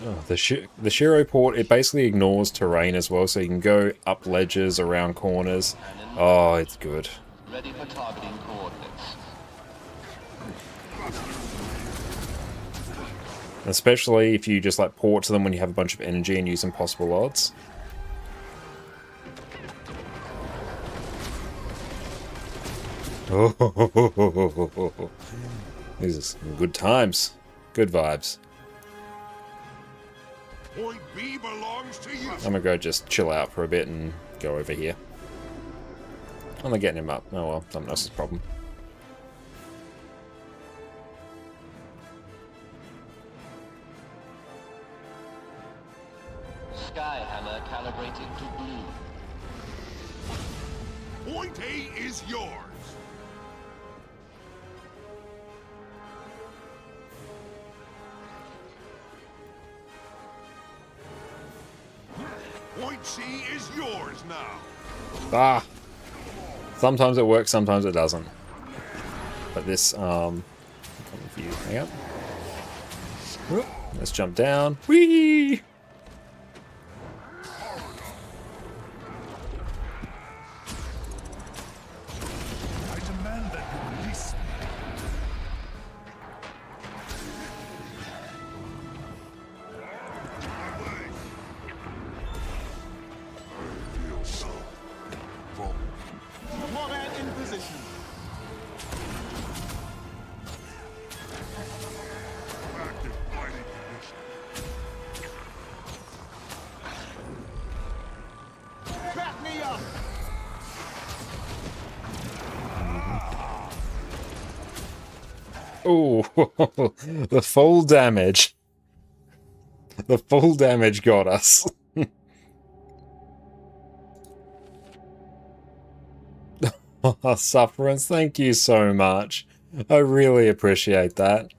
Oh, the Shiro port, it basically ignores terrain as well, so you can go up ledges, around corners. Oh, it's good. Ready for targeting coordinates. Especially if you just like port to them when you have a bunch of energy and use impossible odds. Oh, these are some good times. Good vibes. Point B belongs to you. I'm gonna go just chill out for a bit and go over here. I'm not getting him up. Oh well, someone else's problem. Skyhammer calibrated to blue. Point A is yours. Point C is yours now. Ah! Sometimes it works, sometimes it doesn't. But this, confused. Hang up. Whoop. Let's jump down. Whee! I demand that you release me. I feel so vulnerable. Warband in position. Active fighting condition. Back me up. Oh, the full damage. The full damage got us. Sufferance, thank you so much. I really appreciate that.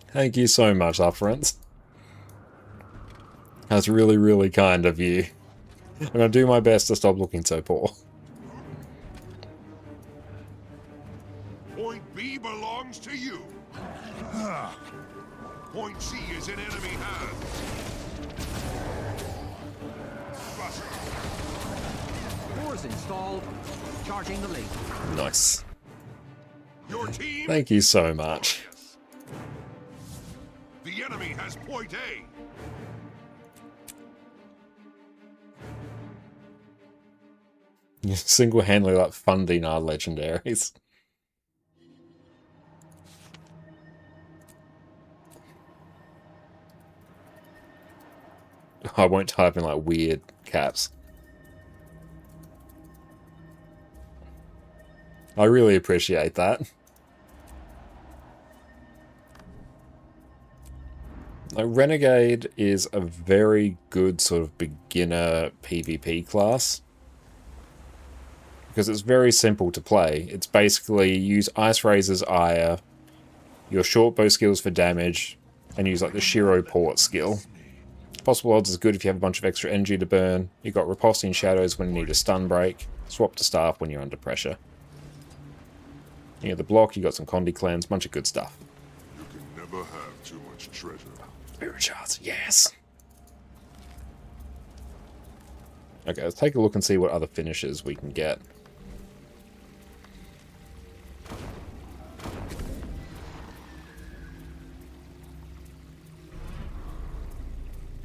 Thank you so much, Sufferance. That's really, really kind of you. I'm gonna do my best to stop looking so poor. Point B belongs to you. Point C is in enemy hands. Doors installed. Charging the laser. Nice. Your team. Thank you so much. The enemy has point A. You're single-handedly like funding our legendaries. I won't type in like weird caps. I really appreciate that. Like, Renegade is a very good sort of beginner PvP class. Because it's very simple to play. It's basically use Ice Razor's Ire, your short bow skills for damage, and use like the Shiro Port skill. Possible odds is good if you have a bunch of extra energy to burn. You've got Riposting Shadows when you need a stun break. Swap to Staff when you're under pressure. You got the block, you got some Condi Cleanse, bunch of good stuff. You can never have too much treasure. Spirit Shards, yes! Okay, let's take a look and see what other finishes we can get.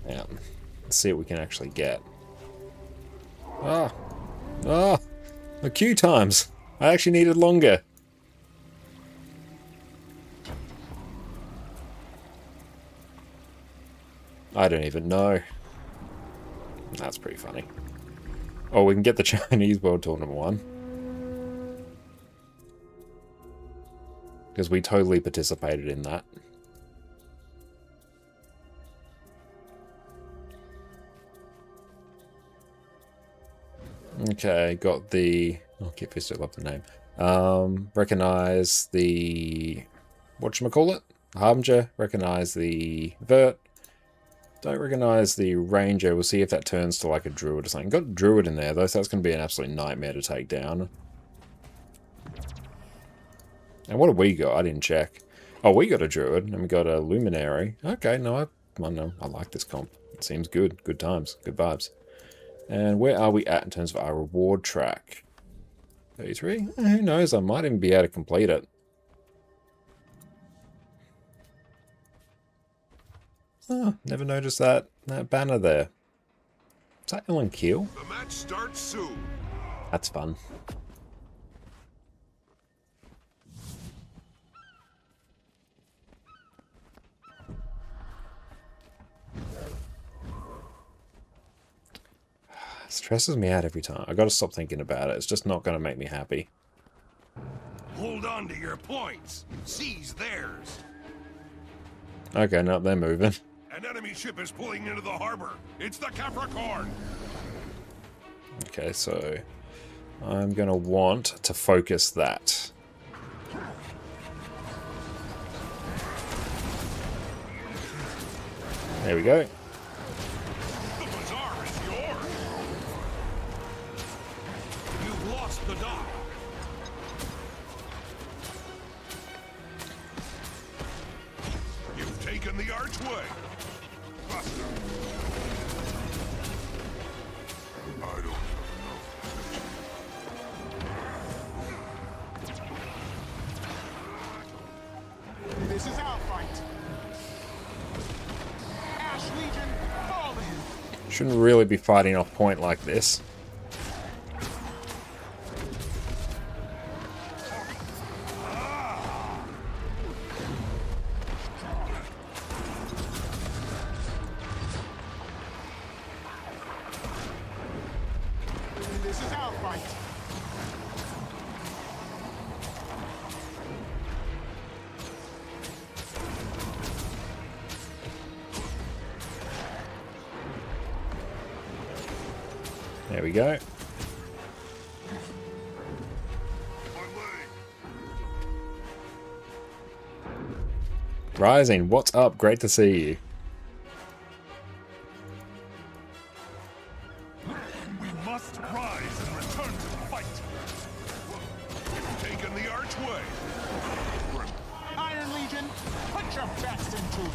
Yeah, let's see what we can actually get. The queue times! I actually needed longer. I don't even know. That's pretty funny. Oh, we can get the Chinese World Tournament one. Because we totally participated in that. Okay, got the... I'll keep this, I love the name. Recognize the... whatchamacallit? Harbinger. Recognize the Vert. Don't recognize the Ranger. We'll see if that turns to like a Druid or something. Got a Druid in there though, so that's going to be an absolute nightmare to take down. And what have we got? I didn't check. Oh, we got a Druid, and we got a Luminary. Okay, no, I like this comp. It seems good. Good times. Good vibes. And where are we at in terms of our reward track? 33? Who knows? I might even be able to complete it. Oh, never noticed that banner there. Is that Ellen Keel? The match starts soon. That's fun. Stresses me out every time. I gotta stop thinking about it. It's just not gonna make me happy. Hold on to your points. Seize theirs. Okay, no, they're moving. An enemy ship is pulling into the harbor. It's the Capricorn. Okay, so I'm gonna want to focus that. There we go. The bazaar is yours. You've lost the dock. You've taken the archway. Buster. I don't know. This is our fight. Ash Legion, fall in. Shouldn't really be fighting off point like this. This is our fight. There we go. Rising, what's up? Great to see you. We must rise and return to the fight. Taken the archway. Iron Legion, put your best into it.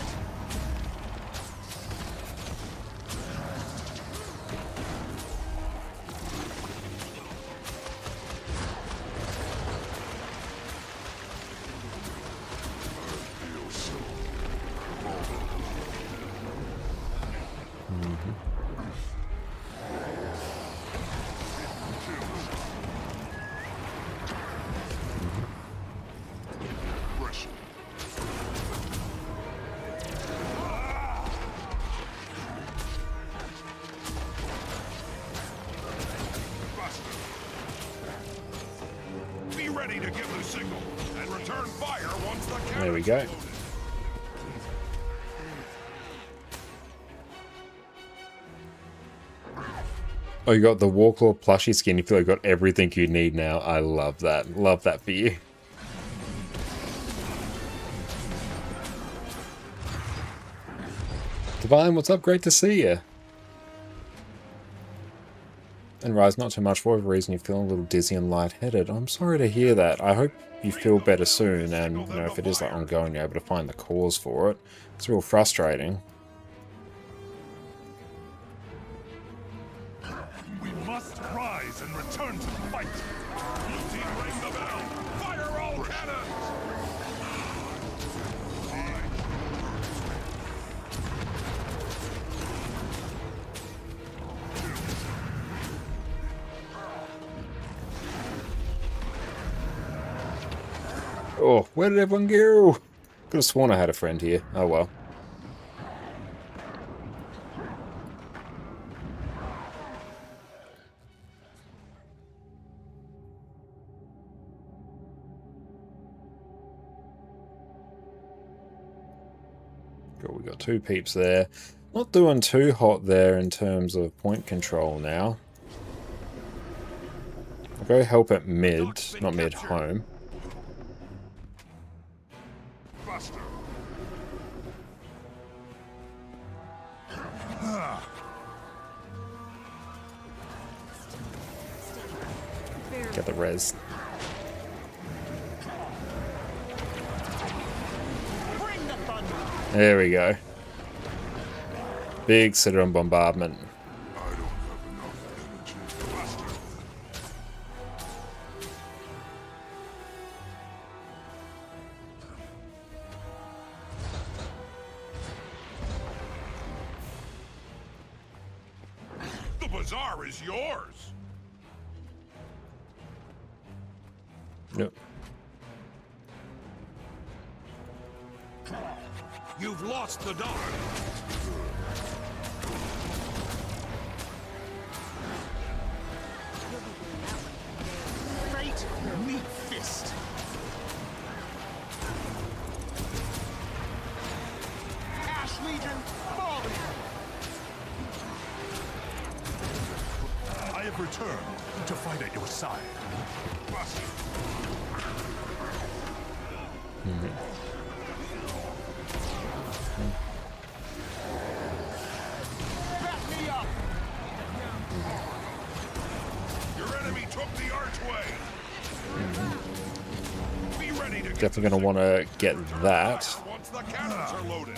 Be ready to give the signal and return fire once the cannon. There we go. Oh, you got the Warclaw plushie skin. You feel like you got everything you need now. I love that. Love that for you. Divine, what's up? Great to see you. And Rise, not too much for whatever reason. You feel a little dizzy and lightheaded. I'm sorry to hear that. I hope you feel better soon. And you know, if it is like ongoing, you're able to find the cause for it. It's real frustrating. We must rise and return to the fight. Blue team, ring the bell. Fire all cannons. Oh, where did everyone go? Could have sworn I had a friend here. Oh well. Cool, we got 2 peeps there. Not doing too hot there in terms of point control now. I'll go help at mid, not mid, home. Buster. Get the res. There we go. Big Citadel bombardment. The bazaar is yours. Yep. You've lost the dog. Fate, meet fist. Ash Legion, falling. I have returned to fight at your side. Buster. Back me up. Your enemy took the archway. Be ready to Definitely going to want to get that. once the cannons are loaded.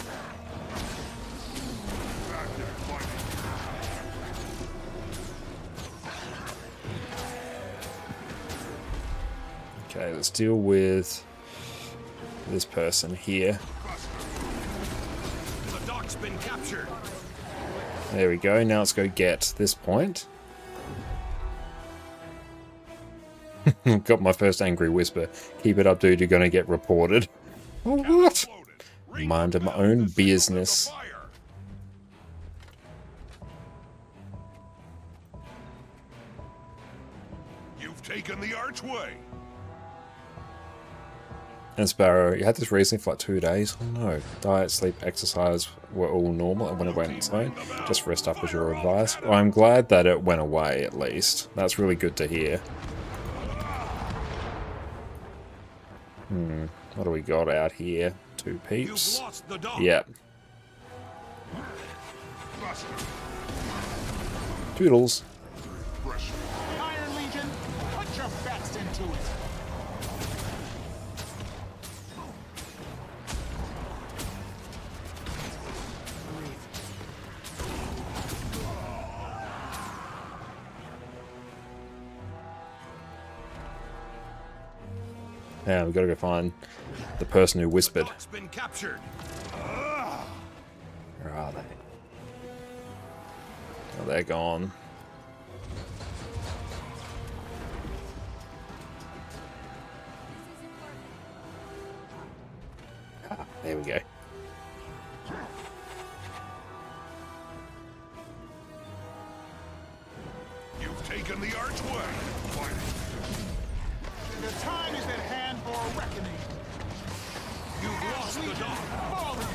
Back there fighting. Okay, let's deal with this person here. The dock's been captured. There we go. Now let's go get this point. Got my first angry whisper. Keep it up, dude. You're going to get reported. Oh, what? Mind my own business. You've taken the archway. And Sparrow, you had this recently for like 2 days. Oh no. Diet, sleep, exercise were all normal and when it went insane. Just rest up was your advice. Well, I'm glad that it went away at least. That's really good to hear. What do we got out here? 2 peeps. You've lost the dog. Yep. Toodles. Iron Legion, put your best into it. Yeah, we've got to go find the person who whispered. It's been captured. Where are they? Oh, they're gone. Ah, there we go. You've taken the archway. The time is at hand for a reckoning. You've lost the dog. Fall in.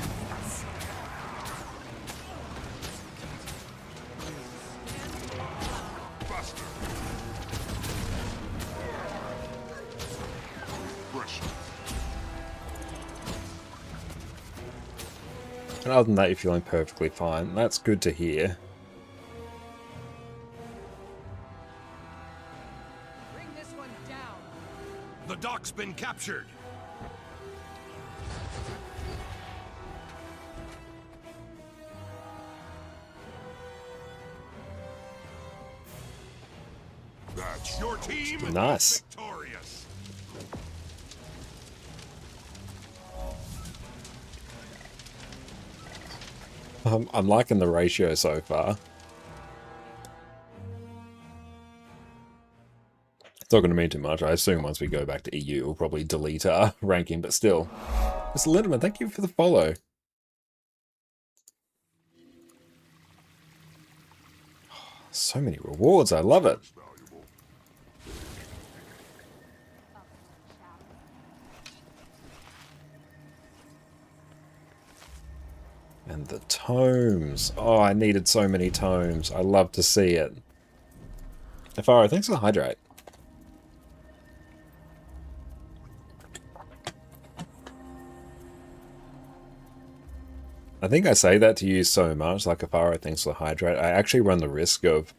Buster. Pressure. And other than that, you're feeling perfectly fine. That's good to hear. Bring this one down. The dock's been captured. That's your team. Nice. Victorious. I'm liking the ratio so far. It's not going to mean too much. I assume once we go back to EU, we'll probably delete our ranking, but still. Mr. Lindemann, thank you for the follow. So many rewards. I love it. And the tomes. Oh, I needed so many tomes. I love to see it. Afaro, thanks for the hydrate. I think I say that to you so much, like Afaro, thanks for the hydrate. I actually run the risk of,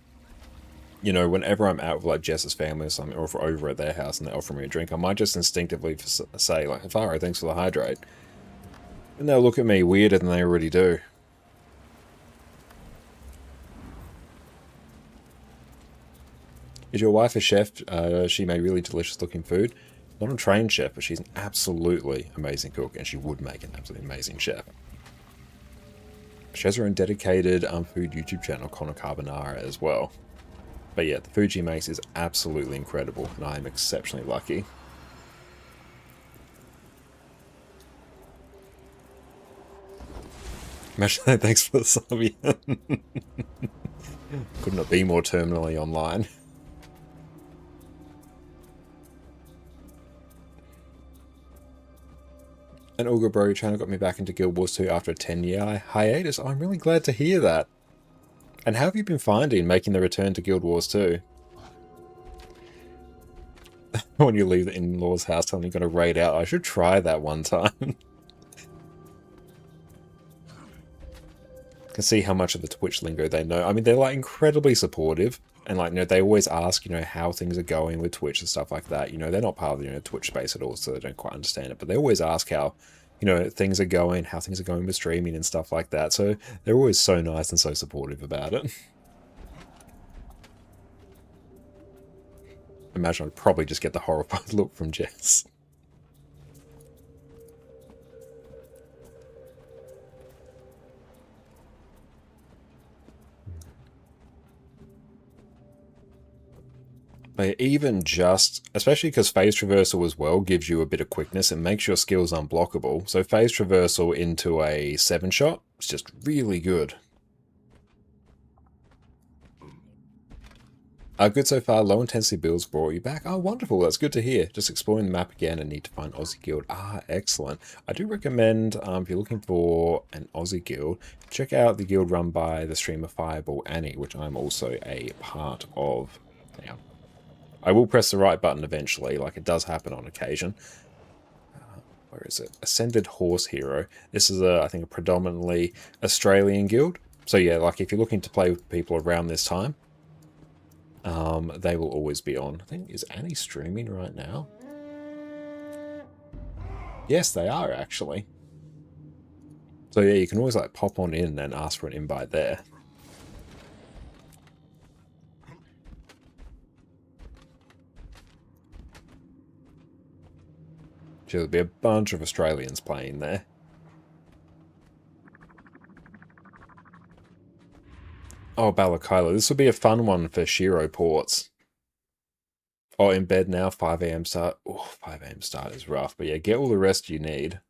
you know, whenever I'm out with like Jess's family or something, or if we're over at their house and they offer me a drink, I might just instinctively say like, Afaro, thanks for the hydrate. And they'll look at me weirder than they already do. Is your wife a chef? She made really delicious looking food. Not a trained chef, but she's an absolutely amazing cook, and she would make an absolutely amazing chef. She has her own dedicated food YouTube channel, ConnorConCarne, as well. But yeah, the food she makes is absolutely incredible, and I am exceptionally lucky. Imagine that, thanks for the sub. Could not be more terminally online. And Olga Bro, your channel got me back into Guild Wars 2 after a 10-year hiatus. Oh, I'm really glad to hear that. And how have you been finding making the return to Guild Wars 2? When you leave the in-laws' house, telling you're going to raid out. I should try that one time. Can see how much of the Twitch lingo they know. I mean, they're like incredibly supportive, and like, you know, they always ask, you know, how things are going with Twitch and stuff like that. You know, they're not part of the, you know, Twitch space at all, so they don't quite understand it. But they always ask how, you know, things are going, how things are going with streaming and stuff like that. So they're always so nice and so supportive about it. Imagine I'd probably just get the horrified look from Jess. But even just, especially because phase traversal as well gives you a bit of quickness, it makes your skills unblockable. So phase traversal into a 7-shot is just really good. Good so far. Low intensity builds brought you back. Oh, wonderful. That's good to hear. Just exploring the map again and need to find Aussie Guild. Ah, excellent. I do recommend, if you're looking for an Aussie Guild, check out the guild run by the streamer Fireball Annie, which I'm also a part of. Now, I will press the right button eventually, like it does happen on occasion. where is it? Ascended Horse Hero. This is I think a predominantly Australian guild. So yeah, like if you're looking to play with people around this time, they will always be on. I think, is Annie streaming right now? Yes, they are actually. So yeah, you can always like pop on in and ask for an invite there. There'll be a bunch of Australians playing there. Oh, Balakyla. This will be a fun one for Shiro ports. Oh, in bed now, 5 AM start. Oh, 5 AM start is rough. But yeah, get all the rest you need.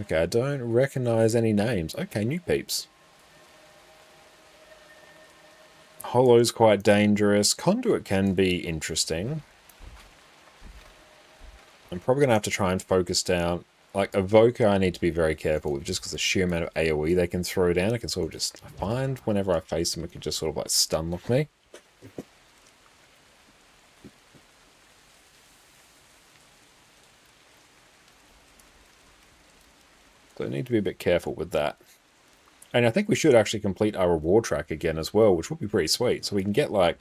Okay, I don't recognize any names. Okay, new peeps. Hollow's quite dangerous. Conduit can be interesting. I'm probably going to have to try and focus down. Like, Evoker I need to be very careful with just because the sheer amount of AoE they can throw down. I can sort of just, I find whenever I face them, it can just sort of like stun lock me. So I need to be a bit careful with that. And I think we should actually complete our reward track again as well, which would be pretty sweet. So we can get like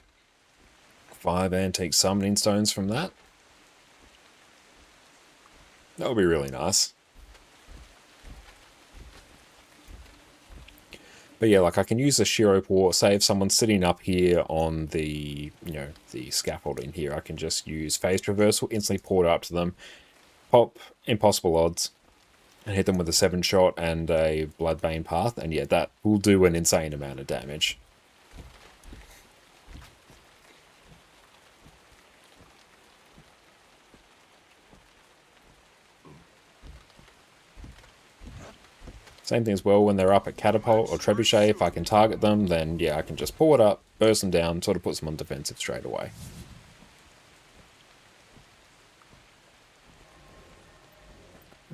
5 antique summoning stones from that. That would be really nice. But yeah, like I can use the Shiro port, say if someone's sitting up here on the, you know, the scaffolding here, I can just use phase traversal, instantly port up to them, pop impossible odds, and hit them with a 7-shot and a Bloodbane Path, and yeah, that will do an insane amount of damage. Same thing as well when they're up at Catapult or Trebuchet. If I can target them, then yeah, I can just pull it up, burst them down, sort of puts them on defensive straight away.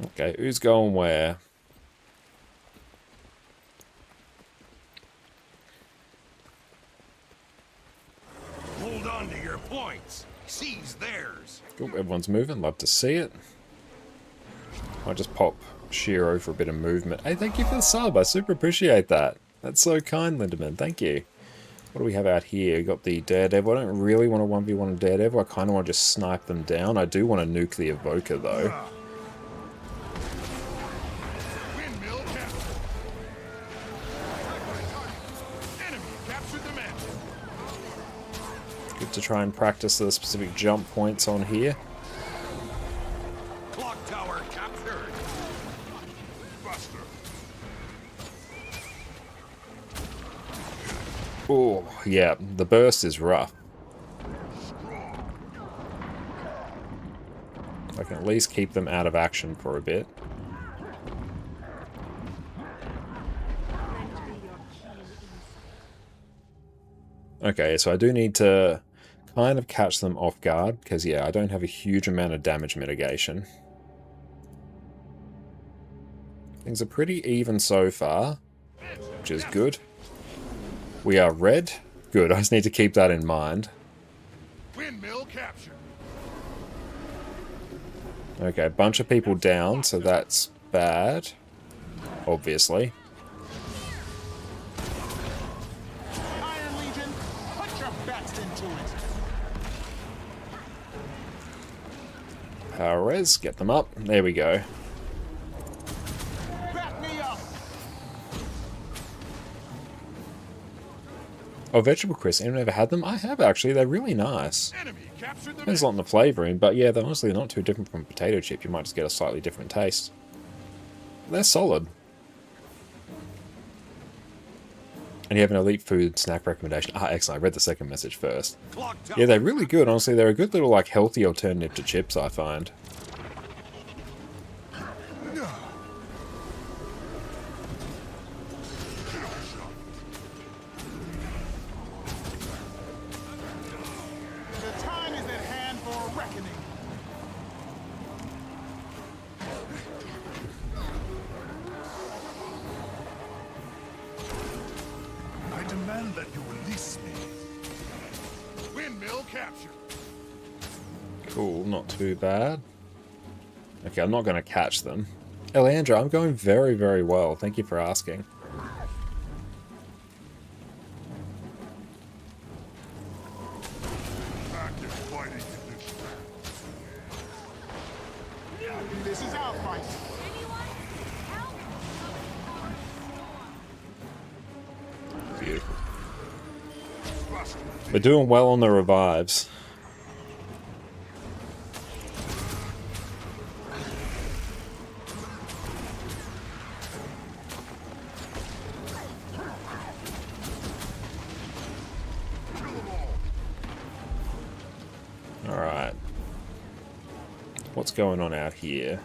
Okay, who's going where? Hold on to your points. Seize theirs. Cool, everyone's moving. Love to see it. I'll just pop Shiro for a bit of movement. Hey, thank you for the sub. I super appreciate that. That's so kind, Lindemann. Thank you. What do we have out here? We got the Daredevil. I don't really want to 1v1 a Daredevil. I kind of want to just snipe them down. I do want to nuke the Evoker, though. Good to try and practice the specific jump points on here. Clock tower captured. Buster. Oh, yeah, the burst is rough. I can at least keep them out of action for a bit. Okay, so I do need to kind of catch them off guard, because yeah, I don't have a huge amount of damage mitigation. Things are pretty even so far, which is good. We are red. Good, I just need to keep that in mind. Windmill capture. Okay, a bunch of people down, so that's bad, obviously. Iron Legion, put your best into it. Power res, get them up. There we go. Back me up. Oh, vegetable crisps. Anyone ever had them? I have actually. They're really nice. Enemy captured the There's a lot in the flavouring, but yeah, they're honestly not too different from potato chip. You might just get a slightly different taste. They're solid. And you have an elite food snack recommendation. Ah, excellent. I read the second message first. Yeah, they're really good. Honestly, they're a good little, like, healthy alternative to chips, I find. The time is at hand for a reckoning. I demand that you release me. Windmill captured. Cool, not too bad. Okay, I'm not going to catch them. Elandra, I'm going very, very well. Thank you for asking. Active fighting condition. This is our fight. Beautiful. We're doing well on the revives. Alright. What's going on out here?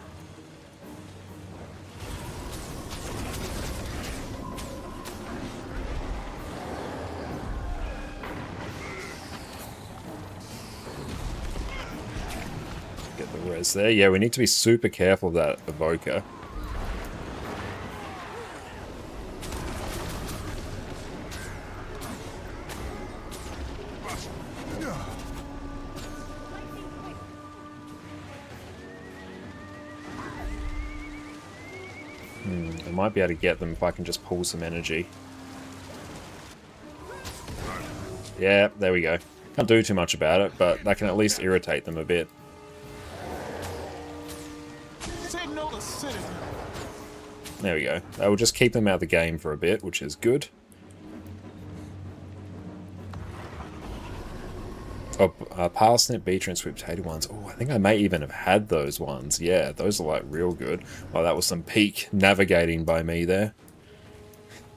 Get the res there. Yeah, we need to be super careful of that evoker. I might be able to get them if I can just pull some energy. Yeah, there we go. Can't do too much about it, but that can at least irritate them a bit. Say no to citizen. There we go. That will just keep them out of the game for a bit, which is good. Oh, Parsnip, Beecher, and Sweet Potato ones. Oh, I think I may even have had those ones. Yeah, those are like real good. Well, that was some peak navigating by me there.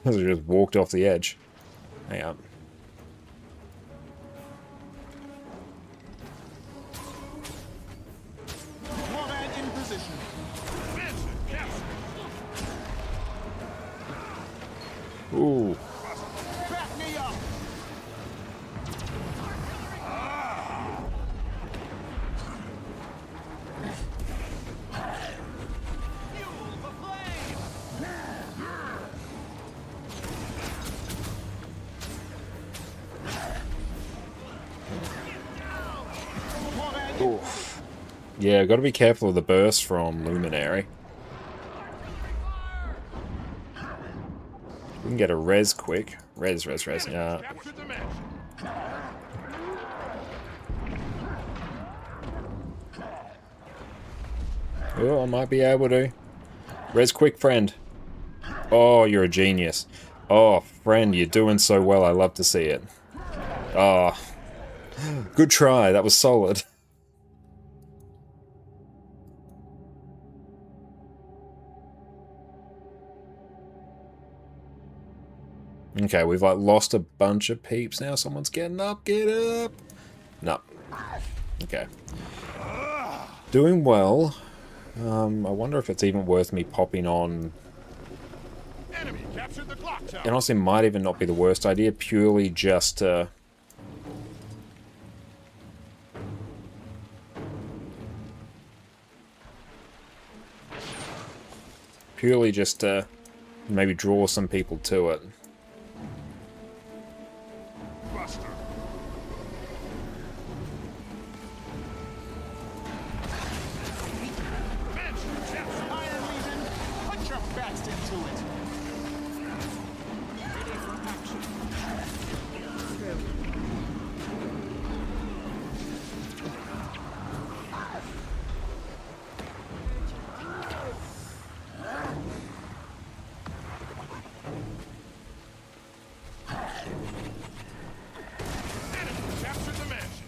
I just walked off the edge. Hang on. Warman in position. Ooh. Back me up. Oof. Yeah, got to be careful of the burst from Luminary. We can get a res quick. Res, yeah. Oh, I might be able to. Res quick, friend. Oh, you're a genius. Oh, friend, you're doing so well. I love to see it. Oh, good try. That was solid. Okay, we've like lost a bunch of peeps now. Someone's getting up. Get up. No. Okay. Doing well. I wonder if it's even worth me popping on. Enemy captured the clock tower. It honestly might even not be the worst idea. Purely just maybe draw some people to it. Buster. Iron Legion, put your best into it. Captured the mansion.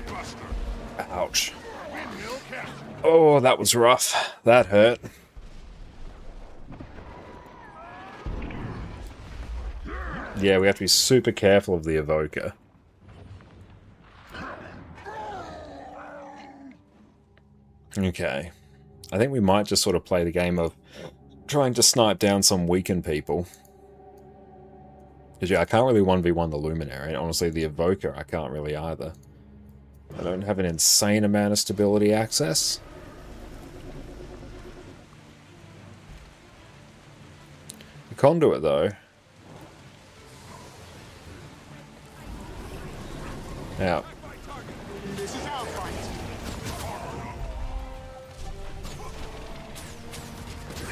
Buster. Ouch. Windmill captured. Oh, that was rough. That hurt. Yeah, we have to be super careful of the evoker. Okay. I think we might just sort of play the game of trying to snipe down some weakened people. Because, yeah, I can't really 1v1 the Luminary. And honestly, the Evoker, I can't really either. I don't have an insane amount of stability access. conduit, though. Now. This is our fight.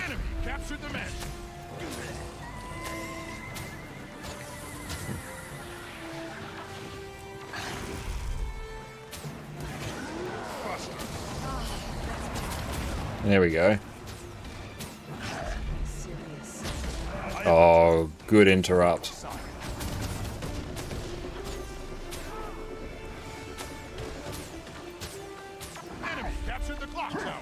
Enemy captured the mansion. There we go. Oh, good interrupt. Enemy captured the clock tower.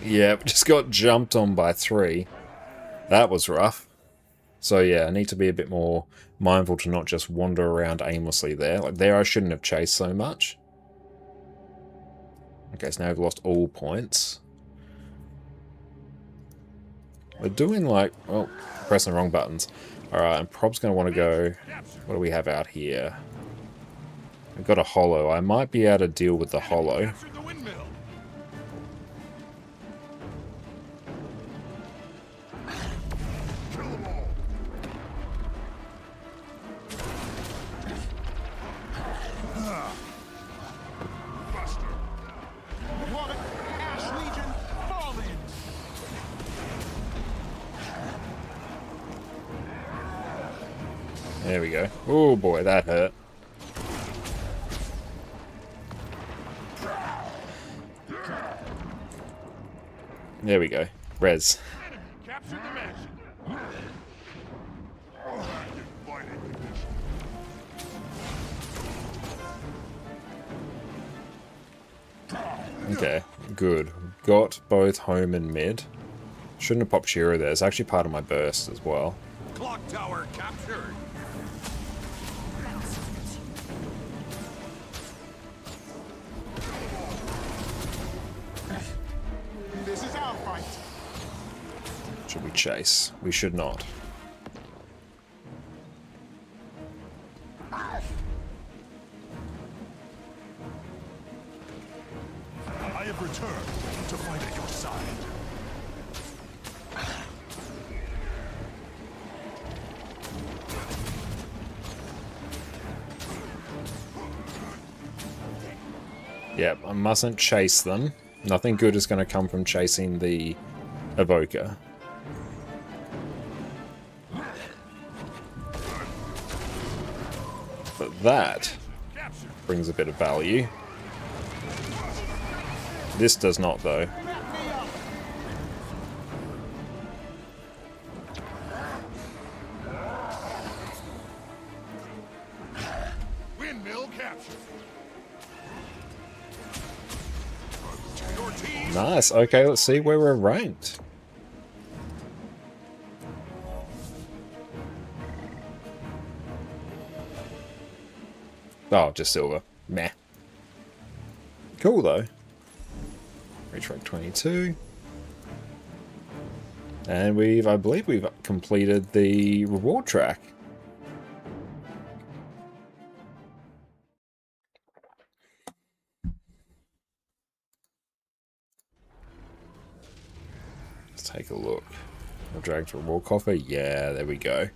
Yeah, just got jumped on by 3. That was rough. So yeah, I need to be a bit more mindful to not just wander around aimlessly there. Like there I shouldn't have chased so much. Okay, so now I've lost all points. We're doing like... Oh, pressing the wrong buttons. Alright, and Prob's going to want to go... What do we have out here? We've got a hollow. I might be able to deal with the hollow. Captured the windmill. What Ash Legion falling. There we go. Oh boy, that hurt. There we go. Res. Enemy captured the mansion. Okay, good. Got both home and mid. Shouldn't have popped Shiro there. It's actually part of my burst as well. Clock tower captured. This is our fight. Should we chase? We should not. I have returned to fight at your side. Yep, I mustn't chase them. Nothing good is going to come from chasing the evoker. But that brings a bit of value. This does not, though. Windmill captured. Your team. Nice. Okay, let's see where we're ranked. Oh, just silver. Meh. Cool, though. Reach rank 22. And I believe we've completed the reward track. Let's take a look. I'll drag to reward coffer. Yeah, there we go.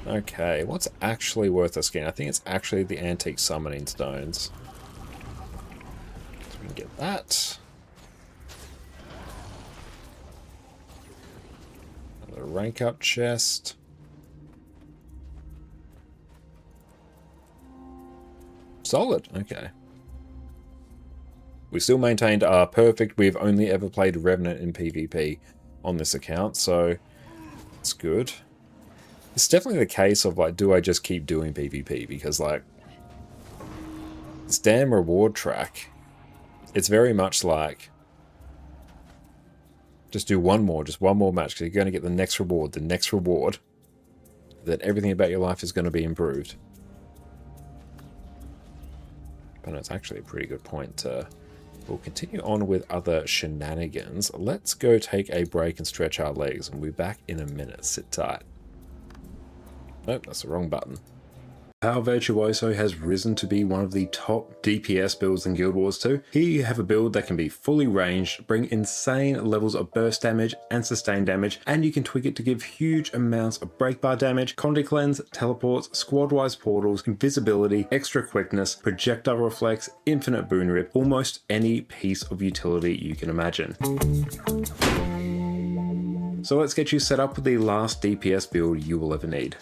Okay, what's actually worth a skin? I think it's actually the antique summoning stones. So we can get that. Another rank up chest. Solid, okay. We still maintained our perfect. We've only ever played Revenant in PvP on this account, so it's good. It's definitely the case of, like, do I just keep doing PvP? Because, like, this damn reward track, it's very much like, just do one more match, because you're going to get the next reward, that everything about your life is going to be improved. But it's actually a pretty good point to... We'll continue on with other shenanigans. Let's go take a break and stretch our legs, and we'll be back in a minute. Sit tight. Nope, that's the wrong button. Power Virtuoso has risen to be one of the top DPS builds in Guild Wars 2. Here you have a build that can be fully ranged, bring insane levels of burst damage and sustain damage, and you can tweak it to give huge amounts of break bar damage, Conde Cleanse, teleports, squad-wise portals, invisibility, extra quickness, projectile reflex, infinite boon rip, almost any piece of utility you can imagine. So let's get you set up with the last DPS build you will ever need.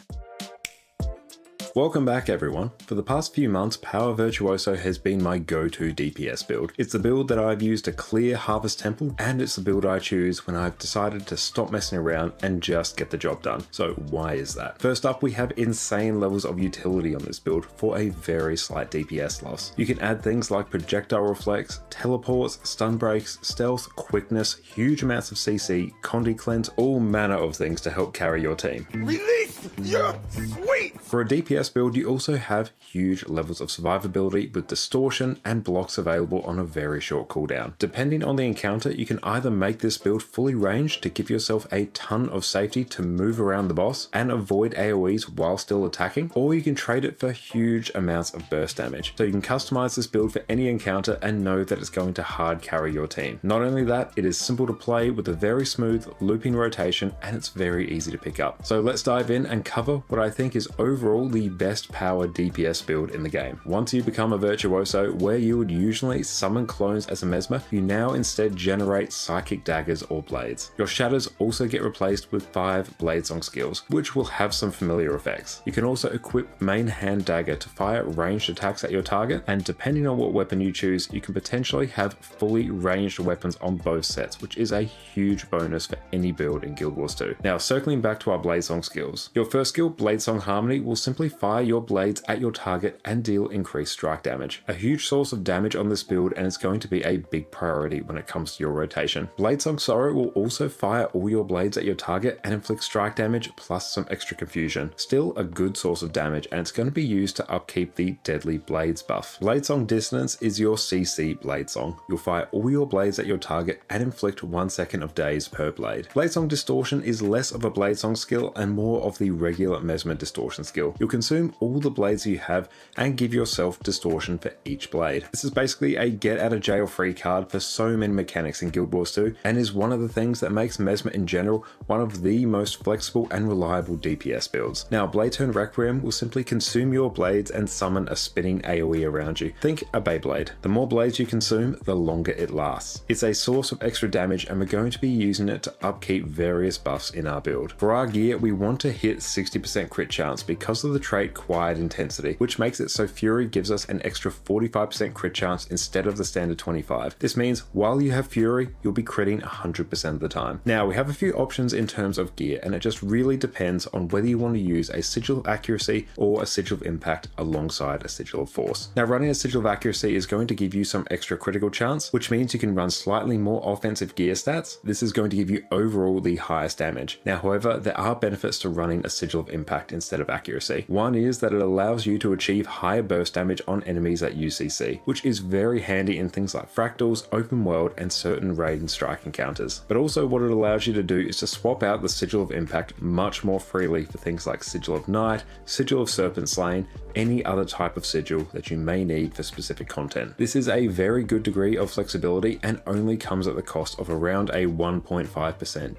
Welcome back everyone. For the past few months, Power Virtuoso has been my go-to DPS build. It's the build that I've used to clear Harvest Temple, and it's the build I choose when I've decided to stop messing around and just get the job done. So why is that? First up, we have insane levels of utility on this build for a very slight DPS loss. You can add things like projectile reflex, teleports, stun breaks, stealth, quickness, huge amounts of CC, Conde Cleanse, all manner of things to help carry your team. Release your sweet! For a DPS build, you also have huge levels of survivability with distortion and blocks available on a very short cooldown. Depending on the encounter, you can either make this build fully ranged to give yourself a ton of safety to move around the boss and avoid AoEs while still attacking, or you can trade it for huge amounts of burst damage. So you can customize this build for any encounter and know that it's going to hard carry your team. Not only that, it is simple to play with a very smooth looping rotation, and it's very easy to pick up. So let's dive in and cover what I think is overall the best power DPS build in the game. Once you become a Virtuoso, where you would usually summon clones as a Mesmer, you now instead generate Psychic Daggers or Blades. Your Shatters also get replaced with 5 Bladesong skills, which will have some familiar effects. You can also equip Main Hand Dagger to fire ranged attacks at your target, and depending on what weapon you choose, you can potentially have fully ranged weapons on both sets, which is a huge bonus for any build in Guild Wars 2. Now, circling back to our Bladesong skills. Your first skill, Bladesong Harmony, will simply fire your blades at your target and deal increased strike damage. A huge source of damage on this build, and it's going to be a big priority when it comes to your rotation. Bladesong Sorrow will also fire all your blades at your target and inflict strike damage plus some extra confusion. Still a good source of damage, and it's going to be used to upkeep the Deadly Blades buff. Bladesong Dissonance is your CC Bladesong. You'll fire all your blades at your target and inflict 1 second of daze per blade. Bladesong Distortion is less of a Bladesong skill and more of the regular Mesmer Distortion skill. You'll consume all the blades you have and give yourself distortion for each blade. This is basically a get out of jail free card for so many mechanics in Guild Wars 2, and is one of the things that makes Mesmer in general one of the most flexible and reliable DPS builds. Now, Blade Turn Requiem will simply consume your blades and summon a spinning AoE around you. Think a Beyblade. The more blades you consume, the longer it lasts. It's a source of extra damage, and we're going to be using it to upkeep various buffs in our build. For our gear, we want to hit 60% crit chance because of the trait Quiet Intensity, which makes it so Fury gives us an extra 45% crit chance instead of the standard 25. This means while you have Fury, you'll be critting 100% of the time. Now, we have a few options in terms of gear, and it just really depends on whether you want to use a Sigil of Accuracy or a Sigil of Impact alongside a Sigil of Force. Now, running a Sigil of Accuracy is going to give you some extra critical chance, which means you can run slightly more offensive gear stats. This is going to give you overall the highest damage. Now, however, there are benefits to running a Sigil of Impact instead of Accuracy. One is that it allows you to achieve higher burst damage on enemies at UCC, which is very handy in things like fractals, open world, and certain raid and strike encounters. But also what it allows you to do is to swap out the Sigil of Impact much more freely for things like Sigil of Night, Sigil of Serpent Slain, any other type of sigil that you may need for specific content. This is a very good degree of flexibility and only comes at the cost of around a 1.5%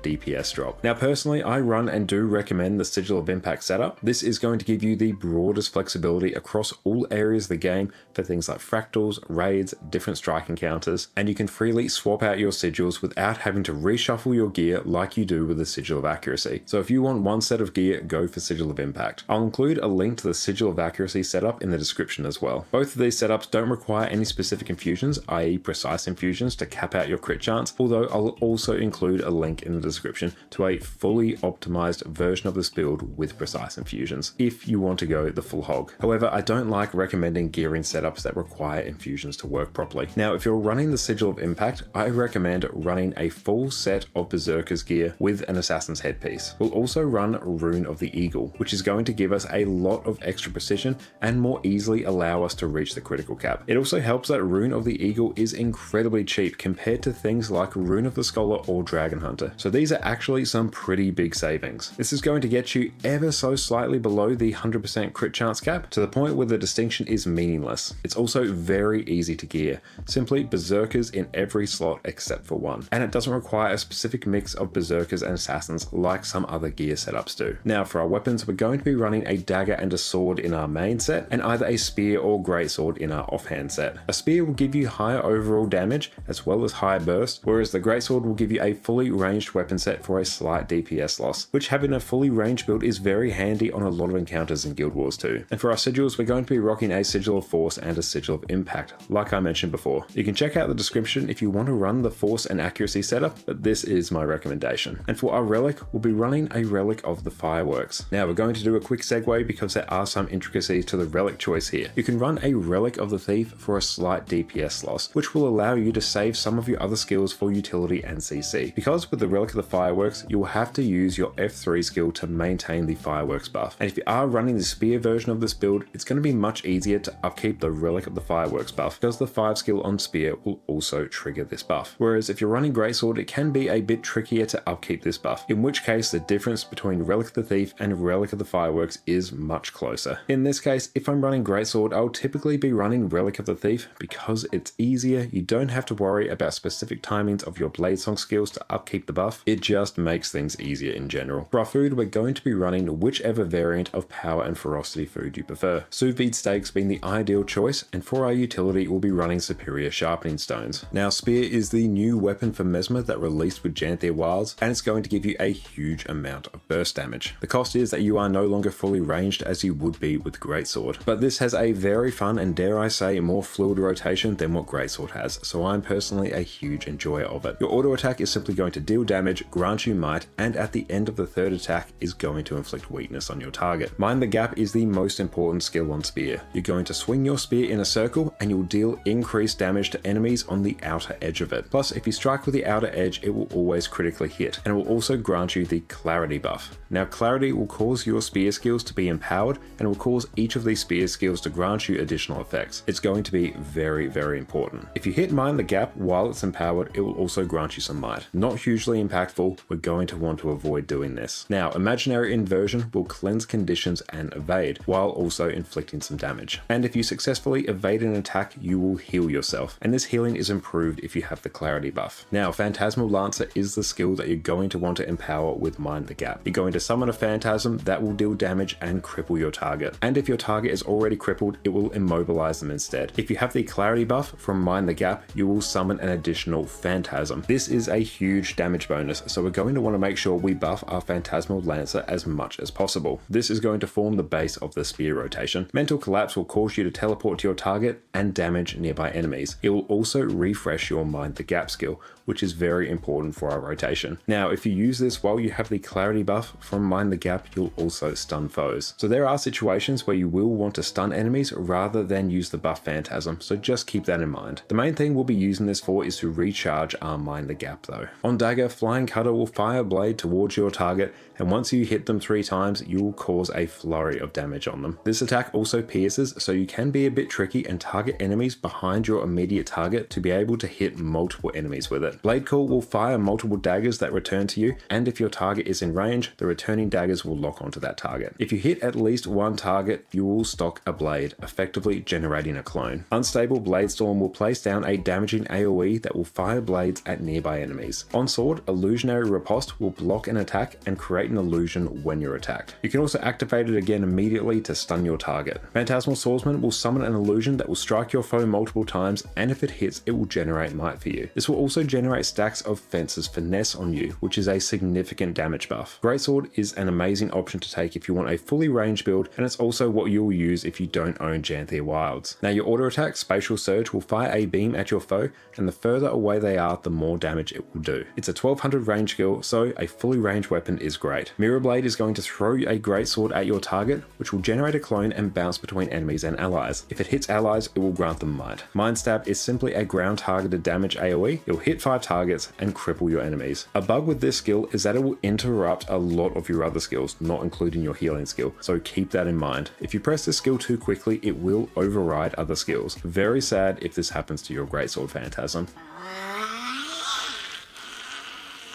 DPS drop. Now, personally, I run and do recommend the Sigil of Impact setup. This is going to give you the broadest flexibility across all areas of the game for things like fractals, raids, different strike encounters, and you can freely swap out your sigils without having to reshuffle your gear like you do with the Sigil of Accuracy. So if you want one set of gear, go for Sigil of Impact. I'll include a link to the Sigil of Accuracy setup in the description as well. Both of these setups don't require any specific infusions, i.e. precise infusions to cap out your crit chance, although I'll also include a link in the description to a fully optimized version of this build with precise infusions, if you want to go the full hog. However, I don't like recommending gearing setups that require infusions to work properly. Now, if you're running the Sigil of Impact, I recommend running a full set of Berserker's gear with an Assassin's headpiece. We'll also run Rune of the Eagle, which is going to give us a lot of extra precision and more easily allow us to reach the critical cap. It also helps that Rune of the Eagle is incredibly cheap compared to things like Rune of the Scholar or Dragon Hunter. So these are actually some pretty big savings. This is going to get you ever so slightly below the 100% 100% crit chance cap to the point where the distinction is meaningless. It's also very easy to gear, simply berserkers in every slot except for one, and it doesn't require a specific mix of berserkers and assassins like some other gear setups do. Now for our weapons, we're going to be running a dagger and a sword in our main set, and either a spear or greatsword in our offhand set. A spear will give you higher overall damage as well as higher burst, whereas the greatsword will give you a fully ranged weapon set for a slight DPS loss, which having a fully ranged build is very handy on a lot of encounters in Guild Wars 2. And for our sigils, we're going to be rocking a sigil of force and a sigil of impact, like I mentioned before. You can check out the description if you want to run the force and accuracy setup, but this is my recommendation. And for our relic, we'll be running a relic of the fireworks. Now we're going to do a quick segue because there are some intricacies to the relic choice here. You can run a relic of the thief for a slight DPS loss, which will allow you to save some of your other skills for utility and CC. Because with the relic of the fireworks, you will have to use your F3 skill to maintain the fireworks buff. And if you are running the spear version of this build, it's going to be much easier to upkeep the relic of the fireworks buff because the 5 skill on spear will also trigger this buff. Whereas if you're running greatsword, it can be a bit trickier to upkeep this buff, in which case the difference between relic of the thief and relic of the fireworks is much closer. In this case, if I'm running greatsword, I'll typically be running relic of the thief because it's easier. You don't have to worry about specific timings of your blade song skills to upkeep the buff. It just makes things easier in general. For our food, we're going to be running whichever variant of power and ferocity food you prefer. Sous vide steaks being the ideal choice, and for our utility, we'll be running superior sharpening stones. Now, spear is the new weapon for Mesmer that released with Janthir Wilds, and it's going to give you a huge amount of burst damage. The cost is that you are no longer fully ranged as you would be with greatsword, but this has a very fun and, dare I say, more fluid rotation than what greatsword has, so I'm personally a huge enjoyer of it. Your auto attack is simply going to deal damage, grant you might, and at the end of the third attack is going to inflict weakness on your target. Mind the Gap is the most important skill on spear. You're going to swing your spear in a circle and you'll deal increased damage to enemies on the outer edge of it. Plus, if you strike with the outer edge, it will always critically hit, and it will also grant you the clarity buff. Now, clarity will cause your spear skills to be empowered, and it will cause each of these spear skills to grant you additional effects. It's going to be very, very important. If you hit Mind the Gap while it's empowered, it will also grant you some might. Not hugely impactful, we're going to want to avoid doing this. Now, Imaginary Inversion will cleanse conditions and evade, while also inflicting some damage. And if you successfully evade an attack, you will heal yourself, and this healing is improved if you have the clarity buff. Now, Phantasmal Lancer is the skill that you're going to want to empower with Mind the Gap. You're going to summon a phantasm that will deal damage and cripple your target. And if your target is already crippled, it will immobilize them instead. If you have the clarity buff from Mind the Gap, you will summon an additional phantasm. This is a huge damage bonus, so we're going to want to make sure we buff our Phantasmal Lancer as much as possible. This is going to form the base of the spear rotation. Mental Collapse will cause you to teleport to your target and damage nearby enemies. It will also refresh your Mind the Gap skill, which is very important for our rotation. Now, if you use this while you have the clarity buff from Mind the Gap, you'll also stun foes. So there are situations where you will want to stun enemies rather than use the buff Phantasm, so just keep that in mind. The main thing we'll be using this for is to recharge our Mind the Gap though. On Dagger, Flying Cutter will fire a blade towards your target, and once you hit them 3 times, you will cause a flurry of damage on them. This attack also pierces, so you can be a bit tricky and target enemies behind your immediate target to be able to hit multiple enemies with it. Blade Call will fire multiple daggers that return to you, and if your target is in range, the returning daggers will lock onto that target. If you hit at least one target, you will stock a blade, effectively generating a clone. Unstable Blade Storm will place down a damaging AoE that will fire blades at nearby enemies. On Sword, Illusionary Riposte will block an attack and create an illusion when you're attacked. You can also activate it again immediately to stun your target. Phantasmal Swordsman will summon an illusion that will strike your foe multiple times, and if it hits, it will generate might for you. This will also generate stacks of Fence's Finesse on you, which is a significant damage buff. Greatsword is an amazing option to take if you want a fully ranged build, and it's also what you'll use if you don't own Janthir Wilds. Now, your auto attack, Spatial Surge, will fire a beam at your foe, and the further away they are, the more damage it will do. It's a 1200 range skill, so a fully ranged weapon is great. Mirror Blade is going to throw a greatsword at your target, which will generate a clone and bounce between enemies and allies. If it hits allies, it will grant them might. Mind Stab is simply a ground targeted damage AoE. It will hit 5 targets and cripple your enemies. A bug with this skill is that it will interrupt a lot of your other skills, not including your healing skill, so keep that in mind. If you press this skill too quickly, it will override other skills. Very sad if this happens to your greatsword Phantasm.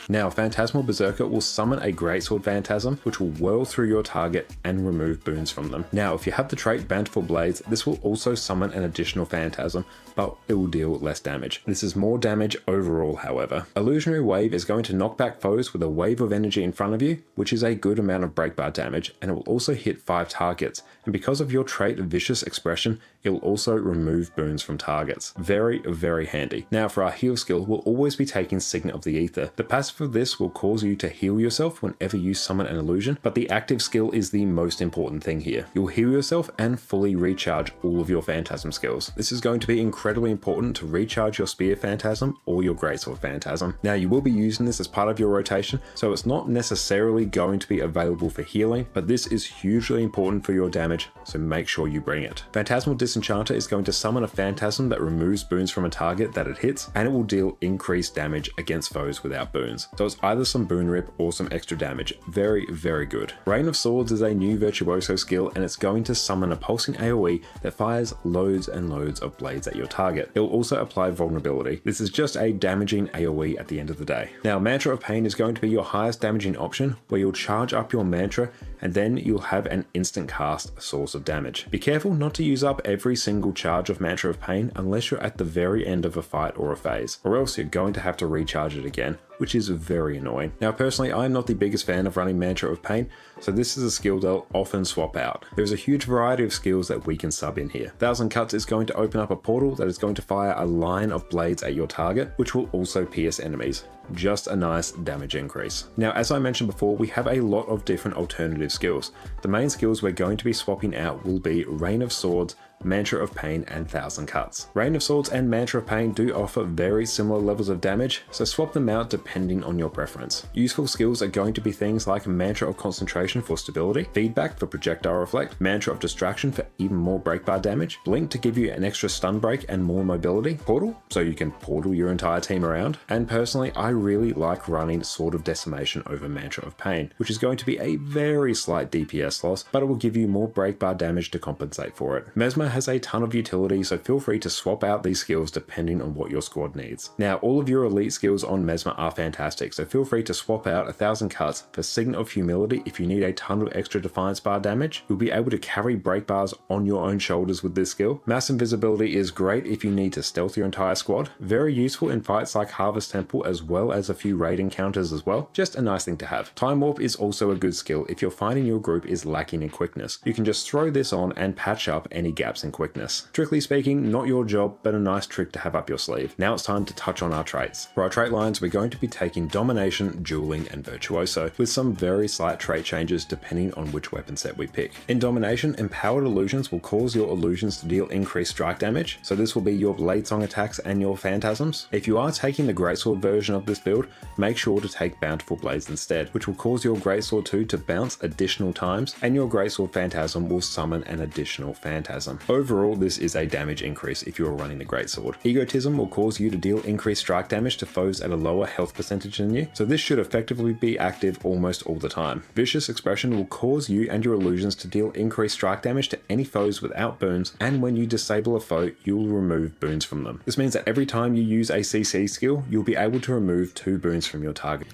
Now, Phantasmal Berserker will summon a Greatsword Phantasm, which will whirl through your target and remove boons from them. Now, if you have the trait Bountiful Blades, this will also summon an additional Phantasm, but it will deal less damage. This is more damage overall, however. Illusionary Wave is going to knock back foes with a wave of energy in front of you, which is a good amount of break bar damage, and it will also hit 5 targets. And because of your trait Vicious Expression, it will also remove boons from targets. Very, very handy. Now for our heal skill, we'll always be taking Signet of the Ether. The passive of this will cause you to heal yourself whenever you summon an illusion, but the active skill is the most important thing here. You'll heal yourself and fully recharge all of your Phantasm skills. This is going to be incredibly important to recharge your Spear Phantasm or your Greatsword Phantasm. Now you will be using this as part of your rotation, so it's not necessarily going to be available for healing, but this is hugely important for your damage, so make sure you bring it. Phantasmal Disenchanter is going to summon a Phantasm that removes boons from a target that it hits, and it will deal increased damage against foes without boons. So it's either some boon rip or some extra damage. Very, very good. Rain of Swords is a new Virtuoso skill, and it's going to summon a pulsing AoE that fires loads and loads of blades at your target. It will also apply vulnerability. This is just a damaging AoE at the end of the day. Now, Mantra of Pain is going to be your highest damaging option, where you'll charge up your mantra and then you'll have an instant cast source of damage. Be careful not to use up every single charge of Mantra of Pain unless you're at the very end of a fight or a phase, or else you're going to have to recharge it again, which is very annoying. Now personally, I'm not the biggest fan of running Mantra of Pain, so this is a skill that I'll often swap out. There's a huge variety of skills that we can sub in here. 1000 Cuts is going to open up a portal that is going to fire a line of blades at your target, which will also pierce enemies. Just a nice damage increase. Now, as I mentioned before, we have a lot of different alternative skills. The main skills we're going to be swapping out will be Rain of Swords, Mantra of Pain, and 1000 Cuts. Rain of Swords and Mantra of Pain do offer very similar levels of damage, so swap them out depending on your preference. Useful skills are going to be things like Mantra of Concentration for stability, Feedback for projectile reflect, Mantra of Distraction for even more break bar damage, Blink to give you an extra stun break and more mobility, Portal so you can portal your entire team around, and personally I really like running Sword of Decimation over Mantra of Pain, which is going to be a very slight DPS loss, but it will give you more break bar damage to compensate for it. Mesmer has a ton of utility, so feel free to swap out these skills depending on what your squad needs. Now, all of your elite skills on Mesmer are fantastic, so feel free to swap out 1000 Cuts for Signet of Humility if you need a ton of extra Defiance bar damage. You'll be able to carry break bars on your own shoulders with this skill. Mass Invisibility is great if you need to stealth your entire squad. Very useful in fights like Harvest Temple, as well as a few raid encounters as well. Just a nice thing to have. Time Warp is also a good skill if you're finding your group is lacking in quickness. You can just throw this on and patch up any gaps in quickness. Strictly speaking, not your job, but a nice trick to have up your sleeve. Now it's time to touch on our traits. For our trait lines, we're going to be taking Domination, Dueling, and Virtuoso, with some very slight trait changes depending on which weapon set we pick. In Domination, Empowered Illusions will cause your illusions to deal increased strike damage, so this will be your Blade Song attacks and your Phantasms. If you are taking the Greatsword version of this build, make sure to take Bountiful Blades instead, which will cause your Greatsword 2 to bounce additional times, and your Greatsword Phantasm will summon an additional Phantasm. Overall, this is a damage increase if you are running the Greatsword. Egotism will cause you to deal increased strike damage to foes at a lower health percentage than you, so this should effectively be active almost all the time. Vicious Expression will cause you and your illusions to deal increased strike damage to any foes without boons, and when you disable a foe, you will remove boons from them. This means that every time you use a CC skill, you'll be able to remove 2 boons from your target.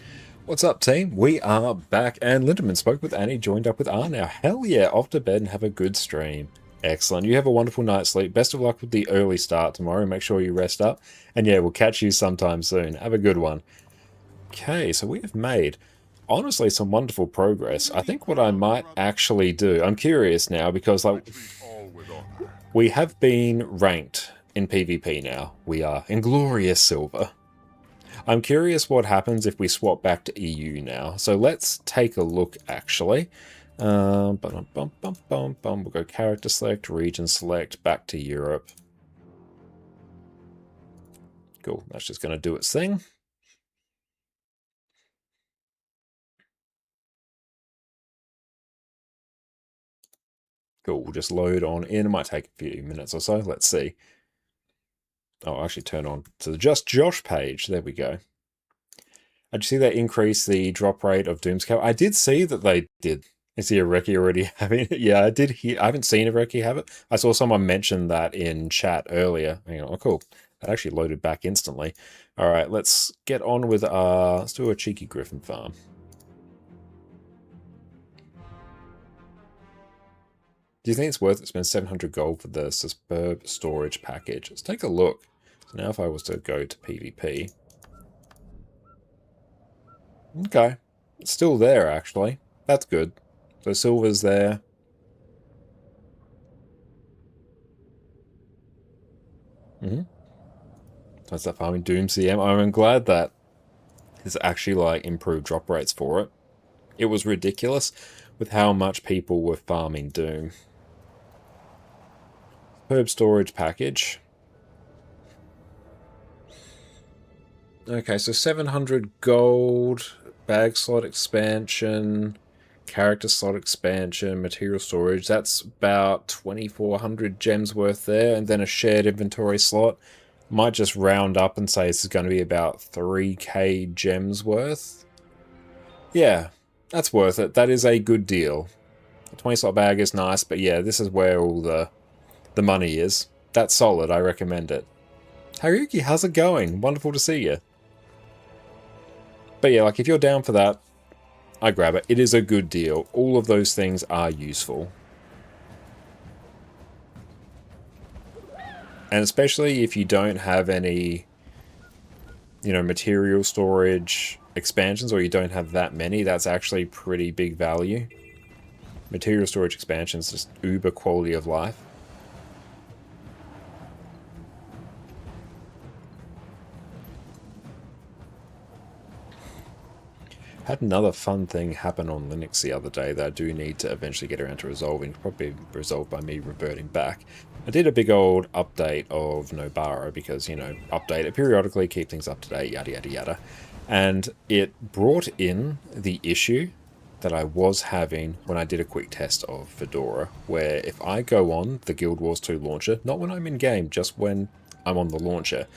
What's up, team? We are back, and Lindemann spoke with Annie, joined up with R now. Hell yeah, off to bed and have a good stream. Excellent. You have a wonderful night's sleep. Best of luck with the early start tomorrow. Make sure you rest up. And yeah, we'll catch you sometime soon. Have a good one. Okay, so we have made, honestly, some wonderful progress. I think what I might actually do, I'm curious now because like we have been ranked in PvP now. We are Inglorious Silver. I'm curious what happens if we swap back to EU now. So let's take a look actually. We'll go character select, region select, back to Europe. Cool, that's just going to do its thing. Cool, we'll just load on in. It might take a few minutes or so. Let's see. Oh, I'll actually turn on to the Just Josh page. There we go. Did you see they increased the drop rate of Doomscale? I did see that they did. Is the Ireki already having it? Yeah, I did hear. I haven't seen Ireki have it. I saw someone mention that in chat earlier. Hang on, oh, cool. That actually loaded back instantly. All right, let's get on with let's do a cheeky griffin farm. Do you think it's worth it to spend 700 gold for the superb storage package? Let's take a look. So now if I was to go to PvP. Okay. It's still there, actually. That's good. So silver's there. So I start farming Doom CM. I'm glad that there's actually like improved drop rates for it. It was ridiculous with how much people were farming Doom. Superb storage package. Okay, so 700 gold, bag slot expansion, character slot expansion, material storage. That's about 2,400 gems worth there, and then a shared inventory slot. Might just round up and say this is going to be about 3k gems worth. Yeah, that's worth it. That is a good deal. The 20 slot bag is nice, but yeah, this is where all the money is. That's solid. I recommend it. Haruki, how's it going? Wonderful to see you. But yeah, like if you're down for that, I grab it. It is a good deal. All of those things are useful. And especially if you don't have any, you know, material storage expansions, or you don't have that many, that's actually pretty big value. Material storage expansions, just uber quality of life. Had another fun thing happen on Linux the other day that I do need to eventually get around to resolving. Probably resolved by me reverting back. I did a big old update of Nobara because, you know, update it periodically, keep things up to date, yada yada yada. And it brought in the issue that I was having when I did a quick test of Fedora, where if I go on the Guild Wars 2 launcher, not when I'm in game, just when I'm on the launcher,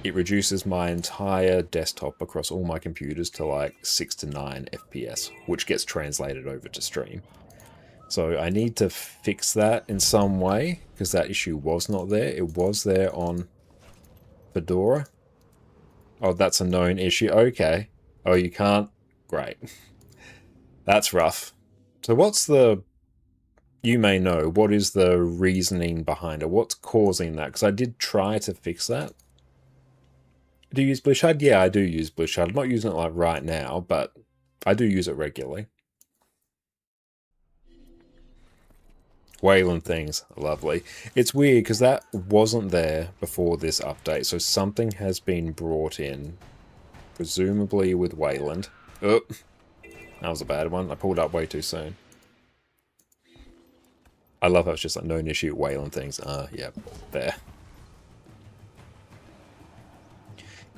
it reduces my entire desktop across all my computers to like 6 to 9 FPS, which gets translated over to stream. So I need to fix that in some way, because that issue was not there. It was there on Fedora. Oh, that's a known issue. Okay. Oh, you can't? Great. That's rough. So what's the... You may know, what is the reasoning behind it? What's causing that? Because I did try to fix that. Do you use Blishard? Yeah, I do use Blishard. I'm not using it like right now, but I do use it regularly. Wayland things, lovely. It's weird because that wasn't there before this update, so something has been brought in, presumably with Wayland. Oh, that was a bad one. I pulled up way too soon. I love how it's just like known issue Wayland things. Yeah, there.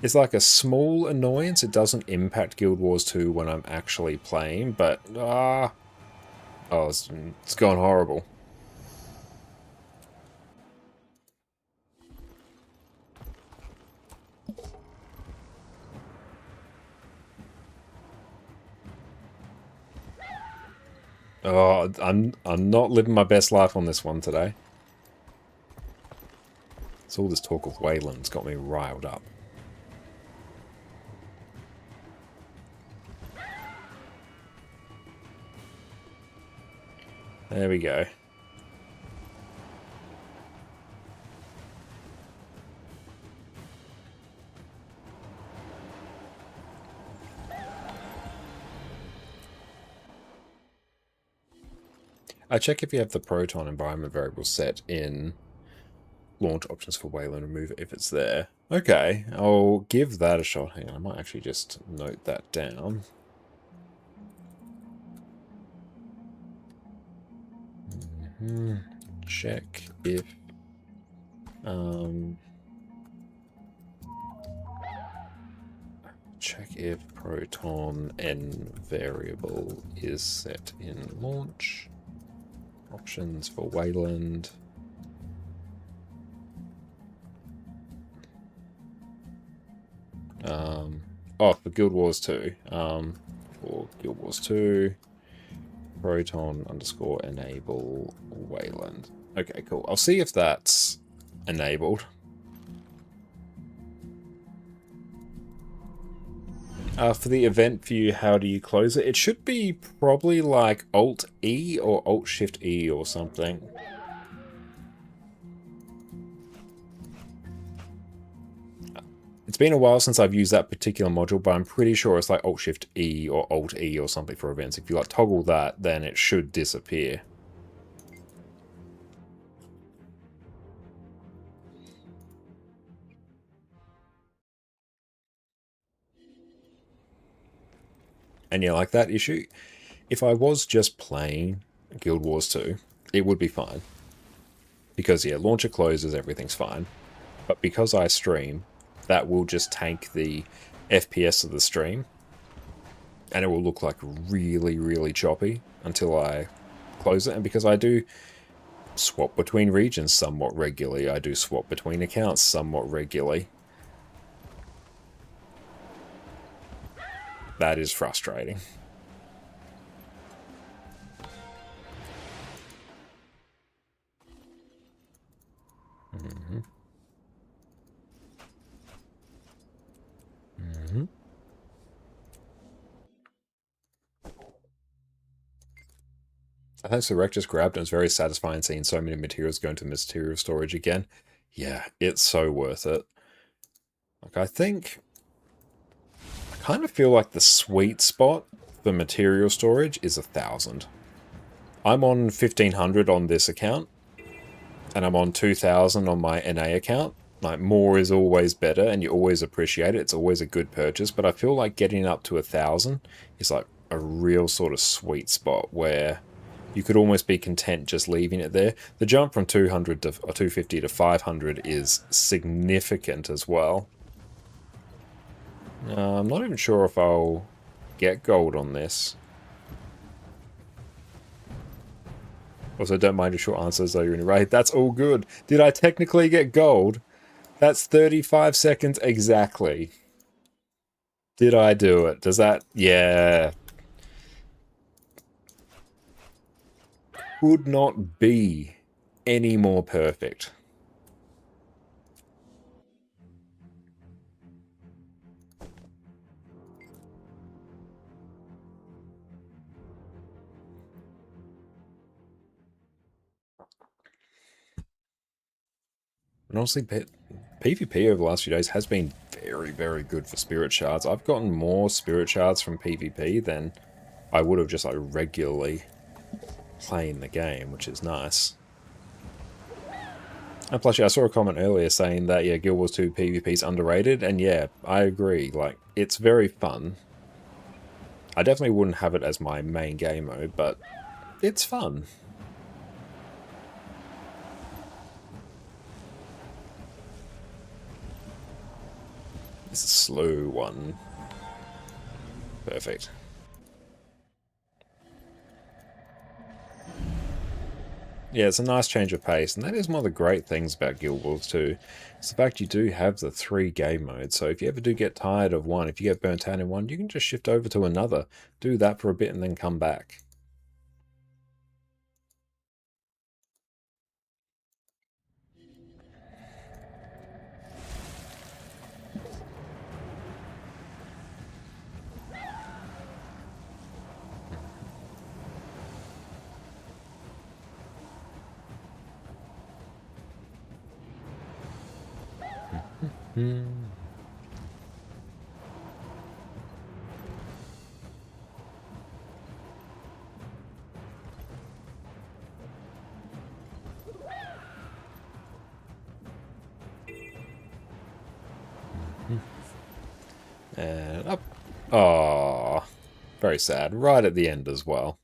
It's like a small annoyance. It doesn't impact Guild Wars 2 when I'm actually playing, but oh, it's gone horrible. Oh, I'm not living my best life on this one today. So all this talk of Wayland's got me riled up. There we go. I check if you have the Proton environment variable set in launch options for Wayland, remove it if it's there. Okay, I'll give that a shot. Hang on, I might actually just note that down. Check if check if Proton N variable is set in launch. Options for Wayland. For Guild Wars 2. For Guild Wars 2. Proton underscore enable Wayland. Okay, cool. I'll see if that's enabled. For the event view, how do you close it? It should be probably like Alt-E or Alt-Shift-E or something. It's been a while since I've used that particular module, but I'm pretty sure it's like Alt-Shift-E or Alt-E or something for events. If you like toggle that, then it should disappear. And yeah, like that issue, if I was just playing Guild Wars 2, it would be fine. Because yeah, launcher closes, everything's fine. But because I stream, that will just tank the FPS of the stream. And it will look like really, really choppy until I close it. And because I do swap between regions somewhat regularly, I do swap between accounts somewhat regularly. That is frustrating. I think the wreck just grabbed and it's very satisfying seeing so many materials go into material storage again. Yeah, it's so worth it. Like, I kind of feel like the sweet spot for material storage is 1,000. I'm on 1,500 on this account, and I'm on 2,000 on my NA account. Like, more is always better, and you always appreciate it. It's always a good purchase, but I feel like getting up to 1,000 is like a real sort of sweet spot where you could almost be content just leaving it there. The jump from 200 to or 250 to 500 is significant as well. I'm not even sure if I'll get gold on this. Also, don't mind your short answers, though you're in a raid. That's all good. Did I technically get gold? That's 35 seconds exactly. Did I do it? Does that... Yeah. Could not be any more perfect. And honestly, PvP over the last few days has been very, very good for spirit shards. I've gotten more spirit shards from PvP than I would have just like regularly playing the game, which is nice. And plus, yeah, I saw a comment earlier saying that, yeah, Guild Wars 2 PvP is underrated, and yeah, I agree. Like, it's very fun. I definitely wouldn't have it as my main game mode, but it's fun. It's a slow one. Perfect. Yeah, it's a nice change of pace, and that is one of the great things about Guild Wars 2. It's the fact you do have the 3 game modes, so if you ever do get tired of one, if you get burnt out in one, you can just shift over to another, do that for a bit, and then come back. And up. Aww. Very sad. Right at the end as well.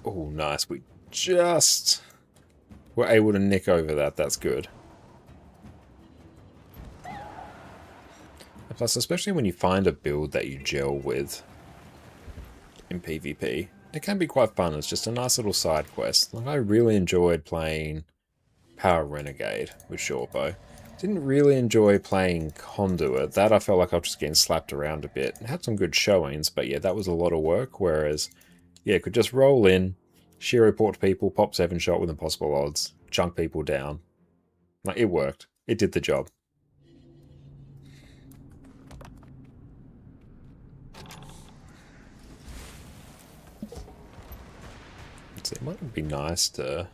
Oh, nice. We just were able to nick over that. That's good. Plus, especially when you find a build that you gel with in PvP, it can be quite fun. It's just a nice little side quest. Like, I really enjoyed playing Power Renegade with Shortbow. Didn't really enjoy playing Conduit. That I felt like I was just getting slapped around a bit. It had some good showings, but yeah, that was a lot of work. Whereas, yeah, could just roll in, sheer report to people, pop 7-shot with impossible odds, chunk people down. Like, it worked. It did the job. So it might be nice to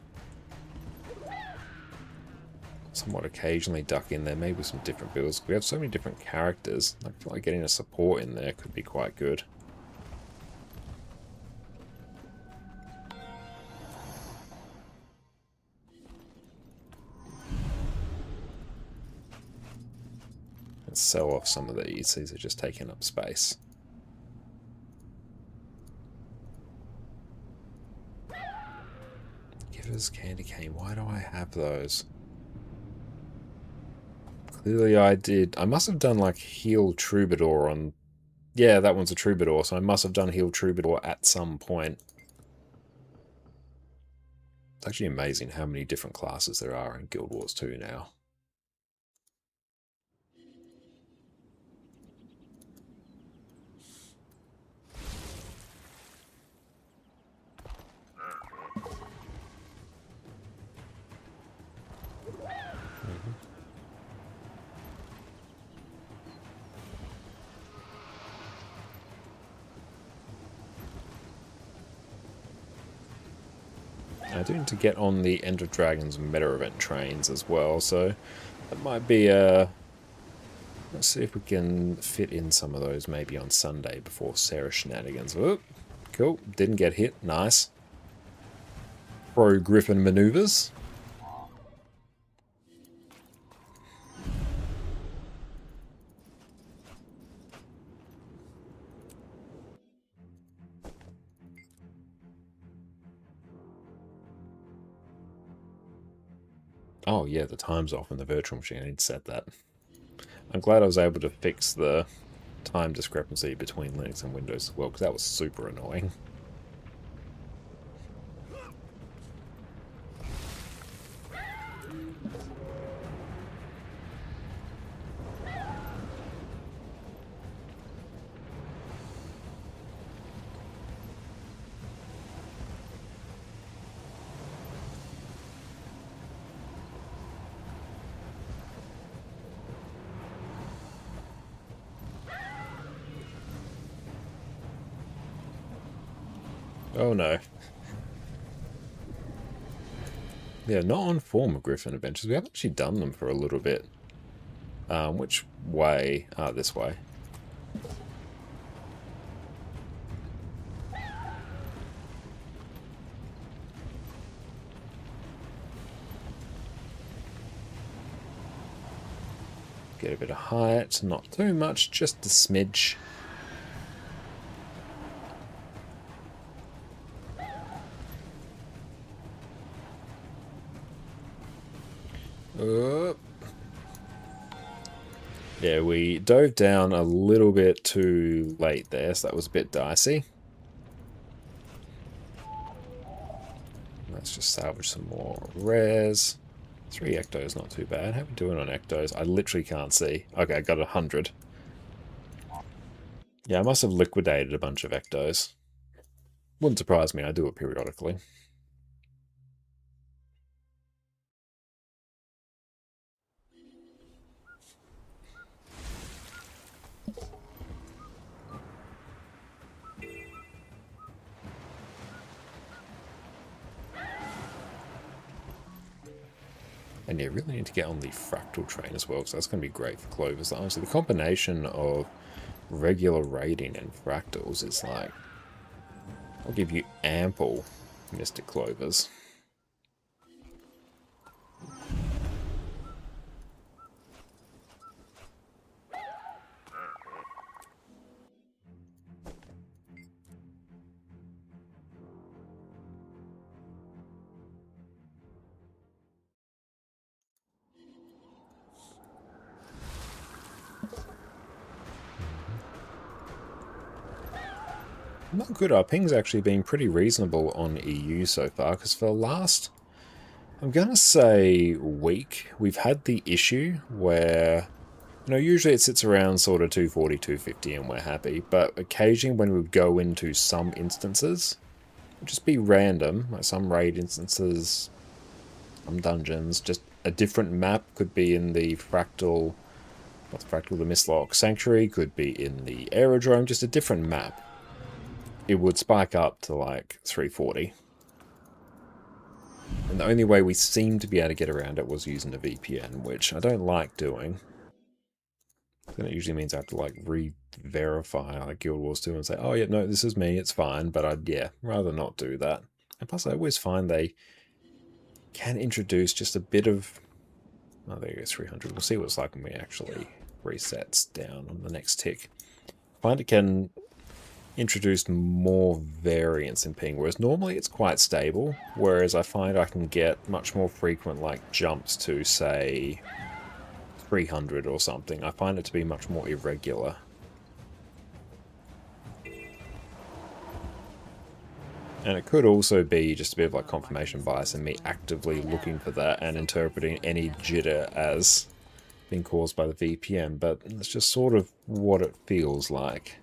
somewhat occasionally duck in there, maybe with some different builds. We have so many different characters. I feel like getting a support in there could be quite good. Let's sell off some of these. These are just taking up space. Givers, candy cane. Why do I have those? Clearly I did. I must have done like Heal Troubadour on... Yeah, that one's a Troubadour, so I must have done Heal Troubadour at some point. It's actually amazing how many different classes there are in Guild Wars 2 now. I do need to get on the End of Dragons meta event trains as well, so that might be a... Let's see if we can fit in some of those maybe on Sunday before Sarah Shenanigans. Oh, cool, didn't get hit, nice. Pro Griffin maneuvers. Oh yeah, the time's off in the virtual machine. I need to set that. I'm glad I was able to fix the time discrepancy between Linux and Windows as well, because that was super annoying. Oh no. Yeah, not on former Griffin adventures. We haven't actually done them for a little bit. Which way? Ah, this way. Get a bit of height, not too much, just a smidge. Yeah, we dove down a little bit too late there, so that was a bit dicey. Let's just salvage some more rares. 3 ectos, not too bad. How are we doing on ectos? I literally can't see. Okay, I got 100. Yeah, I must have liquidated a bunch of ectos. Wouldn't surprise me, I do it periodically. And yeah, really need to get on the fractal train as well, because that's going to be great for clovers. Honestly, the combination of regular raiding and fractals is like... I'll give you ample mystic clovers. Not good. Our ping's actually been pretty reasonable on EU so far, because for the last I'm going to say weak. We've had the issue where, you know, usually it sits around sort of 240, 250 and we're happy. But occasionally when we would go into some instances, it would just be random, like some raid instances, some dungeons, just a different map could be in the fractal, not the fractal, the Mistlock Sanctuary, could be in the aerodrome, just a different map. It would spike up to like 340. And the only way we seemed to be able to get around it was using a VPN, which I don't like doing. Then it usually means I have to like re-verify like Guild Wars 2 and say, oh yeah, no, this is me, it's fine, but I'd, yeah, rather not do that. And plus I always find they can introduce just a bit of, oh there you go, 300. We'll see what it's like when we actually resets down on the next tick. I find it can introduce more variance in ping, whereas normally it's quite stable, whereas I find I can get much more frequent like jumps to say 300 or something. I find it to be much more irregular. And it could also be just a bit of like confirmation bias and me actively looking for that and interpreting any jitter as being caused by the VPN, but it's just sort of what it feels like.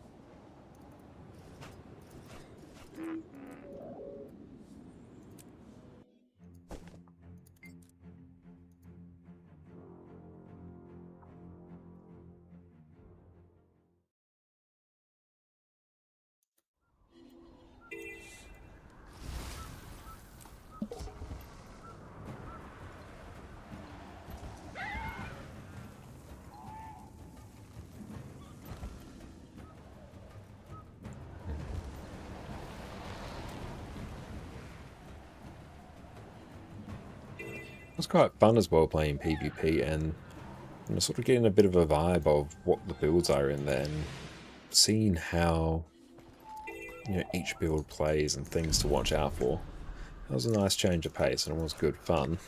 It's quite fun as well playing PvP and sort of getting a bit of a vibe of what the builds are in there and seeing how, you know, each build plays and things to watch out for. That was a nice change of pace and it was good fun.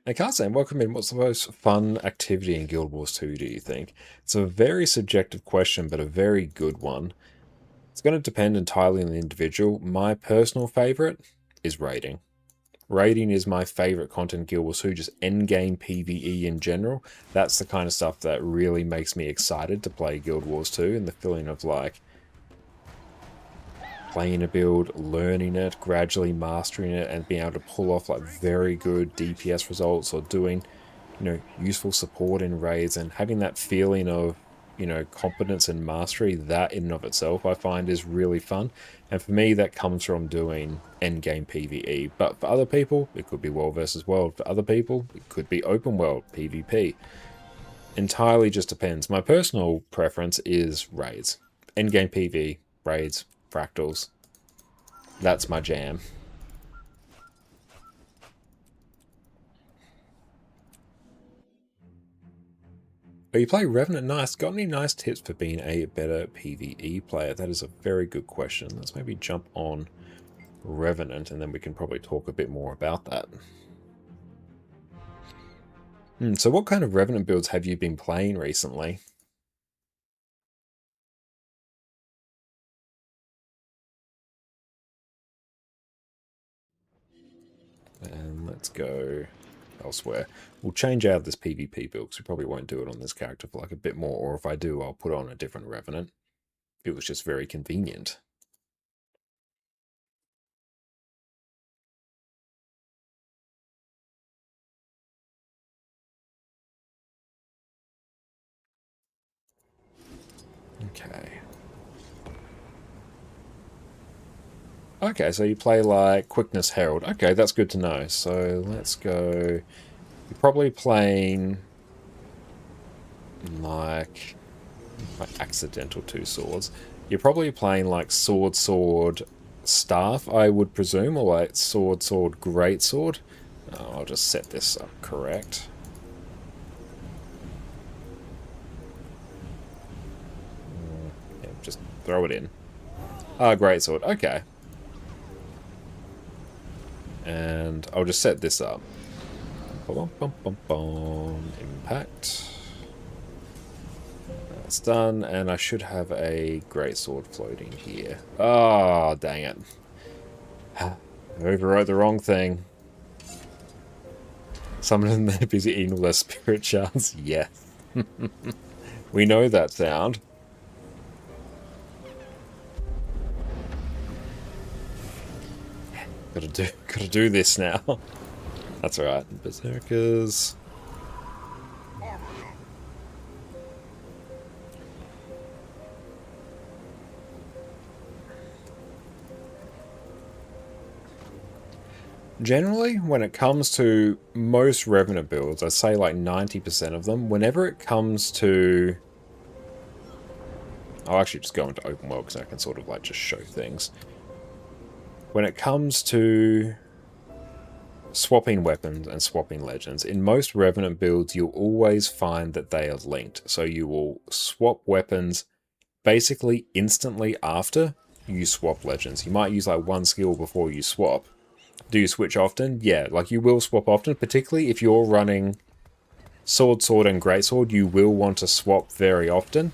And Carson, welcome in. What's the most fun activity in Guild Wars 2, do you think? It's a very subjective question, but a very good one. It's going to depend entirely on the individual. My personal favourite is raiding. Raiding is my favourite content in Guild Wars 2, just endgame PvE in general. That's the kind of stuff that really makes me excited to play Guild Wars 2, and the feeling of like playing a build, learning it, gradually mastering it, and being able to pull off like very good DPS results or doing, you know, useful support in raids and having that feeling of, you know, competence and mastery, that in and of itself I find is really fun. And for me, that comes from doing endgame PvE. But for other people, it could be world versus world. For other people, it could be open world PvP. Entirely just depends. My personal preference is raids. Endgame PvE, raids, fractals. That's my jam. Oh, you play Revenant? Nice. Got any nice tips for being a better PvE player? That is a very good question. Let's maybe jump on Revenant and then we can probably talk a bit more about that. So what kind of Revenant builds have you been playing recently? And let's go elsewhere. We'll change out this PvP build because we probably won't do it on this character for like a bit more, or if I do, I'll put on a different Revenant. It was just very convenient. Okay. Okay, so you play like Quickness Herald. Okay, that's good to know. So let's go. You're probably playing like accidental two swords. You're probably playing like sword, sword, staff, I would presume, or like sword, sword, great sword. I'll just set this up correct. Yeah, just throw it in. Ah, great sword. Okay. And I'll just set this up. Bum, bum, bum, bum. Impact. That's done, and I should have a great sword floating here. Oh, dang it. Overwrote the wrong thing. Some of them are busy eating all their spirit shards. Yes. We know that sound. Gotta do this now. That's alright. Berserkers. Generally, when it comes to most Revenant builds, I'd say like 90% of them, whenever it comes to... I'll actually just go into open world because I can sort of like just show things. When it comes to swapping weapons and swapping legends, in most Revenant builds you'll always find that they are linked. So you will swap weapons basically instantly after you swap legends. You might use like one skill before you swap. Do you switch often? Yeah, like you will swap often, particularly if you're running sword, and greatsword, you will want to swap very often.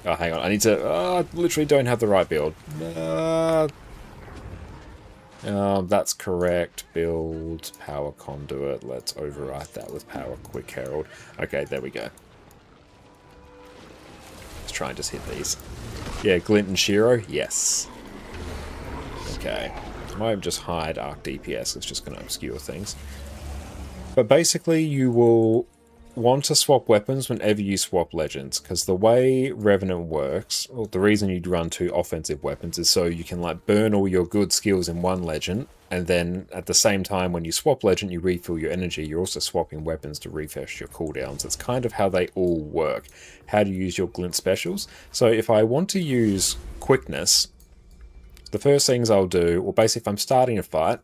Oh, hang on, I need to... I literally don't have the right build. That's correct. Build power conduit. Let's overwrite that with power quick herald. Okay, there we go. Let's try and just hit these. Yeah, Glint and Shiro? Yes. Okay. I might just hide arc DPS. It's just going to obscure things. But basically, you will want to swap weapons whenever you swap legends, because the way Revenant works, well, the reason you'd run two offensive weapons is so you can like burn all your good skills in one legend, and then at the same time when you swap legend you refill your energy. You're also swapping weapons to refresh your cooldowns. It's kind of how they all work, how to use your glint specials. So if I want to use quickness, the first things I'll do, well basically if I'm starting a fight,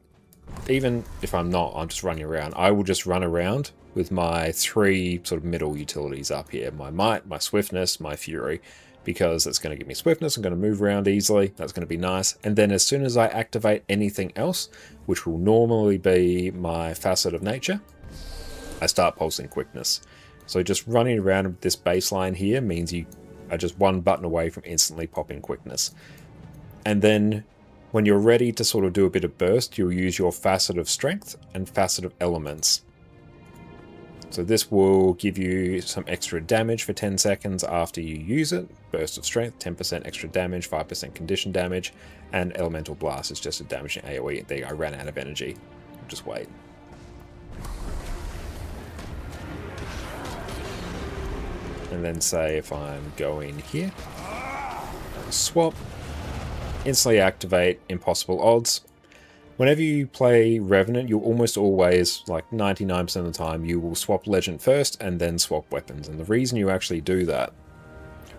even if I'm not, I'm just running around, I will just run around with my three sort of middle utilities up here. My might, my swiftness, my fury, because it's going to give me swiftness. I'm going to move around easily. That's going to be nice. And then as soon as I activate anything else, which will normally be my facet of nature, I start pulsing quickness. So just running around with this baseline here means you are just one button away from instantly popping quickness. And then when you're ready to sort of do a bit of burst, you'll use your facet of strength and facet of elements. So this will give you some extra damage for 10 seconds after you use it. Burst of strength, 10% extra damage, 5% condition damage, and elemental blast is just a damaging AoE. There, I ran out of energy. Just wait. And then say if I'm going here, swap, instantly activate impossible odds. Whenever you play Revenant, you'll almost always, like 99% of the time, you will swap legend first and then swap weapons. And the reason you actually do that,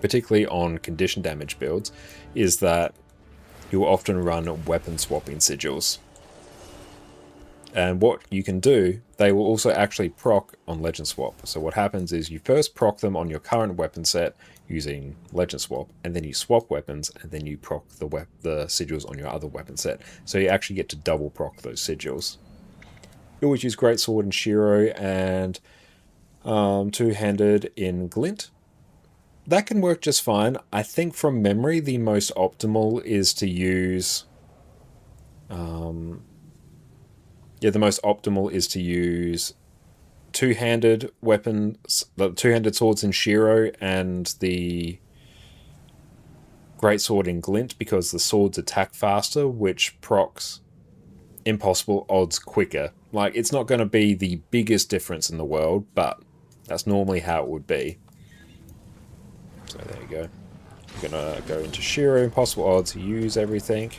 particularly on condition damage builds, is that you'll often run weapon swapping sigils. And what you can do, they will also actually proc on legend swap. So what happens is you first proc them on your current weapon set using legend swap, and then you swap weapons, and then you proc the sigils on your other weapon set. So you actually get to double proc those sigils. You always use greatsword in Shiro and two-handed in Glint. That can work just fine. I think from memory the most optimal is to use... the most optimal is to use two-handed weapons, the two-handed swords in Shiro and the greatsword in Glint, because the swords attack faster, which procs impossible odds quicker. Like, it's not going to be the biggest difference in the world, but that's normally how it would be. So there you go. I'm going to go into Shiro, impossible odds, use everything.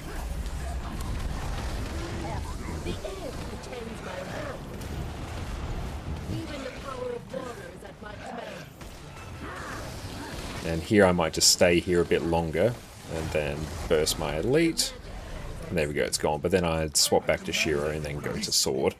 And here I might just stay here a bit longer and then burst my elite. And there we go, it's gone. But then I'd swap back to Shiro and then go to sword.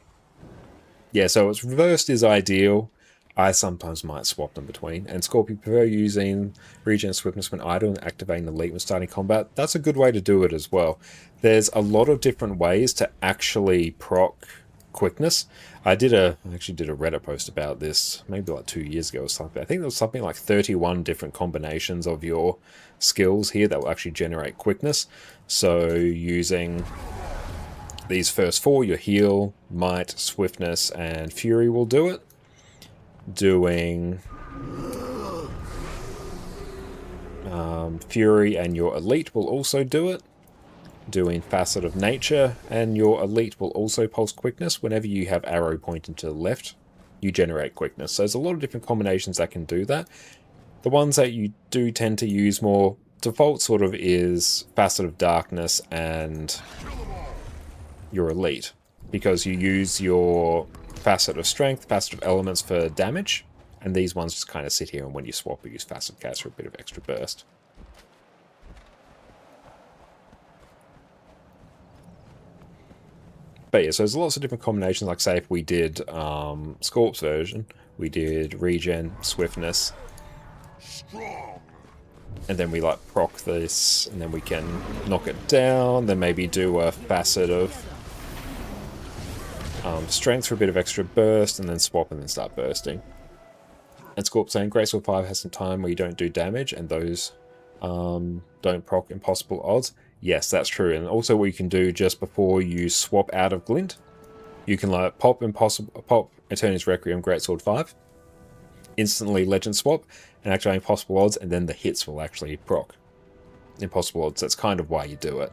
Yeah, so it's reversed is ideal. I sometimes might swap them between. And Scorpio, prefer using regen swiftness when idle and activating the elite when starting combat. That's a good way to do it as well. There's a lot of different ways to actually proc quickness. I actually did a Reddit post about this maybe like 2 years ago or something. I think there was something like 31 different combinations of your skills here that will actually generate quickness. So using these first four, your heal, might, swiftness, and fury will do it. Doing fury and your elite will also do it. Doing facet of nature and your elite will also pulse quickness. Whenever you have arrow pointing to the left, you generate quickness. So there's a lot of different combinations that can do that. The ones that you do tend to use more default sort of is facet of darkness and your elite, because you use your facet of strength, facet of elements for damage, and these ones just kind of sit here, and when you swap, you use facet cast for a bit of extra burst. But yeah, so there's lots of different combinations. Like say if we did Scorp's version, we did regen, swiftness, and then we like proc this, and then we can knock it down, then maybe do a facet of strength for a bit of extra burst, and then swap and then start bursting. And Scorp saying Greatsword 5 has some time where you don't do damage, and those don't proc impossible odds. Yes, that's true. And also what you can do just before you swap out of Glint, you can like pop Eternity's Requiem Greatsword 5, instantly legend swap, and activate impossible odds, and then the hits will actually proc impossible odds. That's kind of why you do it.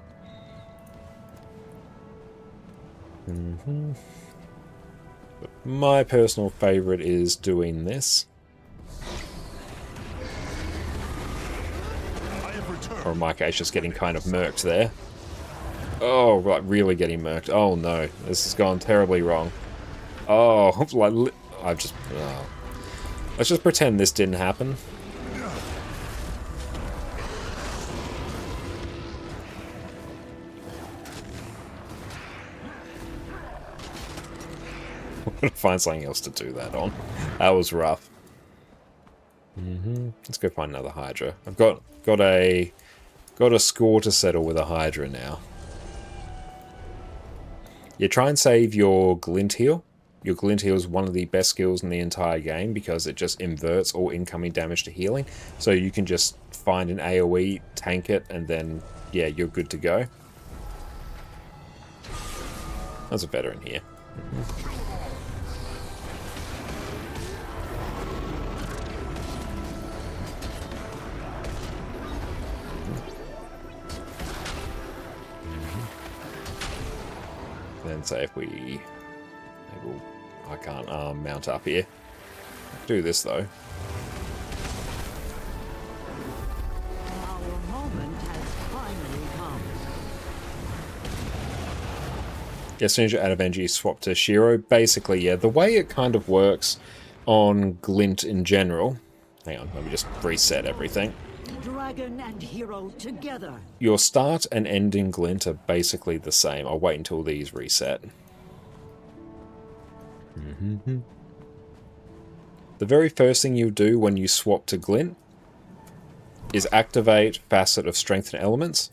But my personal favorite is doing this. Or in my case, just getting kind of murked there. Oh, like really getting murked. Oh no, this has gone terribly wrong. Oh, like I've just. Oh. Let's just pretend this didn't happen. I'm gonna find something else to do that on. That was rough. Let's go find another Hydra. I've got a score to settle with a Hydra now. You try and save your Glint heal. Your Glint heal is one of the best skills in the entire game because it just inverts all incoming damage to healing. So you can just find an AoE, tank it, and then, yeah, you're good to go. There's a veteran here. Then say if we... I can't mount up here. Do this though. Our moment has finally come. Yeah, as soon as you're out of energy, swap to Shiro. Basically, yeah, the way it kind of works on Glint in general... Hang on, let me just reset everything. Dragon and hero together. Your start and end in Glint are basically the same. I'll wait until these reset. The very first thing you do when you swap to Glint is activate Facet of Strength and Elements,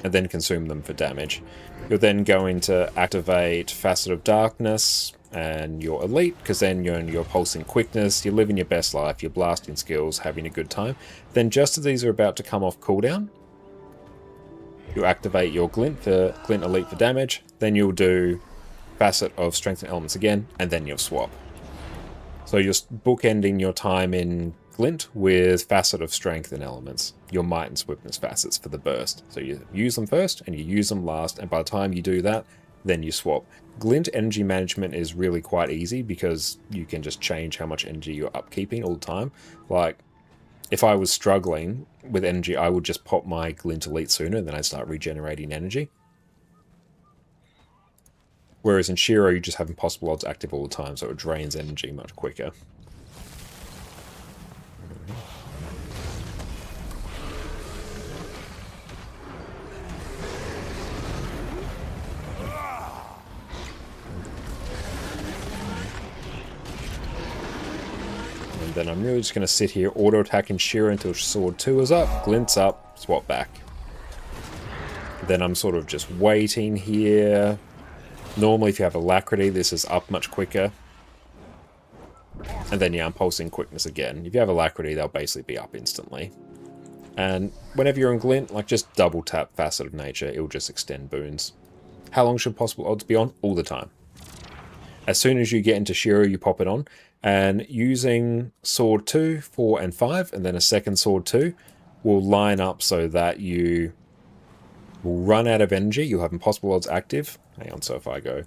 and then consume them for damage. You're then going to activate Facet of Darkness and your Elite, because then you're pulsing quickness, you're living your best life, you're blasting skills, having a good time. Then just as these are about to come off cooldown, you activate your Glint Elite for damage, then you'll do Facet of Strength and Elements again, and then you'll swap. So you're bookending your time in Glint with Facet of Strength and Elements, your Might and Swiftness facets for the burst. So you use them first, and you use them last, and by the time you do that, then you swap. Glint energy management is really quite easy because you can just change how much energy you're upkeeping all the time. Like, if I was struggling with energy, I would just pop my Glint Elite sooner, and then I'd start regenerating energy. Whereas in Shiro, you just have impossible odds active all the time, so it drains energy much quicker. And then I'm really just going to sit here, auto-attacking Shiro until Sword 2 is up, Glint's up, swap back. Then I'm sort of just waiting here. Normally, if you have Alacrity, this is up much quicker. And then, yeah, I'm pulsing Quickness again. If you have Alacrity, they'll basically be up instantly. And whenever you're in Glint, like, just double tap Facet of Nature. It'll just extend boons. How long should possible odds be on? All the time. As soon as you get into Shiro, you pop it on. And using sword 2, 4, and 5, and then a second sword 2, will line up so that you will run out of energy. You'll have impossible odds active. Hang on, so if I go...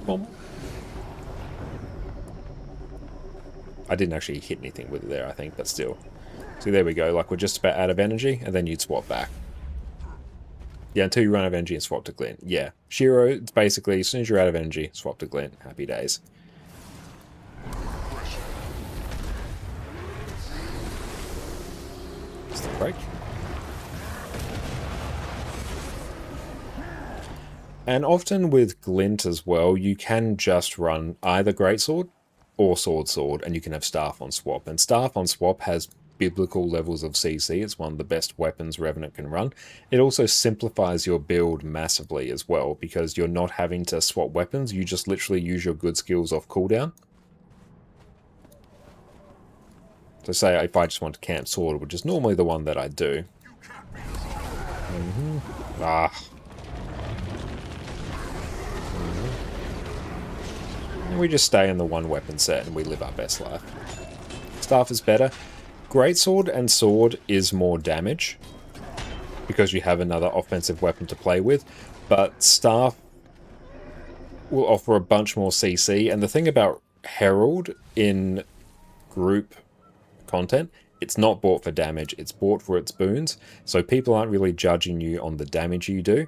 Boom. I didn't actually hit anything with it there, I think, but still. So there we go, like we're just about out of energy, and then you'd swap back. Yeah, until you run out of energy and swap to Glint. Yeah, Shiro, it's basically, as soon as you're out of energy, swap to Glint. Happy days. Just the break. And often with Glint as well, you can just run either Greatsword or Sword, and you can have Staff on swap. And Staff on swap has biblical levels of CC. It's one of the best weapons Revenant can run. It also simplifies your build massively as well, because you're not having to swap weapons. You just literally use your good skills off cooldown. So say if I just want to camp Sword, which is normally the one that I do. And we just stay in the one weapon set and we live our best life. Staff is better. Greatsword and Sword is more damage, because you have another offensive weapon to play with, but Staff will offer a bunch more CC, and the thing about Herald in group content, it's not bought for damage, it's bought for its boons, so people aren't really judging you on the damage you do,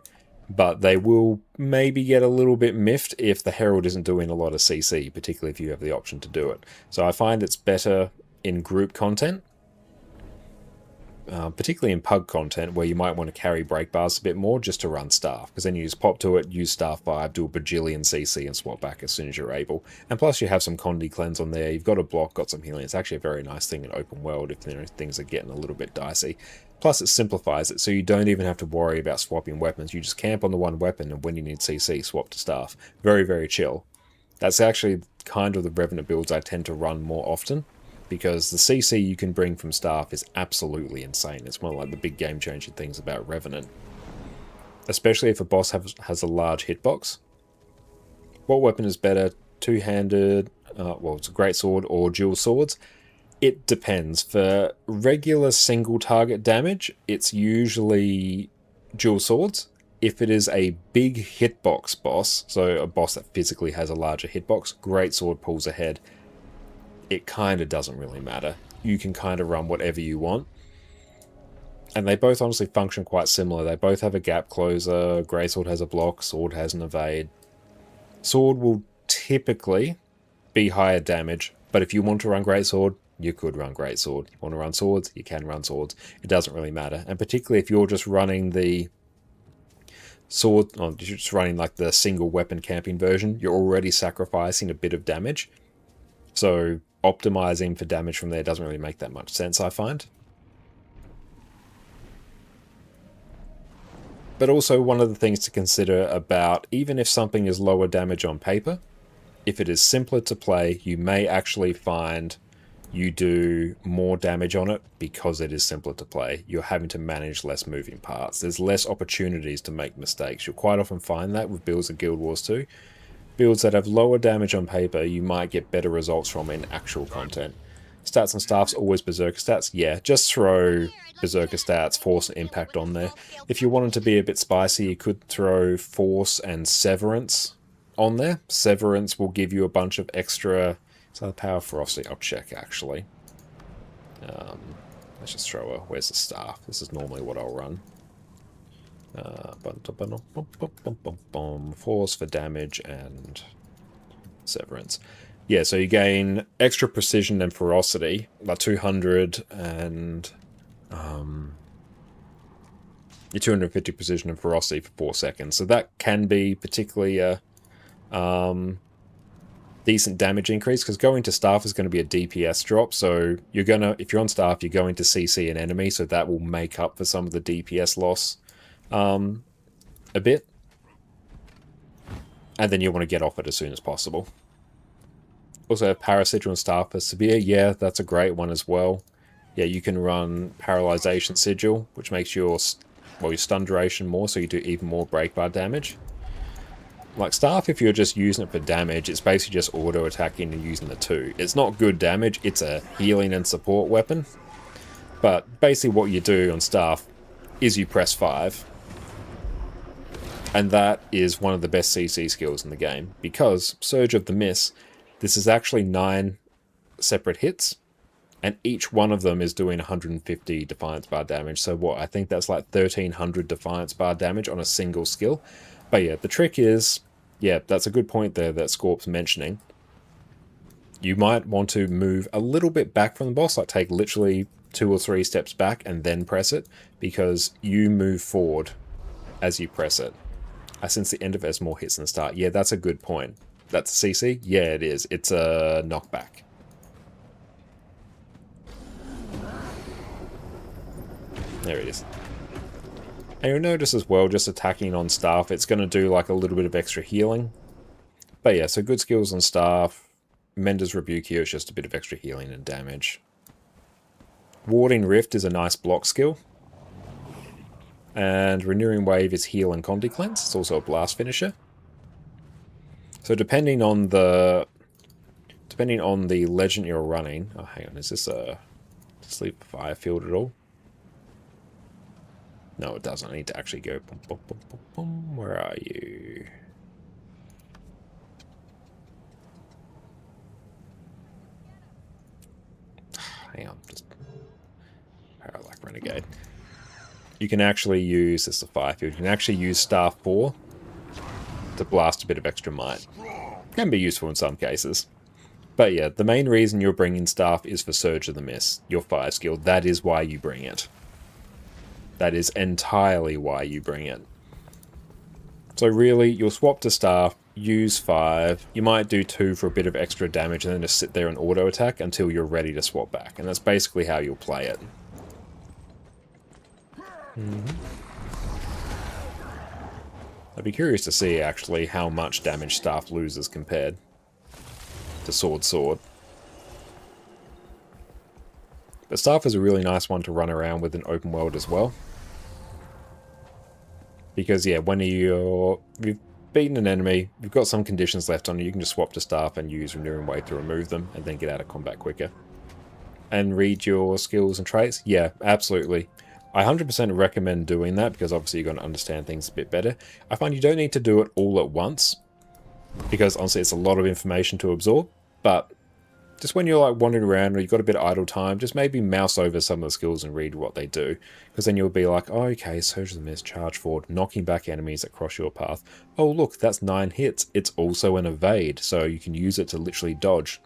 but they will maybe get a little bit miffed if the Herald isn't doing a lot of CC, particularly if you have the option to do it. So I find it's better in group content, particularly in pug content, where you might want to carry break bars a bit more just to run Staff, because then you just pop to it, use Staff 5, do a bajillion CC and swap back as soon as you're able. And plus you have some Condi cleanse on there, you've got a block, got some healing. It's actually a very nice thing in open world if things are getting a little bit dicey. Plus it simplifies it, so you don't even have to worry about swapping weapons. You just camp on the one weapon, and when you need CC, swap to Staff. Very, very chill. That's actually kind of the Revenant builds I tend to run more often, because the CC you can bring from Staff is absolutely insane. It's one of like the big game-changing things about Revenant. Especially if a boss has a large hitbox. What weapon is better? Two-handed, well, it's a greatsword or dual swords? It depends. For regular single target damage, it's usually dual swords. If it is a big hitbox boss, so a boss that physically has a larger hitbox, greatsword pulls ahead. It kind of doesn't really matter. You can kind of run whatever you want. And they both honestly function quite similar. They both have a gap closer. Greatsword has a block, sword has an evade. Sword will typically be higher damage, but if you want to run greatsword, you could run greatsword. You want to run swords, you can run swords. It doesn't really matter. And particularly if you're just running the sword, or you're just running like the single weapon camping version, you're already sacrificing a bit of damage. So optimizing for damage from there doesn't really make that much sense, I find. But also one of the things to consider about, even if something is lower damage on paper, if it is simpler to play, you may actually find you do more damage on it because it is simpler to play. You're having to manage less moving parts. There's less opportunities to make mistakes. You'll quite often find that with builds of Guild Wars 2. Builds that have lower damage on paper, you might get better results from in actual content. Stats and Staffs, always Berserker stats? Yeah, just throw Berserker stats, Force and Impact on there. If you wanted to be a bit spicy, you could throw Force and Severance on there. Severance will give you a bunch of extra... So the Power of Ferocity, I'll check actually. Let's just throw a... Where's the Staff? This is normally what I'll run. Force for damage and Severance. Yeah, so you gain extra precision and ferocity, like 200 and your 250 precision and ferocity for 4 seconds. So that can be particularly a decent damage increase, because going to Staff is going to be a DPS drop. So you're gonna, if you're on Staff, you're going to CC an enemy, so that will make up for some of the DPS loss a bit. And then you want to get off it as soon as possible. Also, Parasigil and Staff for Severe. Yeah, that's a great one as well. Yeah, you can run Paralyzation Sigil, which makes your stun duration more, so you do even more break bar damage. Like staff, if you're just using it for damage, it's basically just auto attacking and using the 2. It's not good damage, it's a healing and support weapon. But basically what you do on staff is you press 5. And that is one of the best CC skills in the game. Because Surge of the Miss, this is actually 9 separate hits. And each one of them is doing 150 Defiance Bar damage. So what, I think that's like 1300 Defiance Bar damage on a single skill. But yeah, the trick is, yeah, that's a good point there that Scorp's mentioning. You might want to move a little bit back from the boss, like take literally 2 or 3 steps back and then press it, because you move forward as you press it. Since the end of it has more hits than the start. Yeah, that's a good point. That's a CC? Yeah, it is. It's a knockback. There it is. And you'll notice as well, just attacking on staff, it's going to do like a little bit of extra healing. But yeah, so good skills on staff. Mender's Rebuke here is just a bit of extra healing and damage. Warding Rift is a nice block skill. And Renewing Wave is heal and Conti Cleanse. It's also a blast finisher. So depending on the legend you're running... Oh, hang on, is this a sleep fire field at all? No, it doesn't. I need to actually go... Boom, boom, boom, boom, boom. Where are you? Hang on, just... Parallax Renegade. You can actually use... This is a fire field. You can actually use Staff 4 to blast a bit of extra might. Can be useful in some cases. But yeah, the main reason you're bringing Staff is for Surge of the Miss, your fire skill. That is why you bring it. That is entirely why you bring it. So really, you'll swap to Staff, use 5, you might do 2 for a bit of extra damage, and then just sit there and auto attack until you're ready to swap back. And that's basically how you'll play it. I'd be curious to see actually how much damage Staff loses compared to Sword. But Staff is a really nice one to run around with in open world as well. Because yeah, when you've beaten an enemy, you've got some conditions left on you, you can just swap to Staff and use Renewing Wave to remove them, and then get out of combat quicker. And read your skills and traits? Yeah, absolutely. I 100% recommend doing that, because obviously you're going to understand things a bit better. I find you don't need to do it all at once, because honestly it's a lot of information to absorb, but just when you're like wandering around or you've got a bit of idle time, just maybe mouse over some of the skills and read what they do. Because then you'll be like, oh, okay, Surge of the Mist, charge forward, knocking back enemies that cross your path. Oh, look, that's 9 hits. It's also an evade, so you can use it to literally dodge.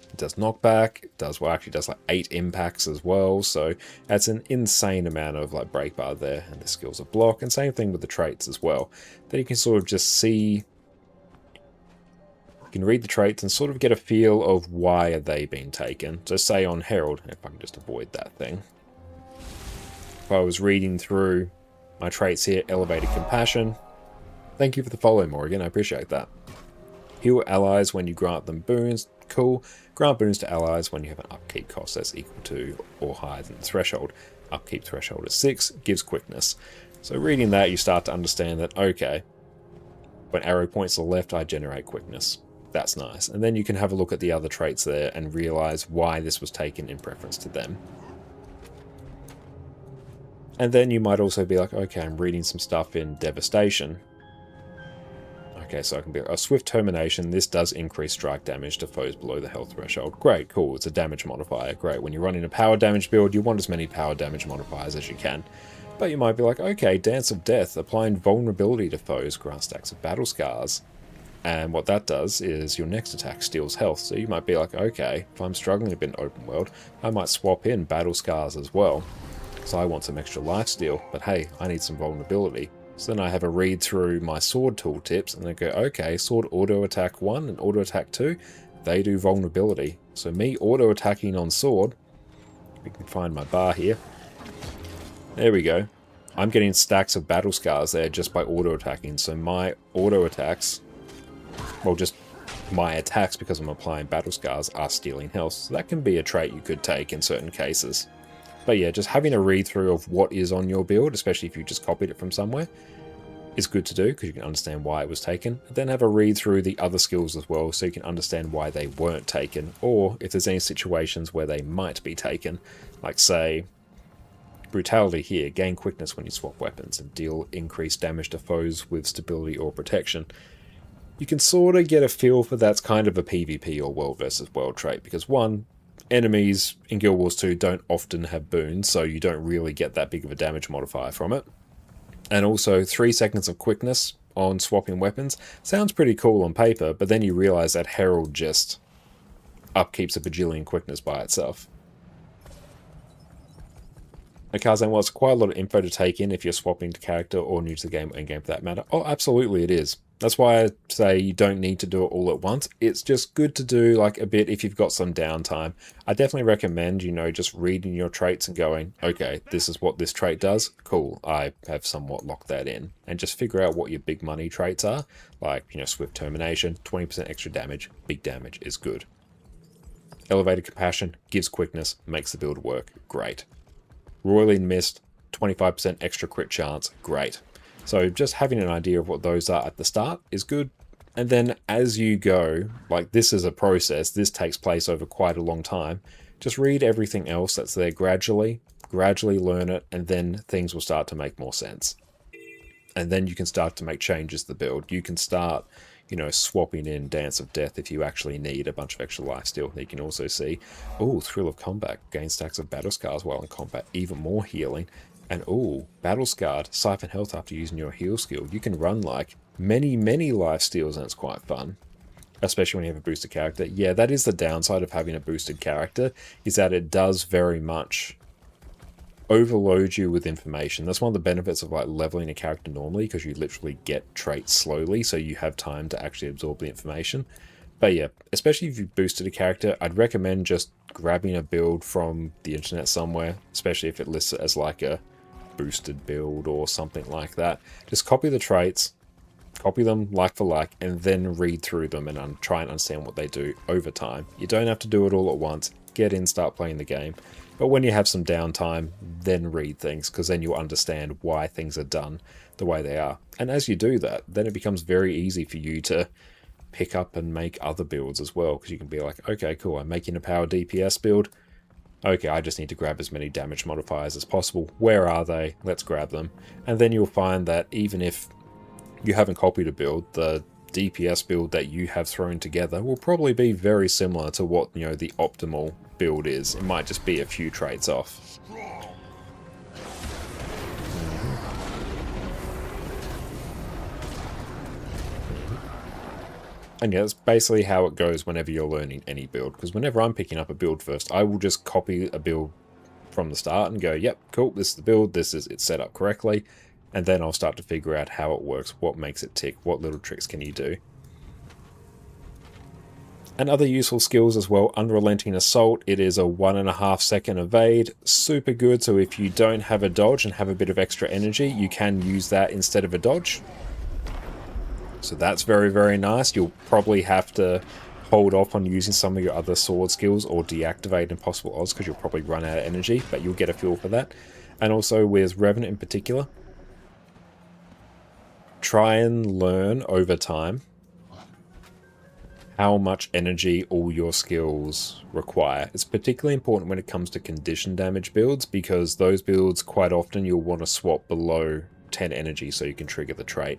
It does knockback, it does, well, actually does like 8 impacts as well, so that's an insane amount of like break bar there. And the skills are block, and same thing with the traits as well. Then you can sort of just see... You can read the traits and sort of get a feel of why are they being taken. So say on Herald, if I can just avoid that thing. If I was reading through my traits here, Elevated Compassion. Thank you for the follow, Morgan, I appreciate that. Heal allies when you grant them boons, cool. Grant boons to allies when you have an upkeep cost that's equal to or higher than the threshold. Upkeep threshold is 6, gives quickness. So reading that, you start to understand that, okay, when arrow points to the left, I generate quickness. That's nice. And then you can have a look at the other traits there and realize why this was taken in preference to them. And then you might also be like, okay, I'm reading some stuff in Devastation. Okay, so I can be a Swift Termination. This does increase strike damage to foes below the health threshold. Great, cool. It's a damage modifier. Great. When you're running a power damage build, you want as many power damage modifiers as you can. But you might be like, okay, Dance of Death. Applying vulnerability to foes grants stacks of battle scars. And what that does is your next attack steals health. So you might be like, okay, if I'm struggling a bit in open world, I might swap in battle scars as well. So I want some extra lifesteal, but hey, I need some vulnerability. So then I have a read through my sword tooltips and I go, okay, sword auto attack 1 and auto attack 2, they do vulnerability. So me auto attacking on sword, we can find my bar here. There we go. I'm getting stacks of battle scars there just by auto attacking. So my auto attacks, well, just my attacks, because I'm applying battle scars, are stealing health. So that can be a trait you could take in certain cases. But yeah, just having a read through of what is on your build, especially if you just copied it from somewhere, is good to do because you can understand why it was taken. Then have a read through the other skills as well so you can understand why they weren't taken, or if there's any situations where they might be taken, like say brutality here, gain quickness when you swap weapons and deal increased damage to foes with stability or protection. You can sort of get a feel for that's kind of a PvP or world versus world trait, because one, enemies in Guild Wars 2 don't often have boons, so you don't really get that big of a damage modifier from it. And also 3 seconds of quickness on swapping weapons sounds pretty cool on paper, but then you realize that Herald just upkeeps a bajillion quickness by itself. Kazan, well, it's quite a lot of info to take in if you're swapping to character or new to the game, or in-game for that matter. Oh, absolutely it is. That's why I say you don't need to do it all at once. It's just good to do like a bit if you've got some downtime. I definitely recommend, you know, just reading your traits and going, okay, this is what this trait does. Cool, I have somewhat locked that in. And just figure out what your big money traits are. Like, you know, Swift Termination, 20% extra damage, big damage is good. Elevated Compassion gives quickness, makes the build work, great. Roiling Mist, 25% extra crit chance, great. So just having an idea of what those are at the start is good. And then as you go, like this is a process, this takes place over quite a long time, just read everything else that's there gradually learn it, and then things will start to make more sense. And then you can start to make changes to the build. You can start, you know, swapping in Dance of Death if you actually need a bunch of extra lifesteal. You can also see, oh, Thrill of Combat, gain stacks of Battle Scars while in combat, even more healing. And oh, Battle Scarred, siphon health after using your heal skill. You can run like many lifesteals and it's quite fun. Especially when you have a boosted character. Yeah, that is the downside of having a boosted character, is that it does very much overload you with information. That's one of the benefits of like leveling a character normally, because you literally get traits slowly, so you have time to actually absorb the information. But yeah, especially if you've boosted a character, I'd recommend just grabbing a build from the internet somewhere, especially if it lists it as like a boosted build or something like that. Just copy the traits, copy them like for like, and then read through them and try and understand what they do over time. You don't have to do it all at once. Get in, start playing the game. But when you have some downtime, then read things, because then you'll understand why things are done the way they are. And as you do that, then it becomes very easy for you to pick up and make other builds as well, because you can be like, okay, cool, I'm making a power DPS build. Okay, I just need to grab as many damage modifiers as possible. Where are they? Let's grab them. And then you'll find that even if you haven't copied a build, the DPS build that you have thrown together will probably be very similar to what, you know, the optimal build is. It might just be a few traits off. And yeah, that's basically how it goes whenever you're learning any build, because whenever I'm picking up a build first, I will just copy a build from the start and go, yep, cool, this is the build, this is it's set up correctly, and then I'll start to figure out how it works, what makes it tick, what little tricks can you do. And other useful skills as well, Unrelenting Assault, it is a 1.5 second evade, super good, so if you don't have a dodge and have a bit of extra energy, you can use that instead of a dodge. So that's very nice. You'll probably have to hold off on using some of your other sword skills or deactivate impossible odds, because you'll probably run out of energy, but you'll get a feel for that. And also with Revenant in particular, try and learn over time how much energy all your skills require. It's particularly important when it comes to condition damage builds, because those builds quite often you'll want to swap below 10 energy so you can trigger the trait.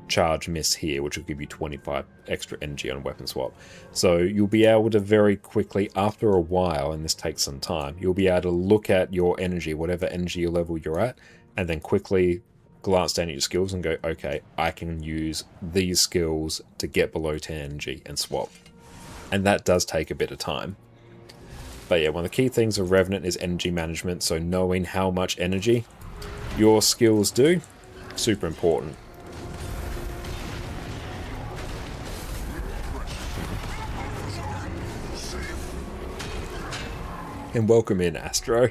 Charge Miss here, which will give you 25 extra energy on weapon swap. So you'll be able to very quickly, after a while, and this takes some time, you'll be able to look at your energy, whatever energy level you're at, and then quickly glance down at your skills and go, okay, I can use these skills to get below 10 energy and swap. And that does take a bit of time. But yeah, one of the key things of Revenant is energy management, so knowing how much energy your skills do, super important. And welcome in, Astro.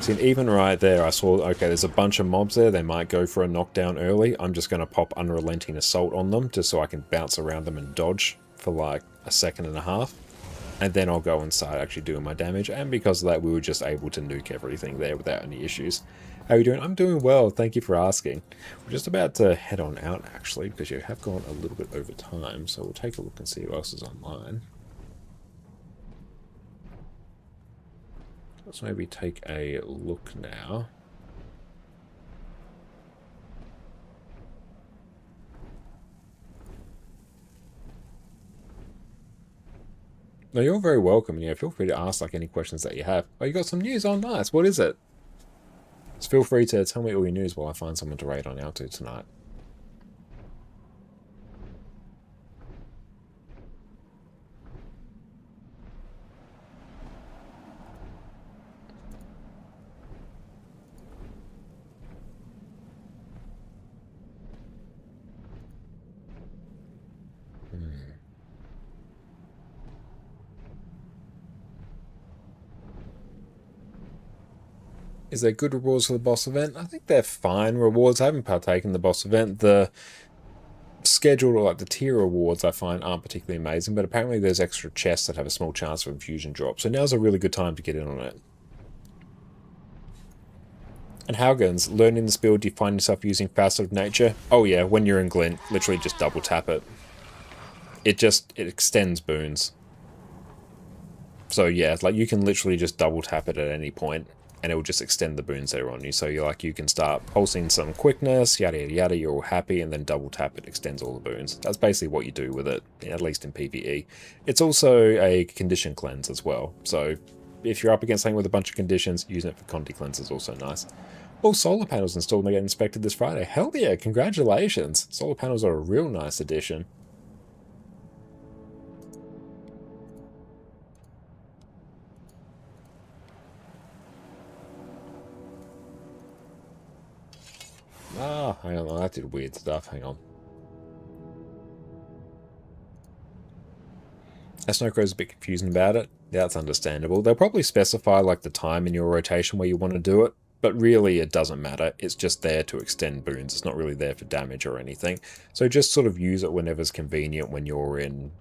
See, even right there, I saw, okay, there's a bunch of mobs there. They might go for a knockdown early. I'm just going to pop Unrelenting Assault on them, just so I can bounce around them and dodge for like 1.5 seconds. and then I'll go and start actually doing my damage, and because of that we were just able to nuke everything there without any issues. How are you doing? I'm doing well, thank you for asking. We're just about to head on out actually, because you have gone a little bit over time, so we'll take a look and see who else is online. Let's maybe take a look now. No, you're very welcome. Yeah, feel free to ask like any questions that you have. Oh, you got some news? Oh, nice. What is it? Just feel free to tell me all your news while I find someone to raid on out to tonight. Is there good rewards for the boss event? I think they're fine rewards. I haven't partaken in the boss event. The scheduled, or like the tier rewards, I find aren't particularly amazing, but apparently there's extra chests that have a small chance of infusion drop. So now's a really good time to get in on it. And Haugens, learning this build, do you find yourself using Facet of Nature? Oh yeah, when you're in Glint, literally just double tap it. It extends boons. So yeah, like you can literally just double tap it at any point, and it will just extend the boons that are on you. So you can start pulsing some quickness, yada yada yada, you're all happy, and then double tap it extends all the boons. That's basically what you do with it, at least in PvE. It's also a condition cleanse as well. So if you're up against something with a bunch of conditions, using it for Conti cleanse is also nice. All solar panels installed and get inspected this Friday. Hell yeah, congratulations. Solar panels are a real nice addition. Ah, hang on, that did weird stuff, hang on. Snowcrow's a bit confusing about it. Yeah, that's understandable. They'll probably specify like the time in your rotation where you want to do it, but really it doesn't matter. It's just there to extend boons. It's not really there for damage or anything. So just sort of use it whenever's convenient when you're in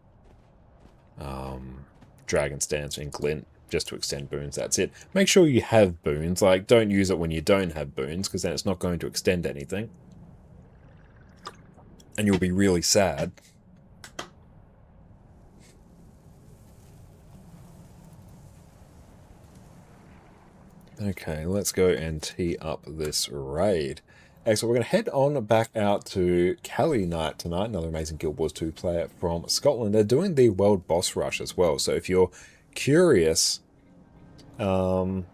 Dragon's Dance in Glint, just to extend boons, that's it. Make sure you have boons, like don't use it when you don't have boons, because then it's not going to extend anything. And you'll be really sad. Okay, let's go and tee up this raid. So we're going to head on back out to Cali Knight tonight, another amazing Guild Wars 2 player from Scotland. They're doing the World Boss Rush as well, so if you're curious about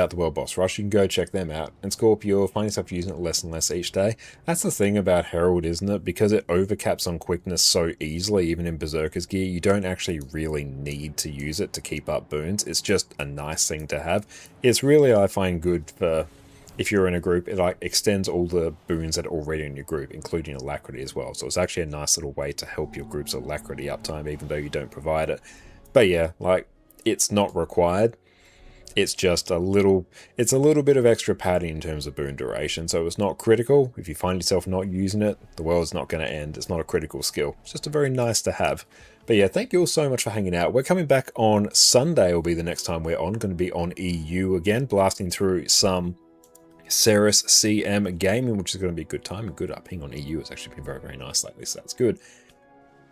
the World Boss Rush, you can go check them out. And Scorpio, you'll find yourself using it less and less each day. That's the thing about Herald, isn't it? Because it overcaps on quickness so easily, even in Berserker's gear, you don't actually really need to use it to keep up boons. It's just a nice thing to have. It's really, I find, good for if you're in a group. It like extends all the boons that are already in your group, including alacrity as well. So it's actually a nice little way to help your group's alacrity uptime, even though you don't provide it. But yeah, like, it's not required. It's just it's a little bit of extra padding in terms of boon duration, so it's not critical. If you find yourself not using it, the world's not going to end. It's not a critical skill. It's just a very nice to have. But yeah, thank you all so much for hanging out. We're coming back on Sunday, will be the next time we're on. Going to be on EU again, blasting through some Ceres CM gaming, which is going to be a good time and good upping on EU. It's actually been very, very nice lately, so that's good.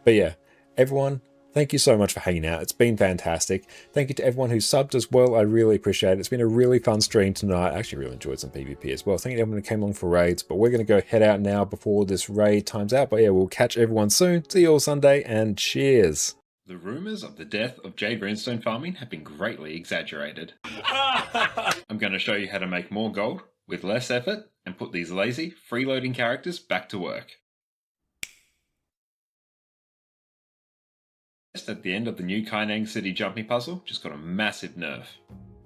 But yeah, everyone, thank you so much for hanging out. It's been fantastic. Thank you to everyone who subbed as well. I really appreciate it. It's been a really fun stream tonight. I actually really enjoyed some PvP as well. Thank you to everyone who came along for raids. But we're going to go head out now before this raid times out. But yeah, we'll catch everyone soon. See you all Sunday, and cheers. The rumours of the death of Jade Runestone farming have been greatly exaggerated. I'm going to show you how to make more gold with less effort and put these lazy, freeloading characters back to work. At the end of the new Kaineng City jumping puzzle just got a massive nerf.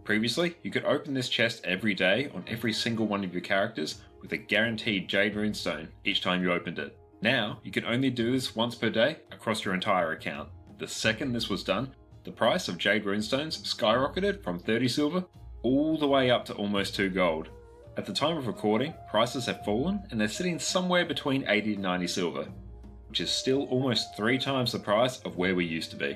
Previously, you could open this chest every day on every single one of your characters with a guaranteed Jade Runestone each time you opened it. Now, you can only do this once per day across your entire account. The second this was done, the price of Jade Runestones skyrocketed from 30 silver all the way up to almost 2 gold. At the time of recording, prices have fallen and they're sitting somewhere between 80 to 90 silver. which is still almost 3 times the price of where we used to be.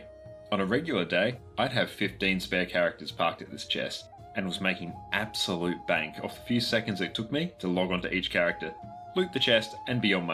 On a regular day, I'd have 15 spare characters parked at this chest, and was making absolute bank off the few seconds it took me to log onto each character, loot the chest, and be on my